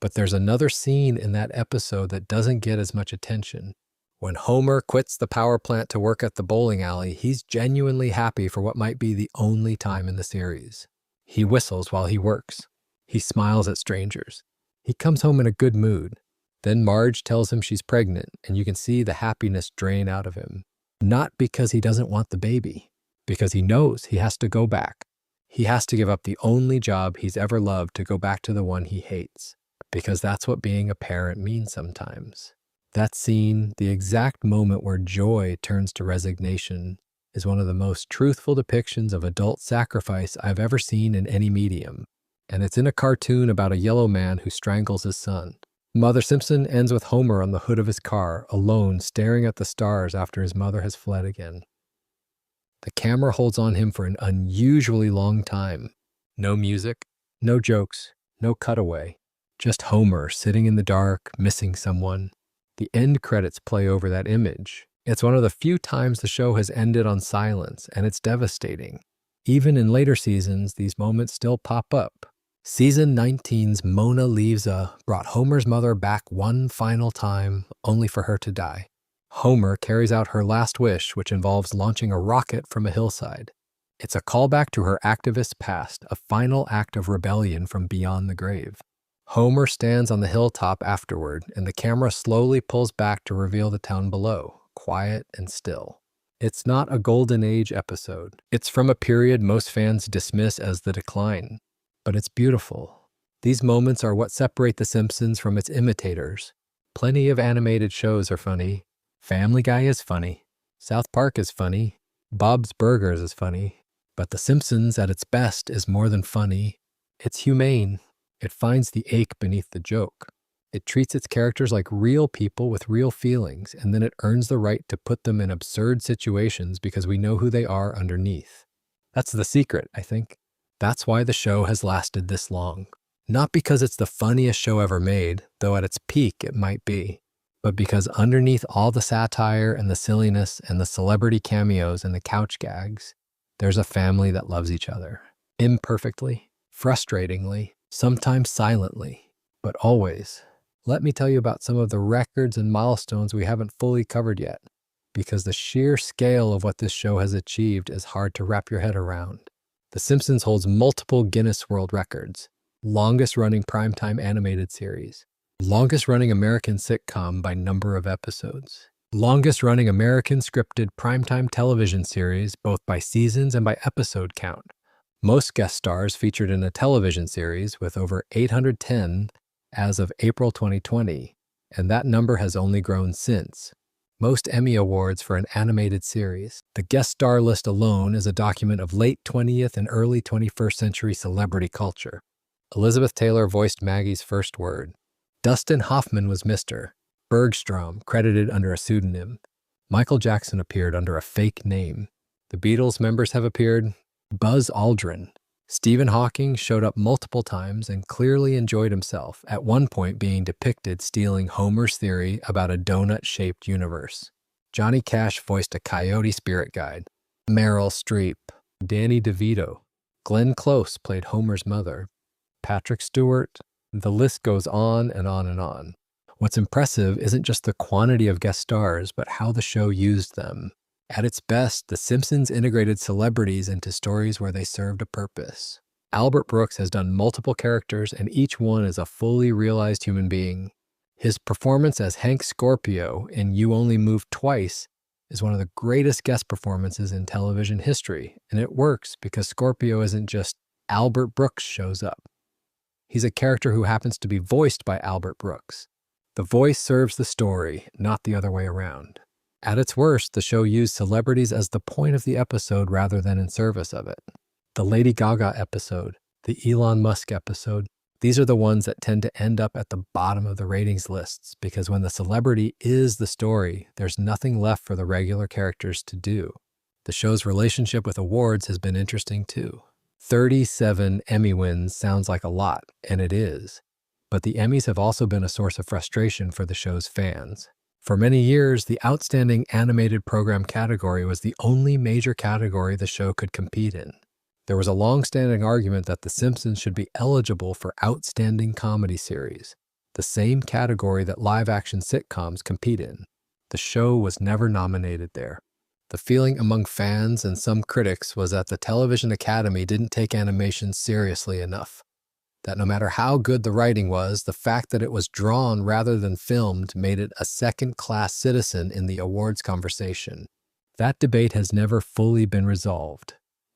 But there's another scene in that episode that doesn't get as much attention. When Homer quits the power plant to work at the bowling alley, he's genuinely happy for what might be the only time in the series. He whistles while he works. He smiles at strangers. He comes home in a good mood. Then Marge tells him she's pregnant, and you can see the happiness drain out of him. Not because he doesn't want the baby, because he knows he has to go back. He has to give up the only job he's ever loved to go back to the one he hates, because that's what being a parent means sometimes. That scene, the exact moment where joy turns to resignation, is one of the most truthful depictions of adult sacrifice I've ever seen in any medium. And it's in a cartoon about a yellow man who strangles his son. Mother Simpson ends with Homer on the hood of his car, alone, staring at the stars after his mother has fled again. The camera holds on him for an unusually long time. No music, no jokes, no cutaway. Just Homer sitting in the dark, missing someone. The end credits play over that image. It's one of the few times the show has ended on silence, and it's devastating. Even in later seasons, these moments still pop up. Season 19's Mona Leaves brought Homer's mother back one final time, only for her to die. Homer carries out her last wish, which involves launching a rocket from a hillside. It's a callback to her activist past, a final act of rebellion from beyond the grave. Homer stands on the hilltop afterward, and the camera slowly pulls back to reveal the town below, quiet and still. It's not a golden age episode. It's from a period most fans dismiss as the decline. But it's beautiful. These moments are what separate The Simpsons from its imitators. Plenty of animated shows are funny. Family Guy is funny. South Park is funny. Bob's Burgers is funny. But The Simpsons at its best is more than funny. It's humane. It finds the ache beneath the joke. It treats its characters like real people with real feelings, and then it earns the right to put them in absurd situations because we know who they are underneath. That's the secret, I think. That's why the show has lasted this long. Not because it's the funniest show ever made, though at its peak it might be, but because underneath all the satire and the silliness and the celebrity cameos and the couch gags, there's a family that loves each other. Imperfectly, frustratingly, sometimes silently, but always. Let me tell you about some of the records and milestones we haven't fully covered yet, because the sheer scale of what this show has achieved is hard to wrap your head around. The Simpsons holds multiple Guinness World Records, longest-running primetime animated series, longest-running American sitcom by number of episodes, longest-running American scripted primetime television series both by seasons and by episode count. Most guest stars featured in a television series with over 810 as of April 2020, and that number has only grown since. Most Emmy Awards for an animated series. The guest star list alone is a document of late 20th and early 21st century celebrity culture. Elizabeth Taylor voiced Maggie's first word. Dustin Hoffman was Mr. Bergstrom, credited under a pseudonym. Michael Jackson appeared under a fake name. The Beatles members have appeared. Buzz Aldrin. Stephen Hawking showed up multiple times and clearly enjoyed himself, at one point being depicted stealing Homer's theory about a donut-shaped universe. Johnny Cash voiced a coyote spirit guide. Meryl Streep. Danny DeVito. Glenn Close played Homer's mother. Patrick Stewart. The list goes on and on and on. What's impressive isn't just the quantity of guest stars, but how the show used them. At its best, The Simpsons integrated celebrities into stories where they served a purpose. Albert Brooks has done multiple characters, and each one is a fully realized human being. His performance as Hank Scorpio in You Only Move Twice is one of the greatest guest performances in television history, and it works because Scorpio isn't just Albert Brooks shows up. He's a character who happens to be voiced by Albert Brooks. The voice serves the story, not the other way around. At its worst, the show used celebrities as the point of the episode rather than in service of it. The Lady Gaga episode, the Elon Musk episode, these are the ones that tend to end up at the bottom of the ratings lists because when the celebrity is the story, there's nothing left for the regular characters to do. The show's relationship with awards has been interesting too. 37 Emmy wins sounds like a lot, and it is. But the Emmys have also been a source of frustration for the show's fans. For many years, the Outstanding Animated Program category was the only major category the show could compete in. There was a long-standing argument that The Simpsons should be eligible for Outstanding Comedy Series, the same category that live-action sitcoms compete in. The show was never nominated there. The feeling among fans and some critics was that the Television Academy didn't take animation seriously enough. That no matter how good the writing was, the fact that it was drawn rather than filmed made it a second-class citizen in the awards conversation. That debate has never fully been resolved,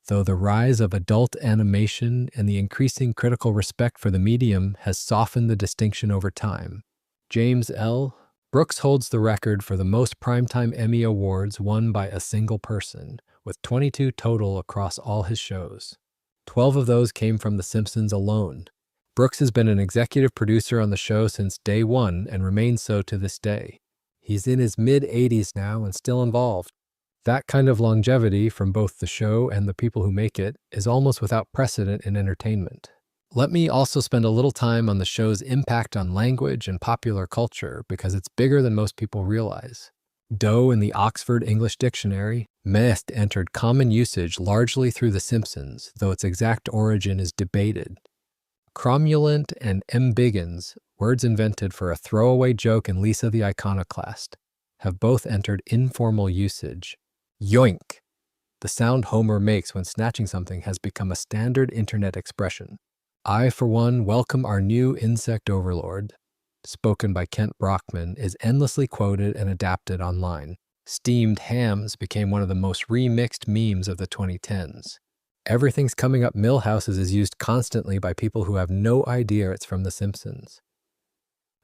though the rise of adult animation and the increasing critical respect for the medium has softened the distinction over time. James L. Brooks holds the record for the most primetime Emmy awards won by a single person, with 22 total across all his shows. 12 of those came from The Simpsons alone. Brooks has been an executive producer on the show since day one and remains so to this day. He's in his mid-80s now and still involved. That kind of longevity from both the show and the people who make it is almost without precedent in entertainment. Let me also spend a little time on the show's impact on language and popular culture because it's bigger than most people realize. Though in the Oxford English Dictionary, mest entered common usage largely through The Simpsons, though its exact origin is debated. Cromulent and embiggens, words invented for a throwaway joke in Lisa the Iconoclast, have both entered informal usage. Yoink! The sound Homer makes when snatching something has become a standard internet expression. I, for one, welcome our new insect overlord, spoken by Kent Brockman, is endlessly quoted and adapted online. Steamed hams became one of the most remixed memes of the 2010s. Everything's Coming Up Millhouses is used constantly by people who have no idea it's from The Simpsons.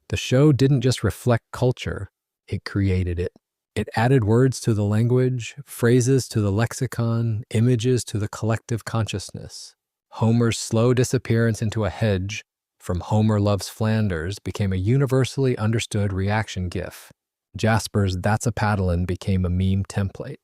The show didn't just reflect culture, it created it. It added words to the language, phrases to the lexicon, images to the collective consciousness. Homer's slow disappearance into a hedge from Homer Loves Flanders became a universally understood reaction gif. Jasper's That's a Paddlin' became a meme template.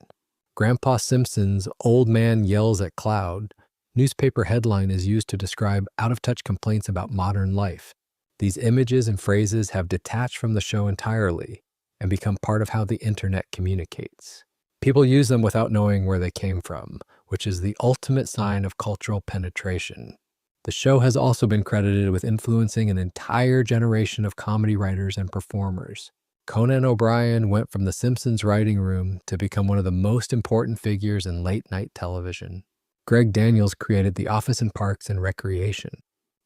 Grandpa Simpson's Old Man Yells at Cloud newspaper headline is used to describe out-of-touch complaints about modern life. These images and phrases have detached from the show entirely and become part of how the internet communicates. People use them without knowing where they came from, which is the ultimate sign of cultural penetration. The show has also been credited with influencing an entire generation of comedy writers and performers. Conan O'Brien went from The Simpsons' writing room to become one of the most important figures in late-night television. Greg Daniels created The Office and Parks and Recreation.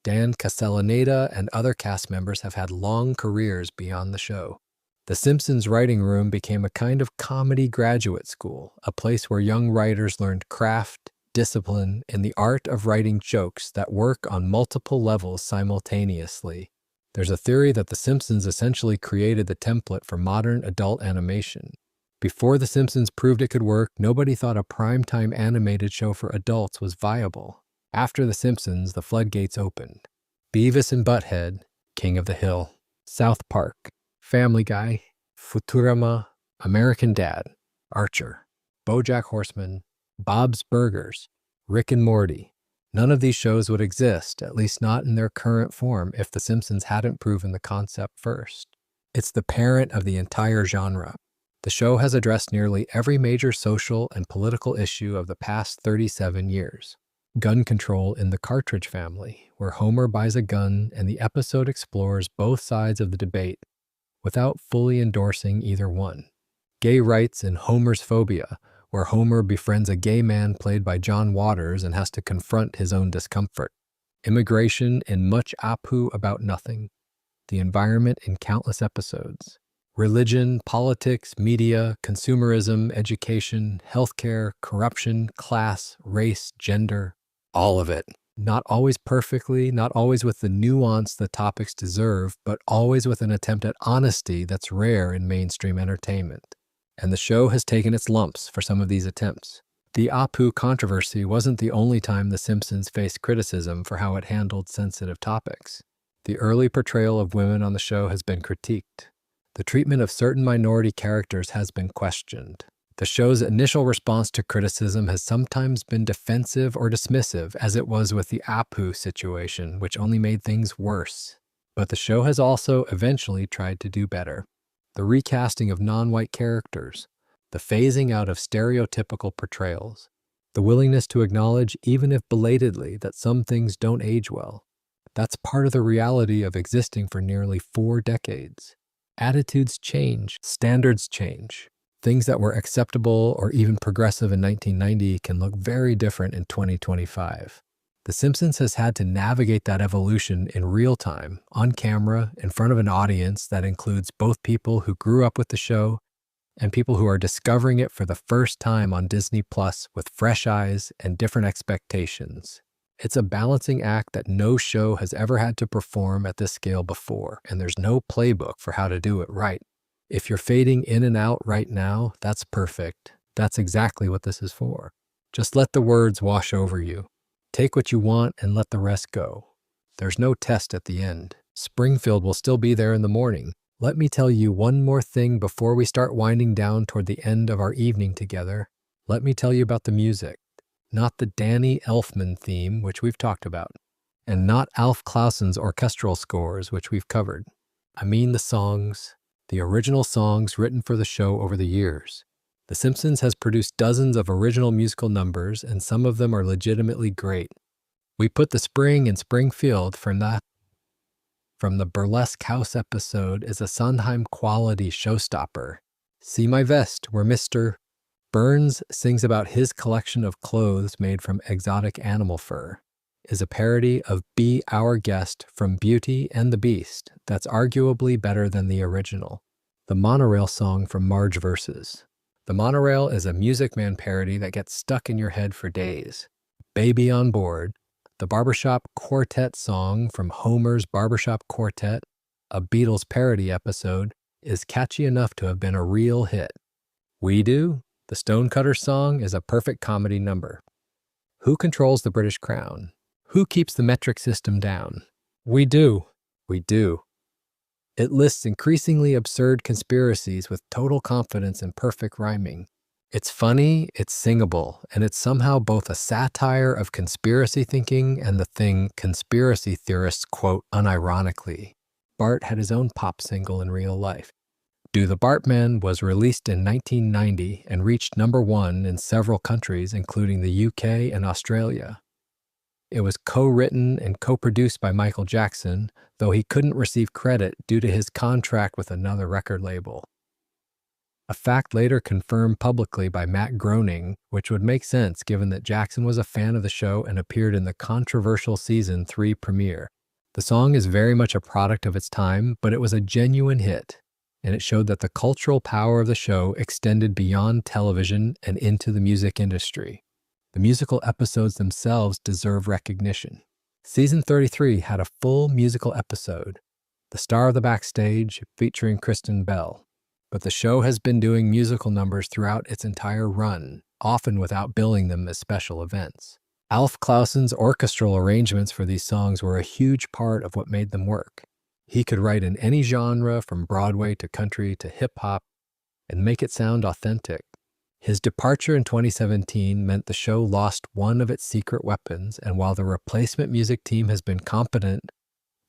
Dan Castellaneta and other cast members have had long careers beyond the show. The Simpsons writing room became a kind of comedy graduate school, a place where young writers learned craft, discipline, and the art of writing jokes that work on multiple levels simultaneously. There's a theory that The Simpsons essentially created the template for modern adult animation. Before The Simpsons proved it could work, nobody thought a primetime animated show for adults was viable. After The Simpsons, the floodgates opened. Beavis and Butthead, King of the Hill, South Park, Family Guy, Futurama, American Dad, Archer, BoJack Horseman, Bob's Burgers, Rick and Morty. None of these shows would exist, at least not in their current form, if The Simpsons hadn't proven the concept first. It's the parent of the entire genre. The show has addressed nearly every major social and political issue of the past 37 years. Gun control in the Cartridge Family, where Homer buys a gun and the episode explores both sides of the debate without fully endorsing either one. Gay rights in Homer's Phobia, where Homer befriends a gay man played by John Waters and has to confront his own discomfort. Immigration in Much Apu About Nothing. The environment in countless episodes. Religion, politics, media, consumerism, education, healthcare, corruption, class, race, gender, all of it. Not always perfectly, not always with the nuance the topics deserve, but always with an attempt at honesty that's rare in mainstream entertainment. And the show has taken its lumps for some of these attempts. The Apu controversy wasn't the only time The Simpsons faced criticism for how it handled sensitive topics. The early portrayal of women on the show has been critiqued. The treatment of certain minority characters has been questioned. The show's initial response to criticism has sometimes been defensive or dismissive, as it was with the Apu situation, which only made things worse. But the show has also eventually tried to do better. The recasting of non-white characters, the phasing out of stereotypical portrayals, the willingness to acknowledge, even if belatedly, that some things don't age well. That's part of the reality of existing for nearly 4 decades. Attitudes change, standards change. Things that were acceptable or even progressive in 1990 can look very different in 2025. The Simpsons has had to navigate that evolution in real time, on camera, in front of an audience that includes both people who grew up with the show and people who are discovering it for the first time on Disney Plus with fresh eyes and different expectations. It's a balancing act that no show has ever had to perform at this scale before, and there's no playbook for how to do it right. If you're fading in and out right now, that's perfect. That's exactly what this is for. Just let the words wash over you. Take what you want and let the rest go. There's no test at the end. Springfield will still be there in the morning. Let me tell you one more thing before we start winding down toward the end of our evening together. Let me tell you about the music. Not the Danny Elfman theme, which we've talked about, and not Alf Clausen's orchestral scores, which we've covered. I mean the songs, the original songs written for the show over the years. The Simpsons has produced dozens of original musical numbers, and some of them are legitimately great. We put the spring in Springfield from the Burlesque House episode is a Sondheim quality showstopper. See My Vest, where Mr. Burns sings about his collection of clothes made from exotic animal fur, is a parody of Be Our Guest from Beauty and the Beast that's arguably better than the original. The Monorail song from Marge Versus. The Monorail is a Music Man parody that gets stuck in your head for days. Baby on Board. The Barbershop Quartet song from Homer's Barbershop Quartet, a Beatles parody episode, is catchy enough to have been a real hit. We Do. The Stonecutter song is a perfect comedy number. Who controls the British crown? Who keeps the metric system down? We do. We do. It lists increasingly absurd conspiracies with total confidence and perfect rhyming. It's funny, it's singable, and it's somehow both a satire of conspiracy thinking and the thing conspiracy theorists quote unironically. Bart had his own pop single in real life. Do the Bartman was released in 1990 and reached #1 in several countries, including the UK and Australia. It was co-written and co-produced by Michael Jackson, though he couldn't receive credit due to his contract with another record label. A fact later confirmed publicly by Matt Groening, which would make sense given that Jackson was a fan of the show and appeared in the controversial Season 3 premiere. The song is very much a product of its time, but it was a genuine hit. and it showed that the cultural power of the show extended beyond television and into the music industry. The musical episodes themselves deserve recognition. Season 33 had a full musical episode, The Star of the Backstage, featuring Kristen Bell. But the show has been doing musical numbers throughout its entire run, often without billing them as special events. Alf Clausen's orchestral arrangements for these songs were a huge part of what made them work. He could write in any genre, from Broadway to country to hip-hop, and make it sound authentic. His departure in 2017 meant the show lost one of its secret weapons, and while the replacement music team has been competent,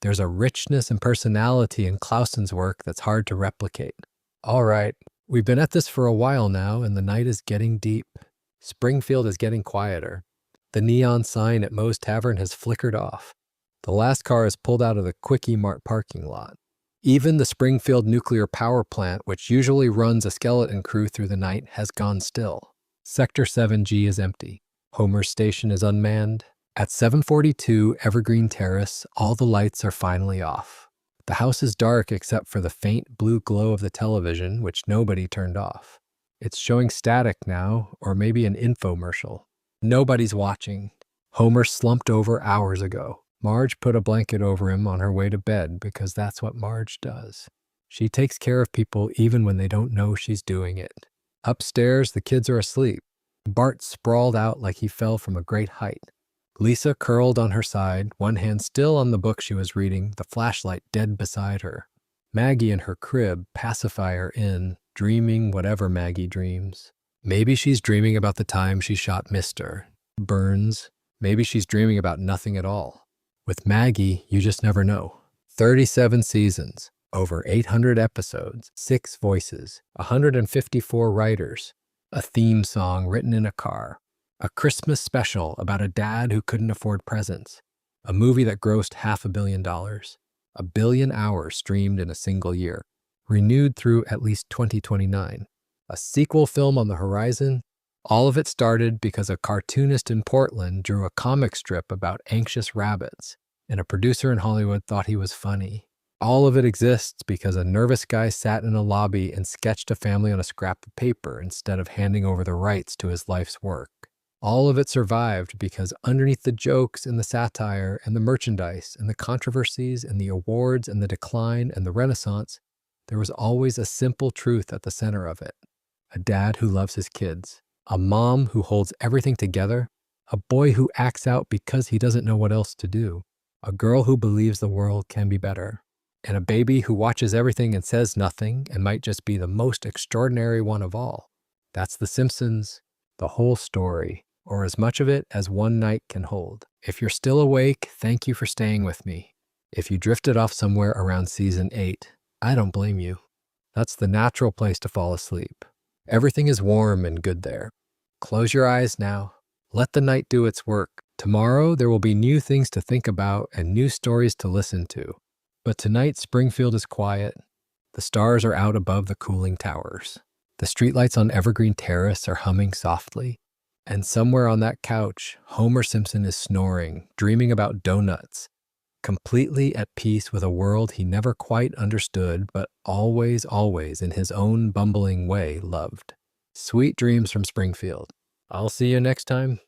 there's a richness and personality in Clausen's work that's hard to replicate. All right, we've been at this for a while now, and the night is getting deep. Springfield is getting quieter. The neon sign at Moe's Tavern has flickered off. The last car is pulled out of the Quickie Mart parking lot. Even the Springfield nuclear power plant, which usually runs a skeleton crew through the night, has gone still. Sector 7G is empty. Homer's station is unmanned. At 742 Evergreen Terrace, all the lights are finally off. The house is dark except for the faint blue glow of the television, which nobody turned off. It's showing static now, or maybe an infomercial. Nobody's watching. Homer slumped over hours ago. Marge put a blanket over him on her way to bed because that's what Marge does. She takes care of people even when they don't know she's doing it. Upstairs, the kids are asleep. Bart sprawled out like he fell from a great height. Lisa curled on her side, one hand still on the book she was reading, the flashlight dead beside her. Maggie in her crib, pacifier in, dreaming whatever Maggie dreams. Maybe she's dreaming about the time she shot Mr. Burns. Maybe she's dreaming about nothing at all. With Maggie, you just never know. 37 seasons, over 800 episodes, 6 voices, 154 writers, a theme song written in a car, a Christmas special about a dad who couldn't afford presents, a movie that grossed $500 million, 1 billion hours streamed in a single year, renewed through at least 2029, a sequel film on the horizon. All of it started because a cartoonist in Portland drew a comic strip about anxious rabbits, and a producer in Hollywood thought he was funny. All of it exists because a nervous guy sat in a lobby and sketched a family on a scrap of paper instead of handing over the rights to his life's work. All of it survived because underneath the jokes and the satire and the merchandise and the controversies and the awards and the decline and the Renaissance, there was always a simple truth at the center of it. A dad who loves his kids. A mom who holds everything together, a boy who acts out because he doesn't know what else to do, a girl who believes the world can be better, and a baby who watches everything and says nothing and might just be the most extraordinary one of all. That's The Simpsons, the whole story, or as much of it as one night can hold. If you're still awake, thank you for staying with me. If you drifted off somewhere around season 8, I don't blame you. That's the natural place to fall asleep. Everything is warm and good there. Close your eyes now. Let the night do its work. Tomorrow, there will be new things to think about and new stories to listen to. But tonight, Springfield is quiet. The stars are out above the cooling towers. The streetlights on Evergreen Terrace are humming softly. And somewhere on that couch, Homer Simpson is snoring, dreaming about donuts, completely at peace with a world he never quite understood, but always, always, in his own bumbling way, loved. Sweet dreams from Springfield. I'll see you next time.